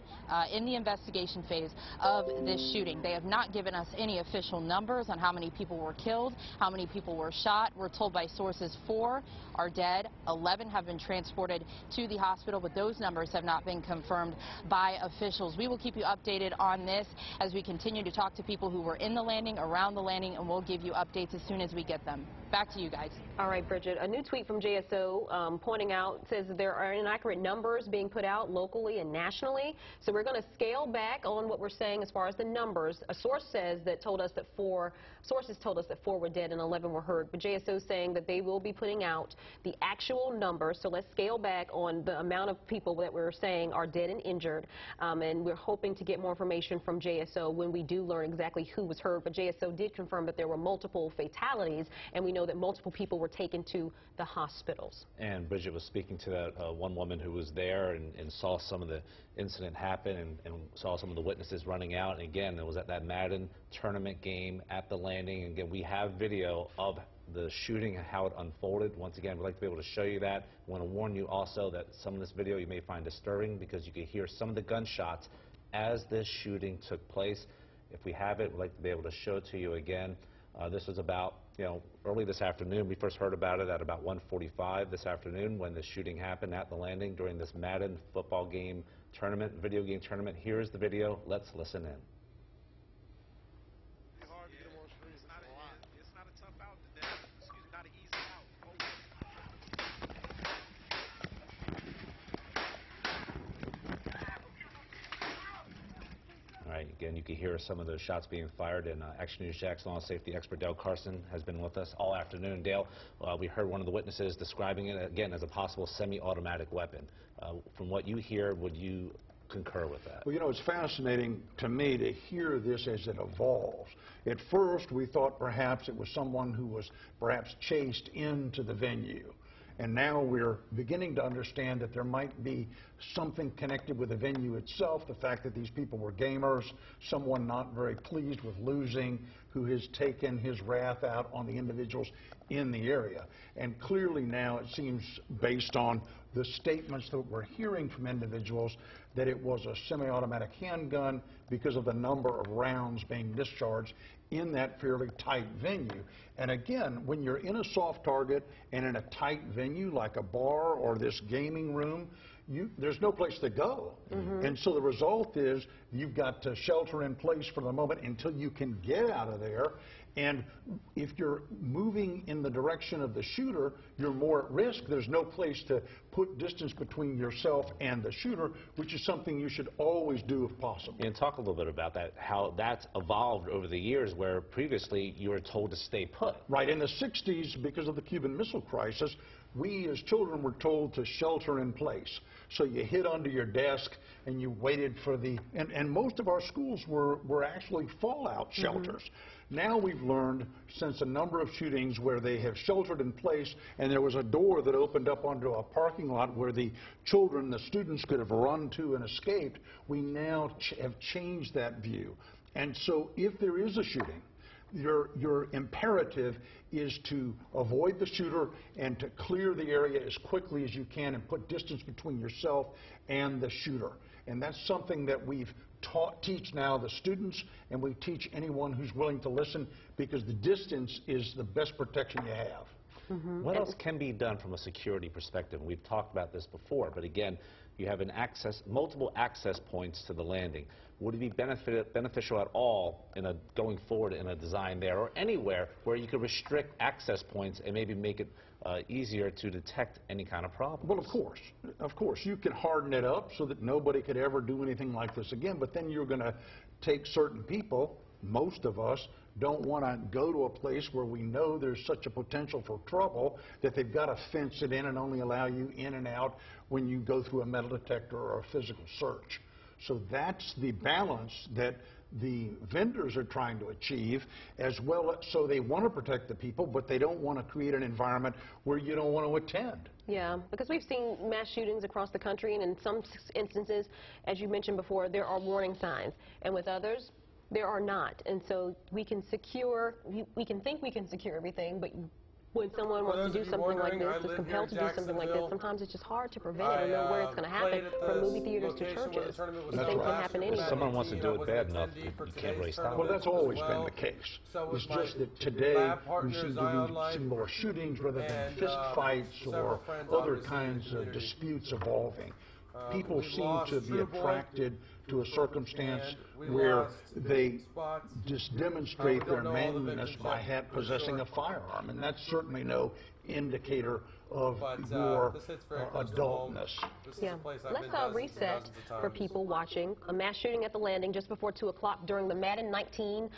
in the investigation phase of this shooting. They have not given us any official numbers on how many people were killed, how many people were shot. We're told by sources 4 are dead, 11 have been transported to the hospital, but those numbers have not been confirmed by officials. We will keep you updated on this as we continue to talk to people who were in the landing, around the landing, and we'll give you updates as soon as we get them. Back to you guys. All right, Bridget. A new tweet from JSO pointing out, says there are inaccurate numbers being put out locally and nationally. So we're going to scale back on what we're saying as far as the numbers. A source says that sources told us that 4 were dead and 11 were hurt. But JSO is saying that they will be putting out the actual numbers. So let's scale back on the amount of people that we're saying are dead and injured. And we're hoping to get more information from JSO when we do learn exactly who was hurt. But JSO did confirm that there were multiple fatalities, and we know that multiple people were taken to the hospitals. And Bridget was speaking to that one woman who was there and saw some of the incident happen and saw some of the witnesses running out. And again, it was at that Madden tournament game at the landing. And again, we have video of the shooting and how it unfolded. Once again, we'd like to be able to show you that. I want to warn you also that some of this video you may find disturbing because you could hear some of the gunshots as this shooting took place. If we have it, we'd like to be able to show it to you again. This was about, early this afternoon. We first heard about it at about 1:45 this afternoon when the shooting happened at the landing during this Madden football game tournament, video game tournament. Here's the video. Let's listen in. It's not a tough out today. Excuse me, not an easy out. All right, again, you can hear some of those shots being fired, and Action News Jack's law safety expert Dale Carson has been with us all afternoon. Dale, we heard one of the witnesses describing it, again, as a possible semi-automatic weapon. From what you hear, would you concur with that. Well, you know, it's fascinating to me to hear this as it evolves. At first, we thought perhaps it was someone who was perhaps chased into the venue. And now we're beginning to understand that there might be something connected with the venue itself, the fact that these people were gamers, someone not very pleased with losing, who has taken his wrath out on the individuals in the area. And clearly now it seems, based on the statements that we're hearing from individuals, that it was a semi-automatic handgun because of the number of rounds being discharged in that fairly tight venue. And again, when you're in a soft target and in a tight venue like a bar or this gaming room, there's no place to go. And so the result is you've got to shelter in place for the moment until you can get out of there. And if you're moving in the direction of the shooter, you're more at risk. There's no place to put distance between yourself and the shooter, which is something you should always do if possible. And talk a little bit about that, how that's evolved over the years, where previously you were told to stay put. Right. In the 60s, because of the Cuban Missile Crisis, we as children were told to shelter in place. So you hid under your desk and you waited for the... And most of our schools were actually fallout shelters. Now we've learned, since a number of shootings where they have sheltered in place and there was a door that opened up onto a parking lot where the children, the students, could have run to and escaped, we now have changed that view. And so if there is a shooting, your imperative is to avoid the shooter and to clear the area as quickly as you can and put distance between yourself and the shooter. And that's something that we've teach now the students, and we teach anyone who's willing to listen, because the distance is the best protection you have. What else can be done from a security perspective? We've talked about this before, but again, you have multiple access points to the landing. Would it be beneficial at all going forward in a design there or anywhere where you could restrict access points and maybe make it easier to detect any kind of problem? Well, of course, you can harden it up so that nobody could ever do anything like this again, but then you're going to take certain people. Most of us don't want to go to a place where we know there's such a potential for trouble that they've got to fence it in and only allow you in and out when you go through a metal detector or a physical search. So that's the balance that the vendors are trying to achieve, as well. So they want to protect the people, but they don't want to create an environment where you don't want to attend. Yeah, because we've seen mass shootings across the country, and in some instances, as you mentioned before, there are warning signs, and with others, there are not. And so we can think we can secure everything, but when someone wants to do something like this, is compelled to do something like this, sometimes it's just hard to prevent it or know where it's going to happen, from movie theaters to churches. These things can happen anywhere. If someone wants to do it bad enough, you can't really stop it. Well, that's always been the case. It's just that today we seem to see more shootings rather than fist fights or other kinds of disputes evolving. People seem to be attracted to a circumstance where they just demonstrate their manliness by possessing a firearm, and that's certainly no indicator of your adultness. Yeah. Let's reset for people watching. A mass shooting at the landing just before 2 o'clock during the Madden 19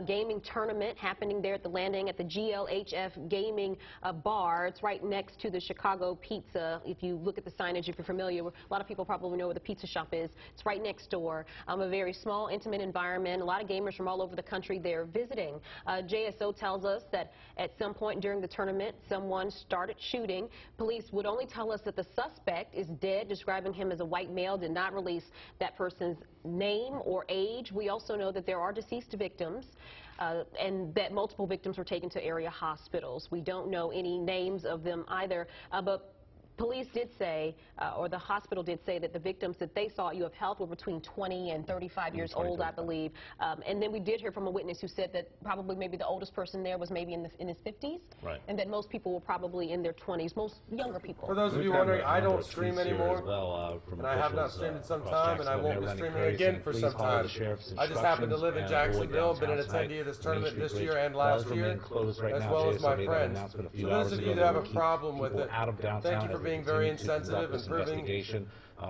gaming tournament happening there at the landing at the GLHF gaming bar. It's right next to the Chicago Pizza. If you look at the signage, if you're familiar, a lot of people probably know where the pizza shop is. It's right next door. A very small, intimate environment. A lot of gamers from all over the country there visiting. JSO tells us that at some point during the tournament, someone started shooting. Police would only tell us that the suspect is dead, describing him as a white male, did not release that person's name or age. We also know that there are deceased victims and that multiple victims were taken to area hospitals. We don't know any names of them either, but police did say, or the hospital did say, that the victims that they saw at UF Health were between 20 and 35 years old, I believe. And then we did hear from a witness who said that probably maybe the oldest person there was maybe in his 50s. Right. And that most people were probably in their 20s, most younger people. For those of you wondering, I don't stream anymore, and I have not streamed in some time, and I won't be streaming again for some time. I just happen to live in Jacksonville, been an attendee of this tournament this year and last year, as well as my friends. So those of you that have a problem with it, thank you for being very insensitive and proving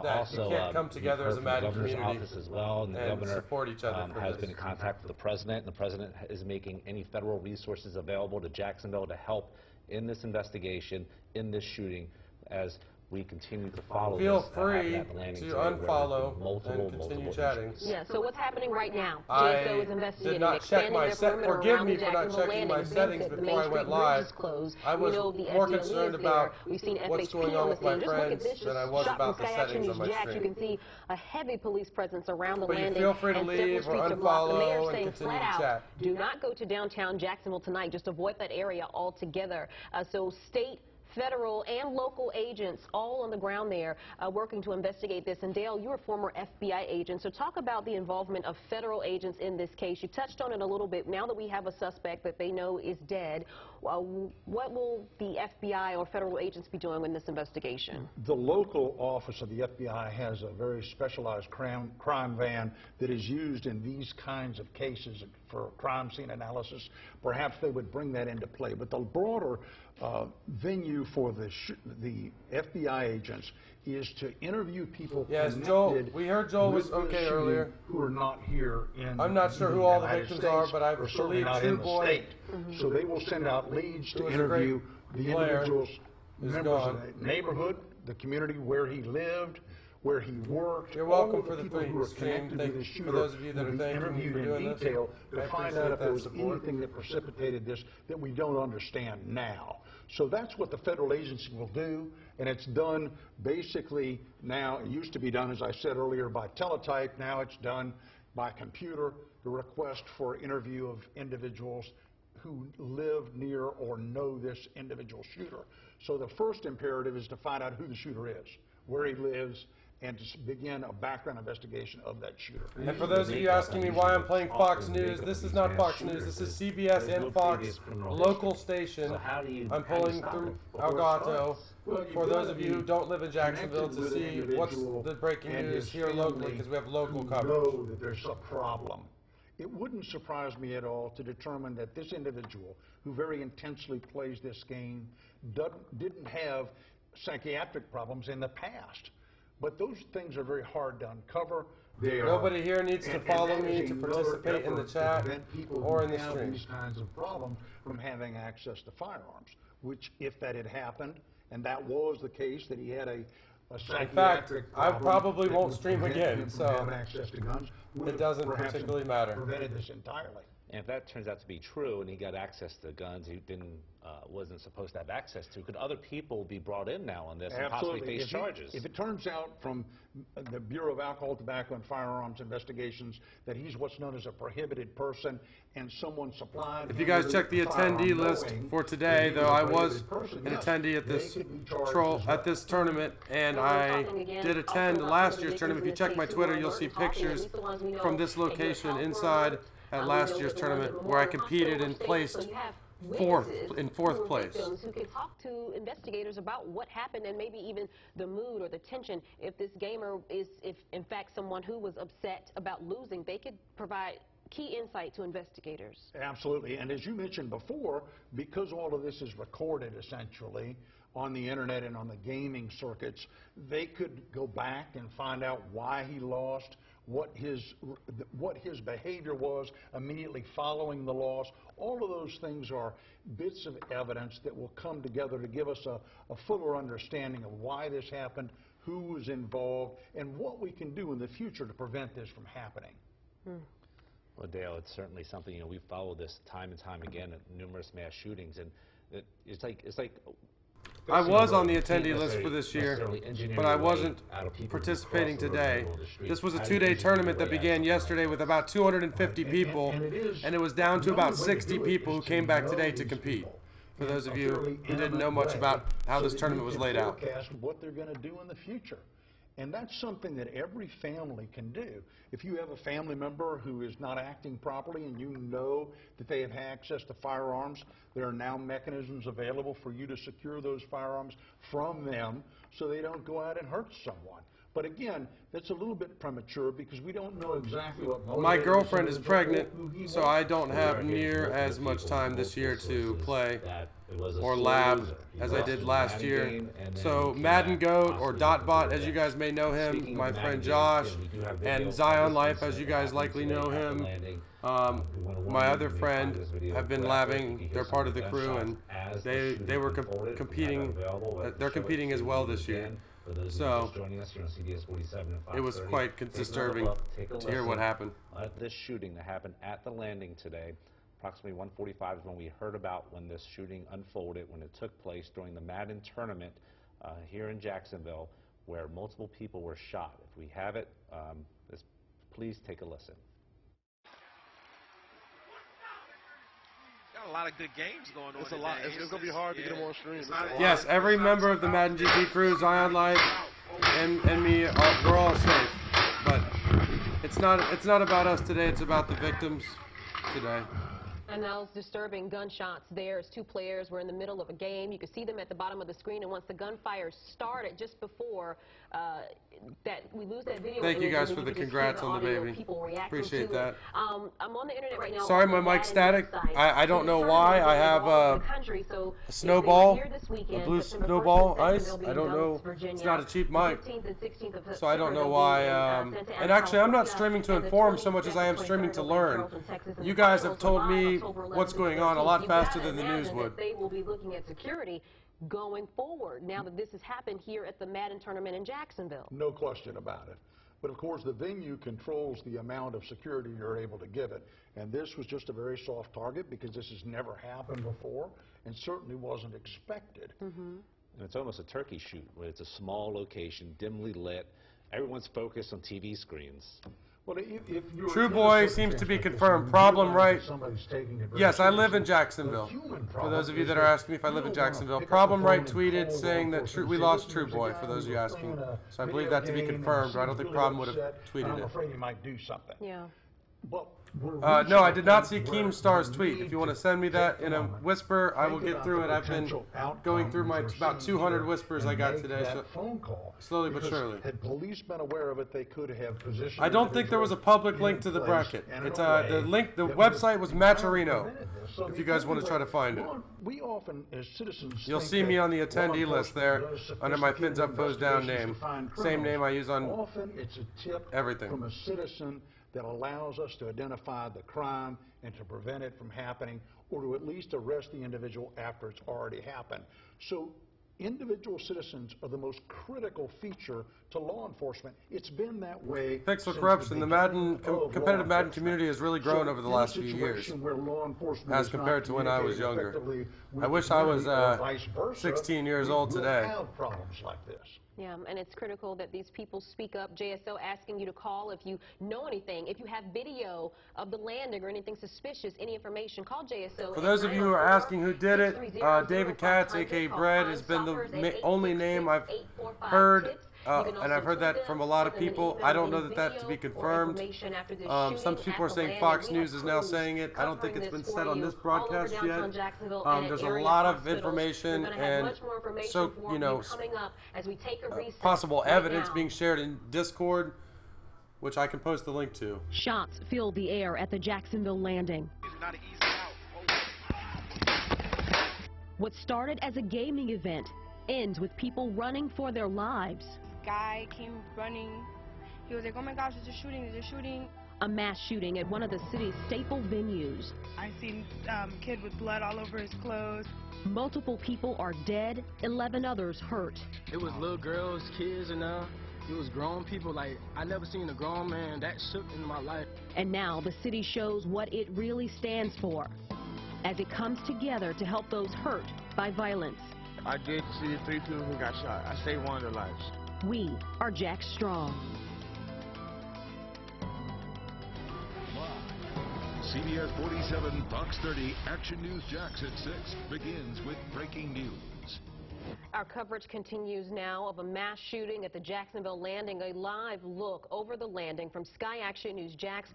that you can't come together as a Madden community as well, and the governor support each other has been in contact with the president, and the president is making any federal resources available to Jacksonville to help in this investigation, in this shooting, as we continue to follow Feel this, free at the landing to today, where there's unfollow been multiple and continue chatting. Yeah, so what's happening right now? I JSO is investigating, did not check my forgive me for not checking my settings before I went live. I was more concerned about what's going on with my friends than I was about the settings on my stream. You stream. can see a heavy police presence around the But landing. you feel free to leave or unfollow and continue to chat. Do not go to downtown Jacksonville tonight. Just avoid that area altogether. So state, federal, and local agents all on the ground there working to investigate this. And Dale, you're a former FBI agent, so talk about the involvement of federal agents in this case. You touched on it a little bit. Now that we have a suspect that they know is dead, what will the FBI or federal agents be doing in this investigation? The local office of the FBI has a very specialized crime van that is used in these kinds of cases for crime scene analysis. Perhaps they would bring that into play. But the broader venue for the FBI agents is to interview people. Yes, Joel. We heard Joel was okay earlier. Who are not here in I'm not sure who all the victims are, but I believe True Boy. So they will send out leads to interview the individuals, members of the neighborhood, the community where he lived, where he worked. You're welcome for the stream. For those of you that are thanking me for doing this, to find out if there was anything that precipitated this that we don't understand now. So that's what the federal agency will do, and it's done basically now. It used to be done, as I said earlier, by teletype. Now it's done by computer, the request for interview of individuals who live near or know this individual shooter. So the first imperative is to find out who the shooter is, where he lives, and to begin a background investigation of that shooter. And for those of you asking me why I'm playing Fox News, this is not Fox News. This is CBS and Fox local station. I'm pulling through Elgato. For those of you who don't live in Jacksonville to see what's the breaking news here locally, because we have local coverage. Know that there's a problem. It wouldn't surprise me at all to determine that this individual, who very intensely plays this game, didn't have psychiatric problems in the past. But those things are very hard to uncover. Nobody here needs to follow me to participate in the chat or in the stream. These kinds of problems from having access to firearms, which if that had happened, and that was the case, that he had a psychiatric problem, I probably won't stream again, so access to guns, it doesn't particularly matter. Prevented this entirely. And if that turns out to be true, and he got access to guns he wasn't supposed to have access to, could other people be brought in now on this and possibly face charges? If it turns out from the Bureau of Alcohol, Tobacco, and Firearms investigations that he's what's known as a prohibited person, and someone supplied... If you guys check the attendee list for today, though, I was an attendee at this tournament, and I did attend last year's tournament. If you check my Twitter, you'll see pictures from this location inside at last year's tournament where I competed and placed fourth place. Who can talk to investigators about what happened and maybe even the mood or the tension. If this gamer is, if in fact someone who was upset about losing, they could provide key insight to investigators. Absolutely. And as you mentioned before, because all of this is recorded essentially on the internet and on the gaming circuits, they could go back and find out why he lost, what his behavior was immediately following the loss. All of those things are bits of evidence that will come together to give us a fuller understanding of why this happened, who was involved, and what we can do in the future to prevent this from happening. Well, Dale, it's certainly something, you know, we follow this time and time again at numerous mass shootings, and it's like I was on the attendee list for this year, but I wasn't participating today. This was a two-day tournament that began yesterday with about 250 people, and it was down to about 60 people who came back today to compete. For those of you who didn't know much about how this tournament was laid out. What they're going to do in the future. And that's something that every family can do. If you have a family member who is not acting properly and you know that they have access to firearms, there are now mechanisms available for you to secure those firearms from them so they don't go out and hurt someone. But again, that's a little bit premature because we don't know exactly what. My girlfriend is pregnant, so I don't have near as much time this year to play or lab as I did last year. So Madden Goat, or Dotbot as you guys may know him, my friend Josh, and Zion Life as you guys likely know him, my other friend, have been labbing. They're part of the crew, and they were competing. They're competing as well this year. So it was quite disturbing to hear what happened. This shooting that happened at the landing today, approximately 1:45 is when we heard about when this shooting unfolded, when it took place during the Madden tournament here in Jacksonville, where multiple people were shot. If we have it, please take a listen. Got a lot of good games going on. It's a lot. It's going to be hard to get them on stream. Yes, every member of the Madden GG crew, Zion Life, and me, we're all safe. But it's not about us today. It's about the victims today. And those disturbing gunshots there as two players were in the middle of a game. You could see them at the bottom of the screen, and once the gunfire started, just before that we lose that video. Thank you guys for the congrats on the baby. Appreciate that. I'm on the internet right now. Sorry, my mic's static. I don't know why. I have a snowball, a blue snowball ice. I don't know. It's not a cheap mic, so I don't know why. And actually, I'm not streaming to inform so much as I am streaming to learn. You guys have told me what's going on a lot faster than the news would. They will be looking at security going forward now that this has happened here at the Madden tournament in Jacksonville. No question about it. But of course, the venue controls the amount of security you're able to give it. And this was just a very soft target because this has never happened before and certainly wasn't expected. And it's almost a turkey shoot where it's a small location, dimly lit. Everyone's focused on TV screens. Well, True Boy seems to be confirmed. Problem right. Yes, I live in Jacksonville. For those of you that are asking me if I live in Jacksonville, Problem right tweeted saying that we lost True Boy, for those of you asking. So I believe that to be confirmed, or I don't think Problem would have tweeted I'm it. afraid he might do something. Yeah. No, I did not see Keemstar's tweet. If you want to send me that in a whisper, I will get through it. I've been going through my about 200 whispers I got today, so slowly but surely. Had police been aware of it, they could have positioned. I don't think there was a public link to the bracket. It's the link. The website was Matcherino. If you guys want to try to find it, we often, as citizens, you'll see me on the attendee list there under my FinsUpFoesDown name. Same name I use on often it's a tip everything. From a citizen that allows us to identify the crime and to prevent it from happening, or to at least arrest the individual after it's already happened. So individual citizens are the most critical feature to law enforcement. It's been that way. Thanks for corruption. The Madden competitive Madden community has really grown over the last few years, as compared to when I was younger. I wish I was 16 years old today. Have problems like this. Yeah, and it's critical that these people speak up. JSO asking you to call if you know anything. If you have video of the landing or anything suspicious, any information, call JSO. For those of you who are asking who did it, David Katz, a.k.a. Bread, has been the only name I've heard. And I've heard that from a lot of people. I don't know that to be confirmed. Some people are saying Fox News is now saying it. I don't think it's been said on this broadcast yet. There's a lot of information and so, you know, possible evidence being shared in Discord, which I can post the link to. Shots filled the air at the Jacksonville landing. What started as a gaming event ends with people running for their lives. Guy came running. He was like, oh my gosh, there's a shooting, there's a shooting. A mass shooting at one of the city's staple venues. I seen a kid with blood all over his clothes. Multiple people are dead, 11 others hurt. It was little girls, kids, and it was grown people. Like, I never seen a grown man that shook in my life. And now the city shows what it really stands for, as it comes together to help those hurt by violence. I did see the 3 people who got shot. I saved one of their lives. We are Jack Strong. CBS 47, Fox 30, Action News Jax at 6 begins with breaking news. Our coverage continues now of a mass shooting at the Jacksonville landing. A live look over the landing from Sky Action News Jax.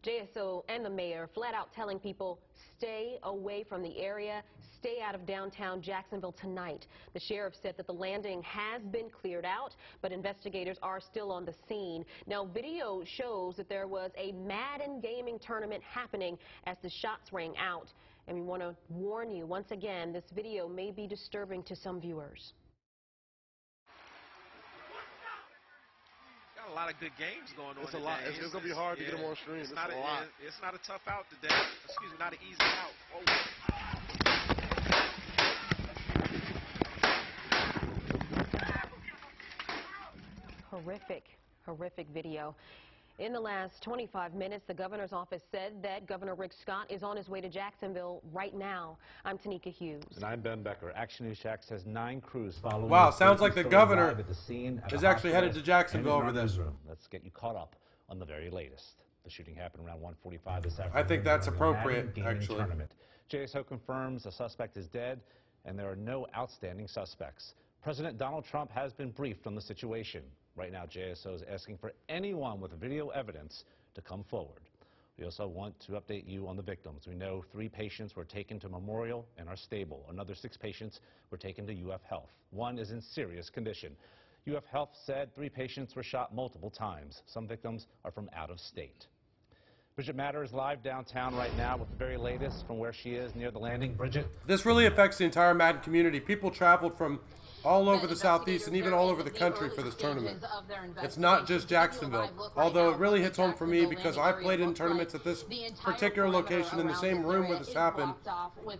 JSO and the mayor flat out telling people stay away from the area, stay out of downtown Jacksonville tonight. The sheriff said that the landing has been cleared out, but investigators are still on the scene. Now, video shows that there was a Madden gaming tournament happening as the shots rang out. And we want to warn you, once again, this video may be disturbing to some viewers. Got a lot of good games going on. It's a lot. It's going to be hard to get them on stream. It's not a lot. It's not a tough out today. Excuse me, not an easy out. Horrific video. In the last 25 minutes, the governor's office said that Governor Rick Scott is on his way to Jacksonville right now. I'm Tanika Hughes. And I'm Ben Becker. Action News Jax has 9 crews following. Wow, sounds like the governor is actually headed to Jacksonville over this. Let's get you caught up on the very latest. The shooting happened around 1:45 this afternoon. I think that's appropriate, actually. Tournament. JSO confirms a suspect is dead, and there are no outstanding suspects. President Donald Trump has been briefed on the situation. Right now, JSO is asking for anyone with video evidence to come forward. We also want to update you on the victims. We know 3 patients were taken to Memorial and are stable. Another 6 patients were taken to UF Health. 1 is in serious condition. UF Health said 3 patients were shot multiple times. Some victims are from out of state. Bridget Matter is live downtown right now with the very latest from where she is near the landing. Bridget? This really affects the entire Madden community. People traveled from all over the Southeast and even all over the country for this tournament. It's not just Jacksonville, although it really hits home for me because I played in tournaments at this particular location in the same room where this happened,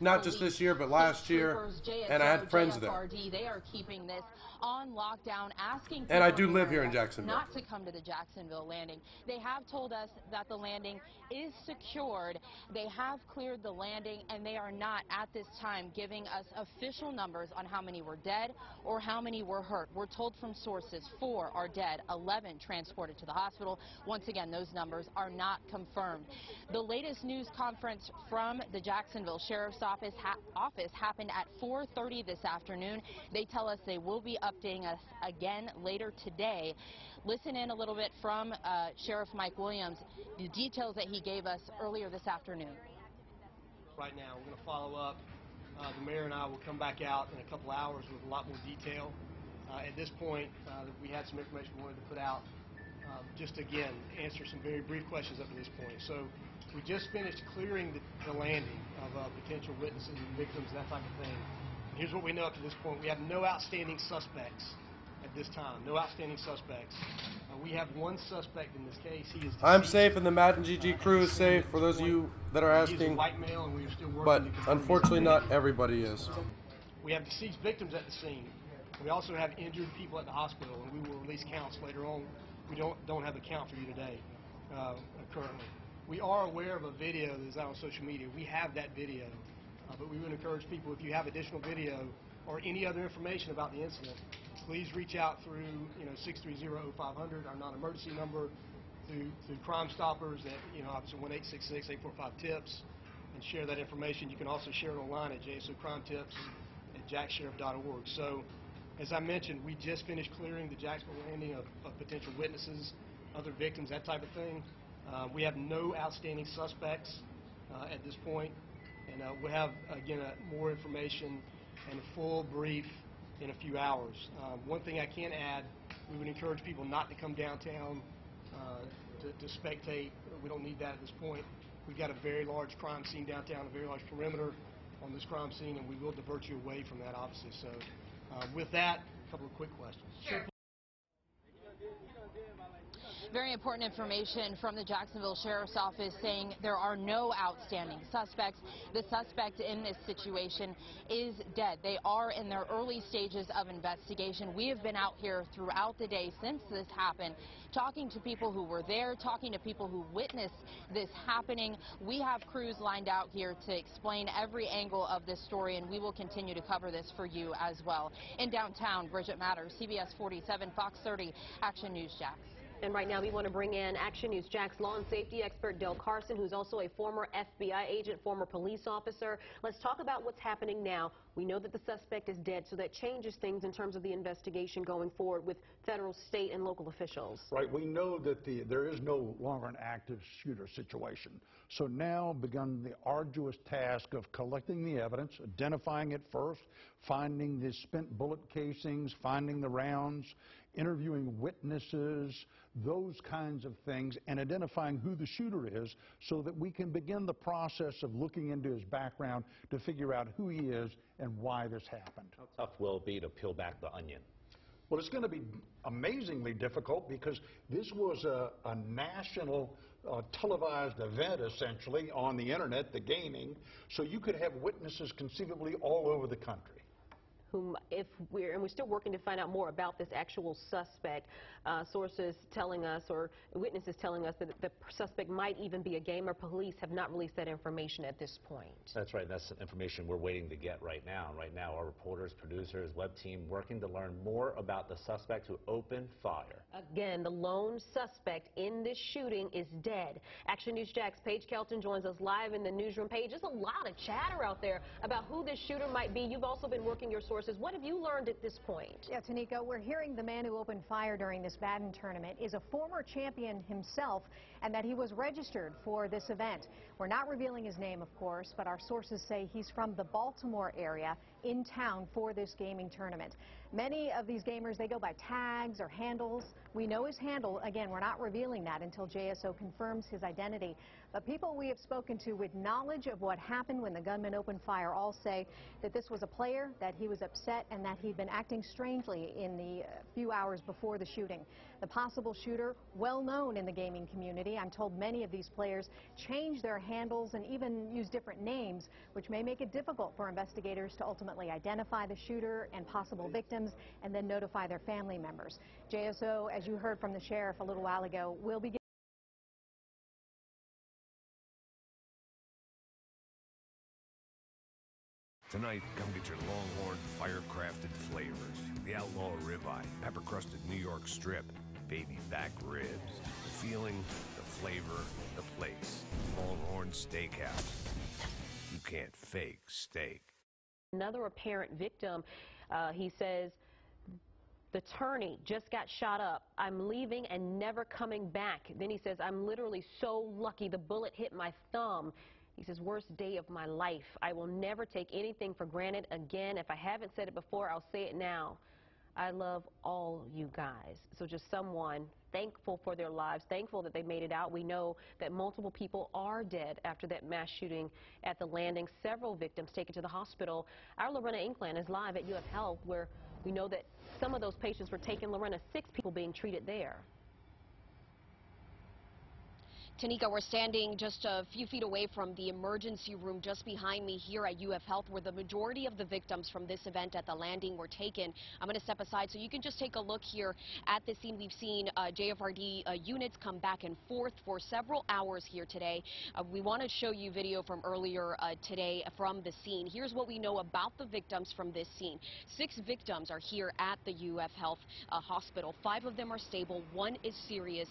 not just this year but last year, and I had friends there. They are keeping this on lockdown, asking and I do live here in Jacksonville. Not to come to the Jacksonville landing. They have told us that the landing is secured. They have cleared the landing, and they are not at this time giving us official numbers on how many were dead or how many were hurt. We're told from sources 4 are dead, 11 transported to the hospital. Once again, those numbers are not confirmed. The latest news conference from the Jacksonville Sheriff's Office happened at 4:30 this afternoon. They tell us they will be updating us again later today. Listen in a little bit from Sheriff Mike Williams, the details that he gave us earlier this afternoon. Right now, we're going to follow up. The mayor and I will come back out in a couple hours with a lot more detail. At this point, we had some information we wanted to put out. Just again, answer some very brief questions up to this point. So we just finished clearing the landing of potential witnesses and victims, that type of thing. And here's what we know up to this point. We have no outstanding suspects at this time. No outstanding suspects. We have 1 suspect in this case. He is deceased. I'm safe and the Madden GG crew is safe, for those of you that are asking, but unfortunately not everybody is. We have deceased victims at the scene. We also have injured people at the hospital, and we will release counts later on. We don't have a count for you today, currently. We are aware of a video that is out on social media. We have that video, but we would encourage people, if you have additional video or any other information about the incident, please reach out through 630-0500, our non-emergency number, through Crime Stoppers at obviously 1-866-845-TIPS, and share that information. You can also share it online at jsocrimetips@jacksheriff.org. So, as I mentioned, we just finished clearing the Jacksonville landing of potential witnesses, other victims, that type of thing. We have no outstanding suspects at this point, and we'll have again more information and a full brief in a few hours. One thing I can add, we would encourage people not to come downtown to spectate. We don't need that at this point. We've got a very large crime scene downtown, a very large perimeter on this crime scene, and we will divert you away from that, obviously. So with that, a couple of quick questions. Sure. Very important information from the Jacksonville Sheriff's Office saying there are no outstanding suspects. The suspect in this situation is dead. They are in their early stages of investigation. We have been out here throughout the day since this happened, talking to people who were there, talking to people who witnessed this happening. We have crews lined out here to explain every angle of this story, and we will continue to cover this for you as well. In downtown, Bridget Matter, CBS 47, Fox 30, Action News Jax. And right now we want to bring in Action News Jack's law and safety expert Del Carson, who's also a former FBI agent, former police officer. Let's talk about what's happening now. We know that the suspect is dead, so that changes things in terms of the investigation going forward with federal, state, and local officials. Right. We know that there is no longer an active shooter situation. So now begun the arduous task of collecting the evidence, identifying it first, finding the spent bullet casings, finding the rounds, interviewing witnesses, those kinds of things, and identifying who the shooter is so that we can begin the process of looking into his background to figure out who he is and why this happened. How tough will it be to peel back the onion? Well, it's going to be amazingly difficult because this was a national televised event, essentially, on the internet, the gaming, so you could have witnesses conceivably all over the country. We're still working to find out more about this actual suspect. Sources telling us, or witnesses telling us, that the suspect might even be a gamer. Police have not released that information at this point. That's right. That's information we're waiting to get right now. Right now, our reporters, producers, web team working to learn more about the suspect who opened fire. Again, the lone suspect in this shooting is dead. Action News Jack's Paige Kelton joins us live in the newsroom. Paige, there's a lot of chatter out there about who this shooter might be. You've also been working your sources. What have you learned at this point? Yeah, Tanika, we're hearing the man who opened fire during this Madden tournament is a former champion himself, and that he was registered for this event. We're not revealing his name, of course, but our sources say he's from the Baltimore area, in town for this gaming tournament. Many of these gamers, they go by tags or handles. We know his handle. Again, we're not revealing that until JSO confirms his identity. But people we have spoken to with knowledge of what happened when the gunman opened fire all say that this was a player, that he was upset, and that he'd been acting strangely in the few hours before the shooting. The possible shooter, well known in the gaming community. I'm told many of these players change their handles and even use different names, which may make it difficult for investigators to ultimately identify the shooter and possible victims and then notify their family members. JSO, as you heard from the sheriff a little while ago, will be Tonight, come get your Longhorn fire-crafted flavors. The outlaw ribeye, pepper-crusted New York strip, baby back ribs. The feeling, the flavor, the place. Longhorn Steakhouse. You can't fake steak. Another apparent victim, he says, the attorney just got shot up. I'm leaving and never coming back. Then he says, I'm literally so lucky the bullet hit my thumb. He says, worst day of my life. I will never take anything for granted again. If I haven't said it before, I'll say it now. I love all you guys. So just someone thankful for their lives, thankful that they made it out. We know that multiple people are dead after that mass shooting at the landing. Several victims taken to the hospital. Our Lorena Inkland is live at UF Health, where we know that some of those patients were taken. Lorena, 6 people being treated there. Tanika, we're standing just a few feet away from the emergency room just behind me here at UF Health, where the majority of the victims from this event at the landing were taken. I'm going to step aside so you can just take a look here at the scene. We've seen JFRD units come back and forth for several hours here today. We want to show you video from earlier today from the scene. Here's what we know about the victims from this scene. 6 victims are here at the UF Health hospital. 5 of them are stable. 1 is serious.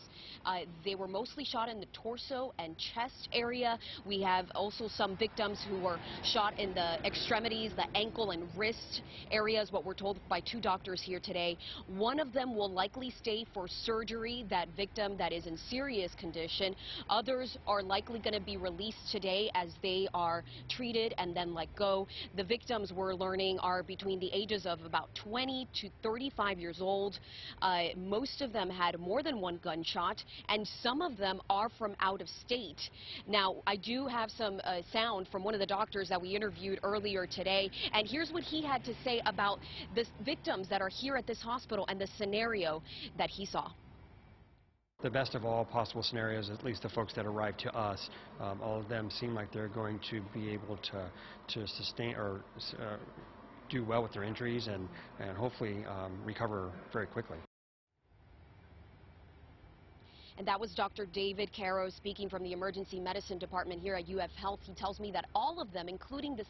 They were mostly shot in the torso and chest area. We have also some victims who were shot in the extremities, the ankle and wrist areas, what we're told by 2 doctors here today. 1 of them will likely stay for surgery, that victim that is in serious condition. Others are likely going to be released today as they are treated and then let go. The victims we're learning are between the ages of about 20 to 35 years old. Most of them had more than 1 gunshot, and some of them are from out of state. Now, I do have some sound from one of the doctors that we interviewed earlier today, and here's what he had to say about the victims that are here at this hospital and the scenario that he saw. The best of all possible scenarios, at least the folks that arrived to us, all of them seem like they're going to be able to sustain or do well with their injuries and hopefully recover very quickly. And that was Dr. David Caro speaking from the emergency medicine department here at UF Health. He tells me that all of them, including the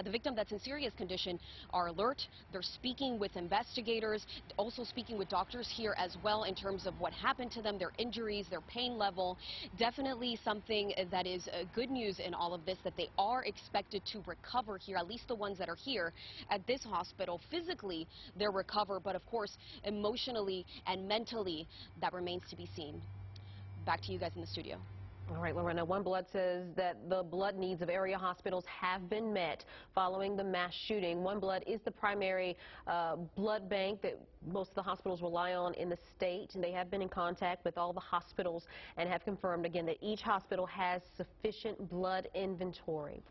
victim that's in serious condition, are alert. They're speaking with investigators, also speaking with doctors here as well in terms of what happened to them, their injuries, their pain level. Definitely something that is good news in all of this, that they are expected to recover here, at least the ones that are here at this hospital. Physically, they're recover, but of course, emotionally and mentally, that remains to be seen. Back to you guys in the studio. All right, Lorena, OneBlood says that the blood needs of area hospitals have been met following the mass shooting. OneBlood is the primary blood bank that most of the hospitals rely on in the state, and they have been in contact with all the hospitals and have confirmed again that each hospital has sufficient blood inventory.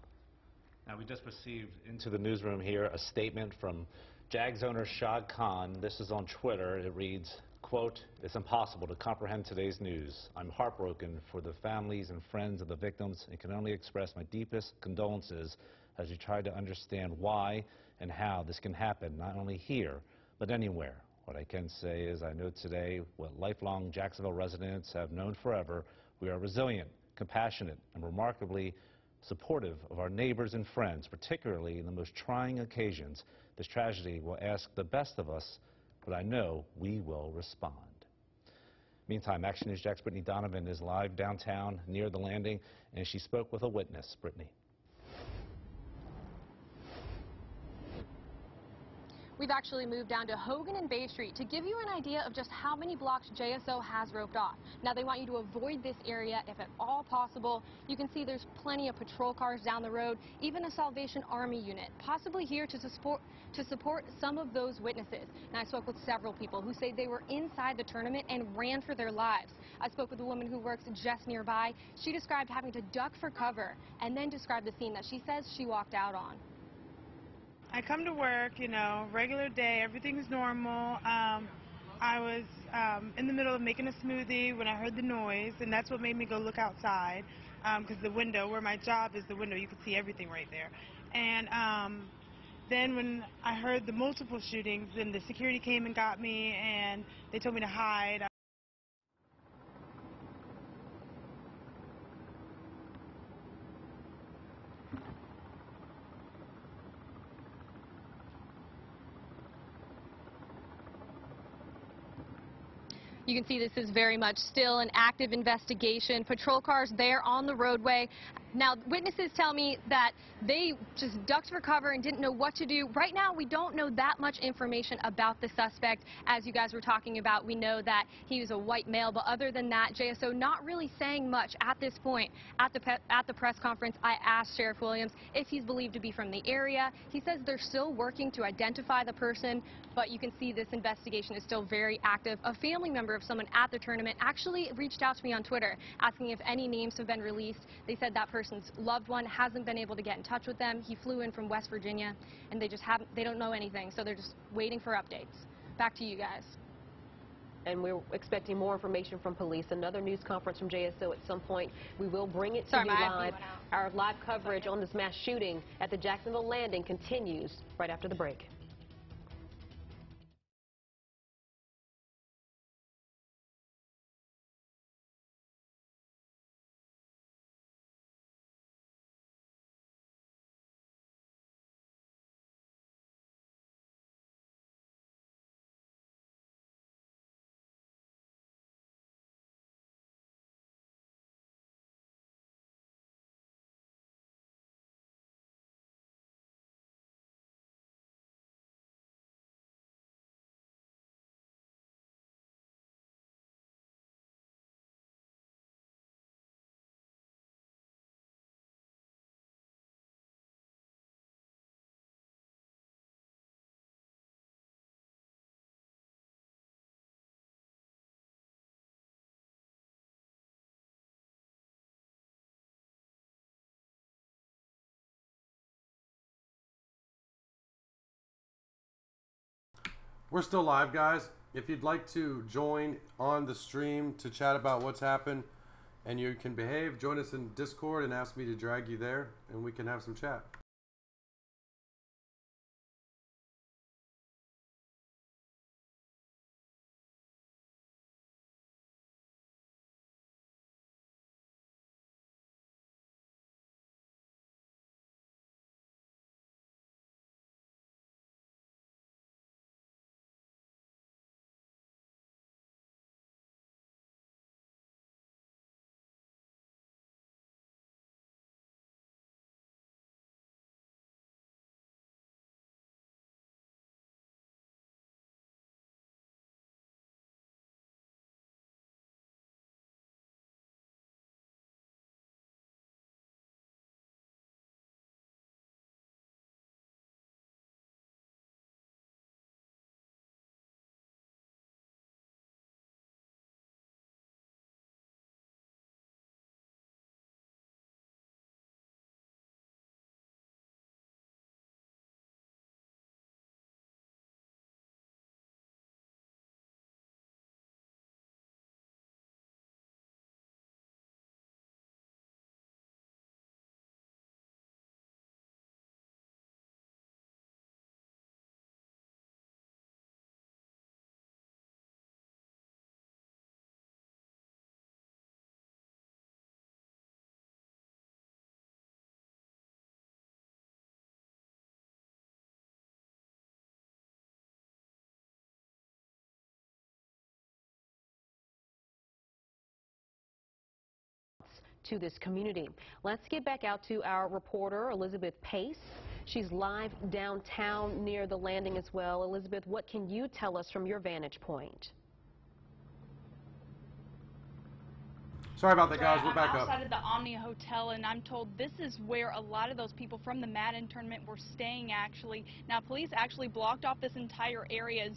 Now, we just received into the newsroom here a statement from Jags owner Shad Khan. This is on Twitter. It reads, quote, "It's impossible to comprehend today's news. I'm heartbroken for the families and friends of the victims and can only express my deepest condolences as we try to understand why and how this can happen, not only here, but anywhere. What I can say is I know today what lifelong Jacksonville residents have known forever. We are resilient, compassionate, and remarkably supportive of our neighbors and friends, particularly in the most trying occasions. This tragedy will ask the best of us, but I know we will respond." Meantime, Action News Jack's Brittany Donovan is live downtown near the landing, and she spoke with a witness. Brittany. We've actually moved down to Hogan and Bay Street to give you an idea of just how many blocks JSO has roped off. Now, they want you to avoid this area if at all possible. You can see there's plenty of patrol cars down the road, even a Salvation Army unit, possibly here to support some of those witnesses. And I spoke with several people who say they were inside the tournament and ran for their lives. I spoke with a woman who works just nearby. She described having to duck for cover and then described the scene that she says she walked out on. I come to work, you know, regular day, everything's normal. I was in the middle of making a smoothie when I heard the noise, and that's what made me go look outside, because the window, where my job is the window, you can see everything right there. And then when I heard the multiple shootings, then the security came and got me, and they told me to hide. You can see this is very much still an active investigation. Patrol cars there on the roadway. Now, witnesses tell me that they just ducked for cover and didn't know what to do. Right now, we don't know that much information about the suspect. As you guys were talking about, we know that he was a white male, but other than that, JSO not really saying much at this point. At the press conference, I asked Sheriff Williams if he's believed to be from the area. He says they're still working to identify the person, but you can see this investigation is still very active. A family member of someone at the tournament actually reached out to me on Twitter asking if any names have been released. They said that person's loved one hasn't been able to get in touch with them. He flew in from West Virginia, and they don't know anything, so they're just waiting for updates. Back to you guys. And we're expecting more information from police. Another news conference from JSO at some point. We will bring it to you live. Our live coverage on this mass shooting at the Jacksonville Landing continues right after the break. We're still live, guys. If you'd like to join on the stream to chat about what's happened and you can behave, join us in Discord and ask me to drag you there and we can have some chat. to this community. Let's get back out to our reporter, Elizabeth Pace. She's live downtown near the landing as well. Elizabeth, what can you tell us from your vantage point? Sorry about that, guys. We're back up. I'm outside of the Omni Hotel, and I'm told this is where a lot of those people from the Madden tournament were staying, actually. Now, police actually blocked off this entire area,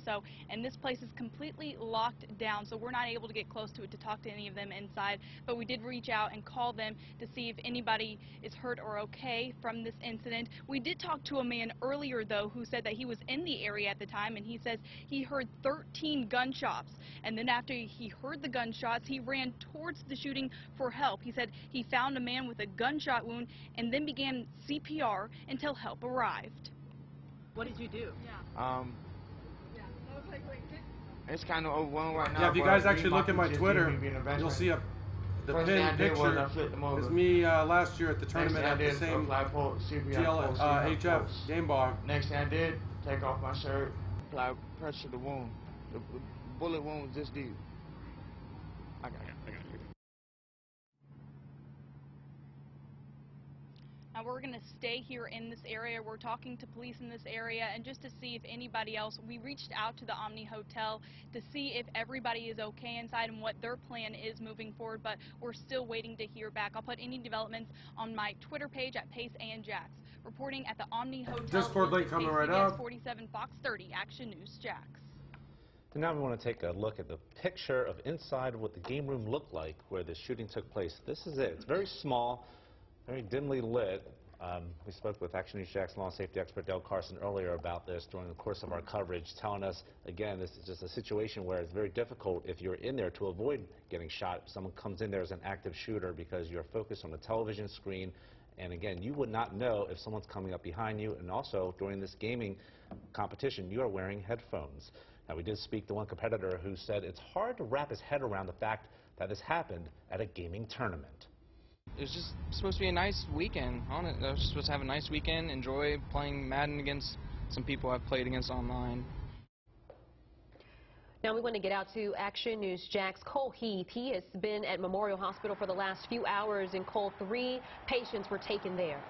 and this place is completely locked down, so we're not able to get close to it to talk to any of them inside. But we did reach out and call them to see if anybody is hurt or okay from this incident. We did talk to a man earlier, though, who said that he was in the area at the time, and he says he heard 13 gunshots. And then after he heard the gunshots, he ran towards the shooting for help. He said he found a man with a gunshot wound and then began CPR until help arrived. What did you do? It's kind of overwhelming right now. Yeah, if you guys actually look at my Twitter, you'll see the pinned picture is me last year at the tournament at the same HF game bar. Next thing I did, take off my shirt, apply pressure to the wound. The bullet wound was this deep. I got it. Now we're going to stay here in this area. We're talking to police in this area, and just to see if anybody else, we reached out to the Omni Hotel to see if everybody is okay inside and what their plan is moving forward, but we're still waiting to hear back. I'll put any developments on my Twitter page at Pace and Jax. Reporting at the Omni Hotel. Discord link coming right up. 47 Fox 30 Action News, Jax. So now we want to take a look at the picture of inside what the game room looked like where the shooting took place. This is it. It's very small, very dimly lit. We spoke with Action News Jax law and safety expert Dale Carson earlier about this during the course of our coverage, telling us, again, this is just a situation where it's very difficult if you're in there to avoid getting shot. If someone comes in there as an active shooter because you're focused on the television screen. And again, you would not know if someone's coming up behind you. And also, during this gaming competition, you are wearing headphones. Now, we did speak to one competitor who said it's hard to wrap his head around the fact that this happened at a gaming tournament. It was just supposed to be a nice weekend on it. I was supposed to have a nice weekend, enjoy playing Madden against some people I've played against online. Now we want to get out to Action News Jax. Cole Heath, he has been at Memorial Hospital for the last few hours. In Cole, 3 patients were taken there.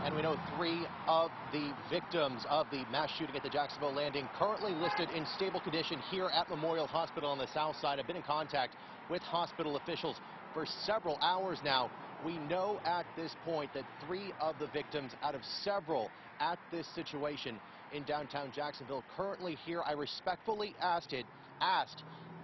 And we know 3 of the victims of the mass shooting at the Jacksonville landing currently listed in stable condition here at Memorial Hospital on the south side. I've been in contact with hospital officials for several hours now. We know at this point that 3 of the victims out of several at this situation in downtown Jacksonville currently here. I respectfully asked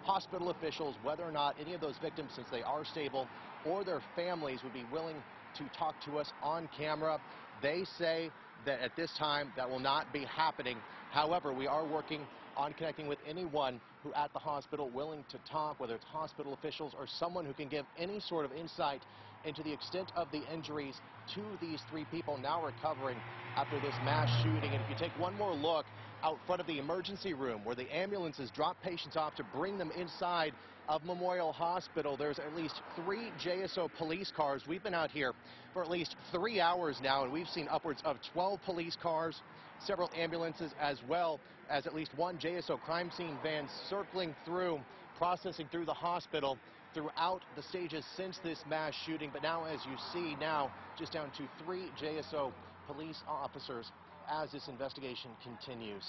hospital officials whether or not any of those victims, since they are stable, or their families would be willing to talk to us on camera. They say that at this time that will not be happening. However, we are working on connecting with anyone who at the hospital willing to talk, whether it's hospital officials or someone who can give any sort of insight into the extent of the injuries to these 3 people now recovering after this mass shooting. And if you take one more look out front of the emergency room where the ambulances drop patients off to bring them inside of Memorial Hospital, there's at least 3 JSO police cars. We've been out here for at least 3 hours now, and we've seen upwards of 12 police cars, several ambulances, as well as at least 1 JSO crime scene van circling through, processing through the hospital throughout the stages since this mass shooting. But now, as you see now, just down to 3 JSO police officers as this investigation continues.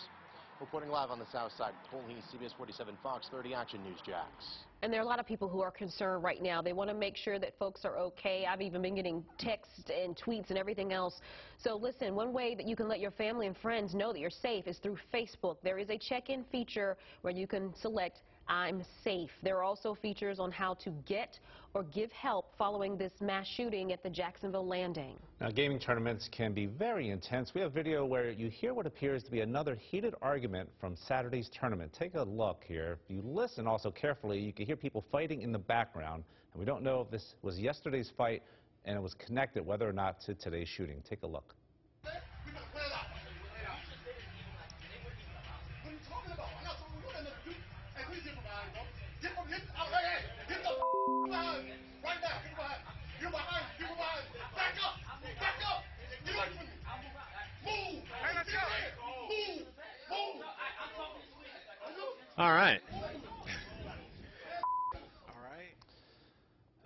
Reporting live on the south side, Cole Heath, CBS 47 Fox 30 Action News Jax. And there are a lot of people who are concerned right now. They want to make sure that folks are okay. I've even been getting texts and tweets and everything else. So listen, one way that you can let your family and friends know that you're safe is through Facebook. There is a check-in feature where you can select I'm safe. There are also features on how to get or give help following this mass shooting at the Jacksonville landing. Now, gaming tournaments can be very intense. We have video where you hear what appears to be another heated argument from Saturday's tournament. Take a look here. If you listen also carefully, you can hear people fighting in the background. And we don't know if this was yesterday's fight and it was connected whether or not to today's shooting. Take a look. All right.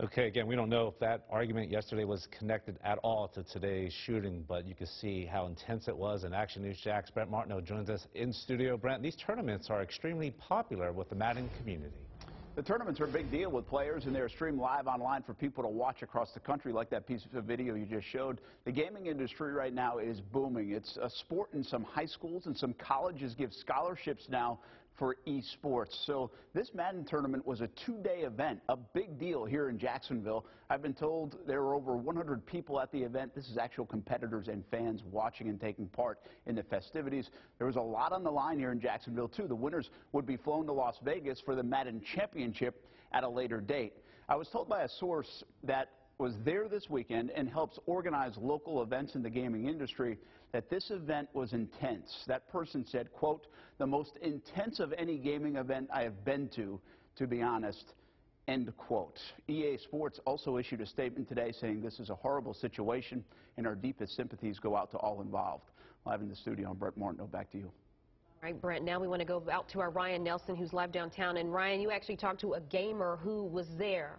Okay, again, we don't know if that argument yesterday was connected at all to today's shooting, but you can see how intense it was. And Action News Jack's Brent Martineau joins us in studio. Brent, these tournaments are extremely popular with the Madden community. The tournaments are a big deal with players, and they're streamed live online for people to watch across the country, like that piece of video you just showed. The gaming industry right now is booming. It's a sport in some high schools, and some colleges give scholarships now for esports. So this Madden tournament was a two-day event, a big deal here in Jacksonville. I've been told there were over 100 people at the event. This is actual competitors and fans watching and taking part in the festivities. There was a lot on the line here in Jacksonville, too. The winners would be flown to Las Vegas for the Madden Championship at a later date. I was told by a source that was there this weekend and helps organize local events in the gaming industry that this event was intense. That person said, quote, the most intense of any gaming event I have been to be honest, end quote. EA Sports also issued a statement today saying this is a horrible situation and our deepest sympathies go out to all involved. Live in the studio, I'm Brent Martineau. Back to you. All right, Brent, now we want to go out to our Ryan Nelson, who's live downtown. And Ryan, you actually talked to a gamer who was there.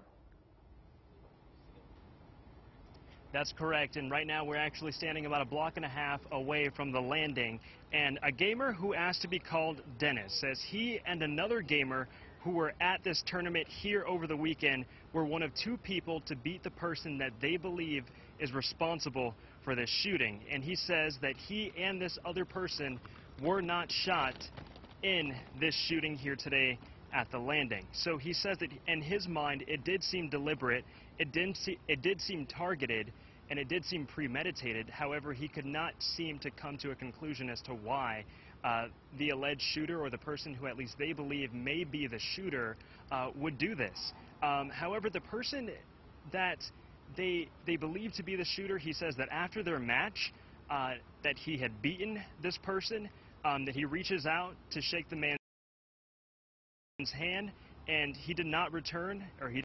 That's correct, and right now we're actually standing about a block and a half away from the landing, and a gamer who asked to be called Dennis says he and another gamer who were at this tournament here over the weekend were one of two people to beat the person that they believe is responsible for this shooting, and he says that he and this other person were not shot in this shooting here today at the landing. So he says that in his mind it did seem deliberate, it did seem targeted, and it did seem premeditated. However, he could not seem to come to a conclusion as to why the alleged shooter, or the person who at least they believe may be the shooter, would do this. However, the person that they believe to be the shooter, he says that after their match that he had beaten this person, that he reaches out to shake the man's hand, and he did not return, or he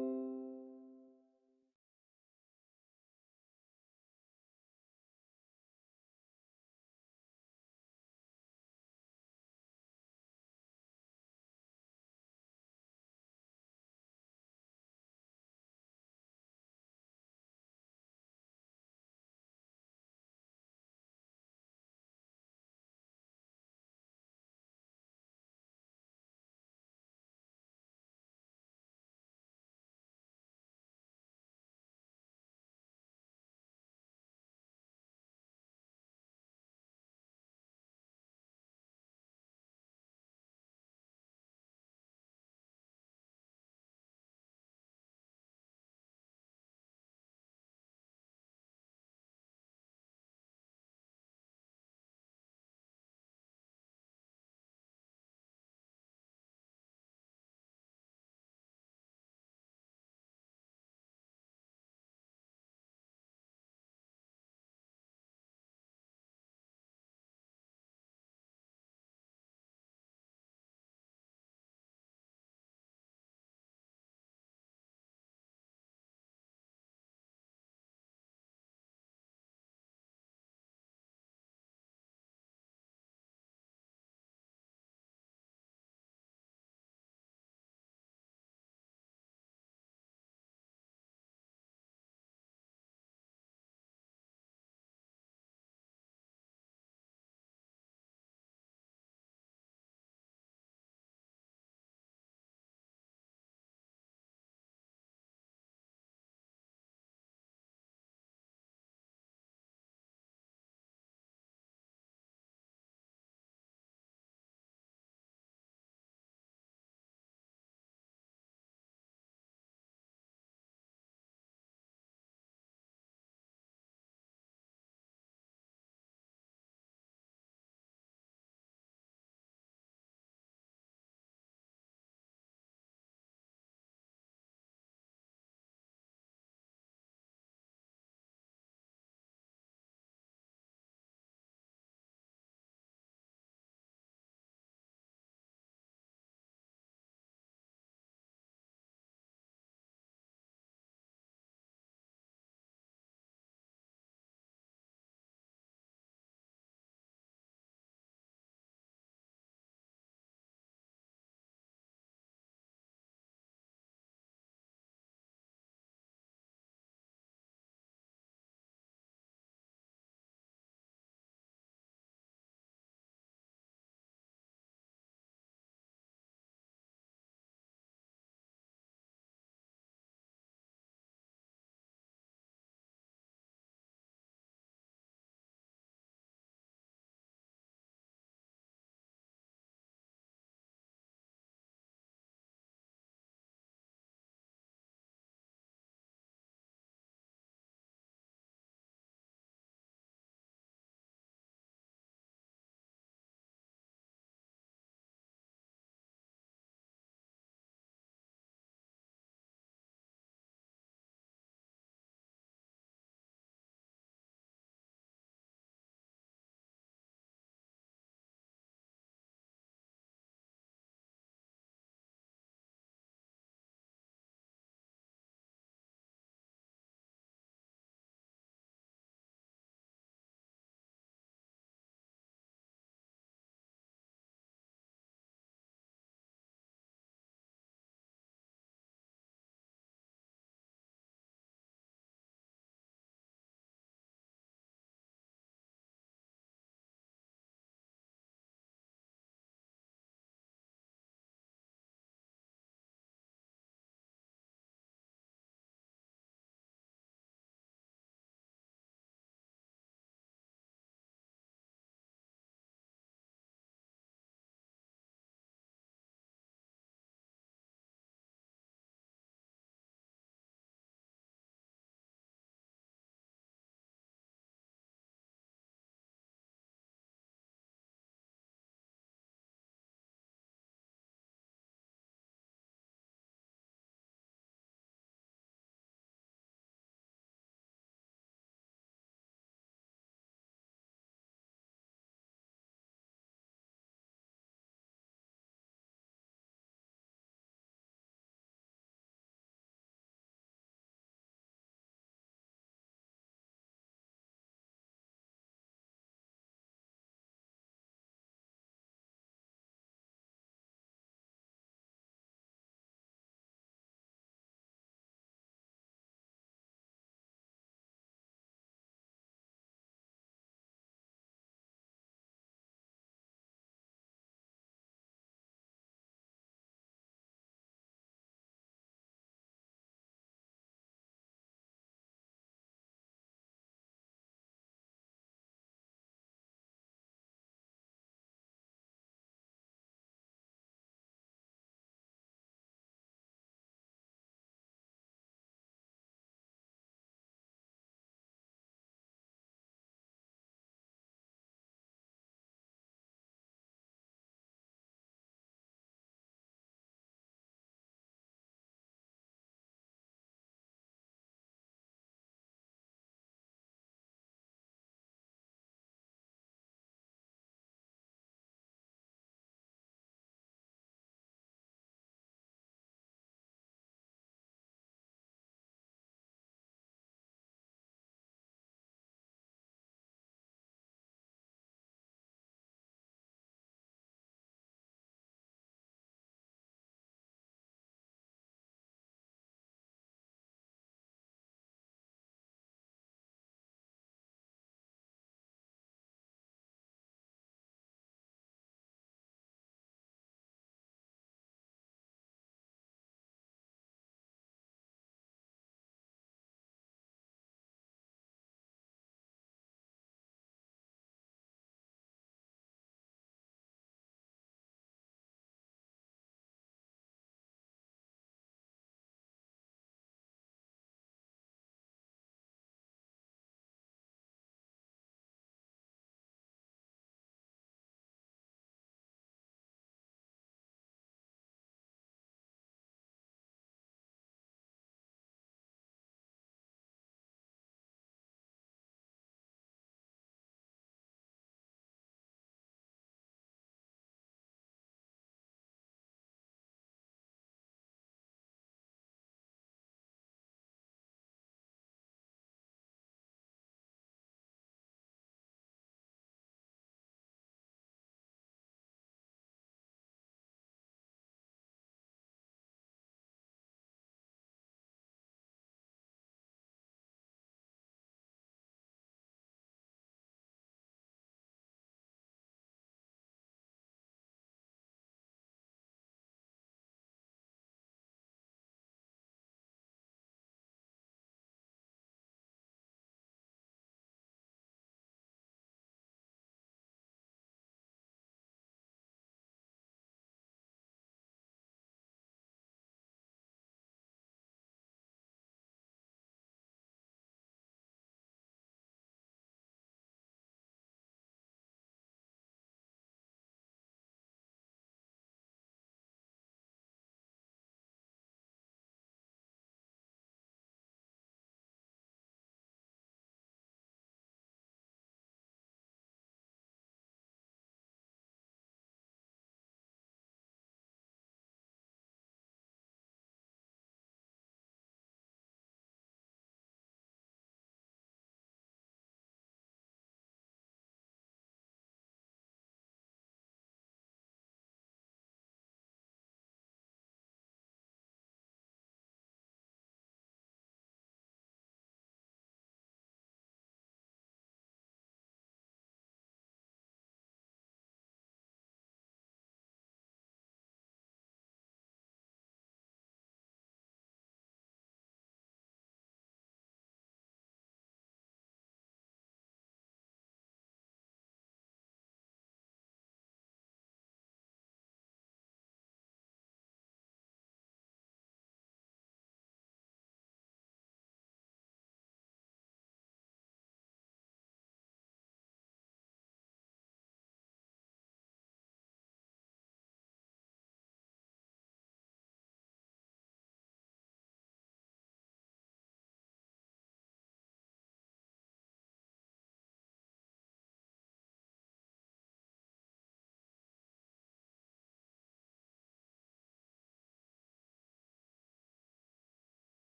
you.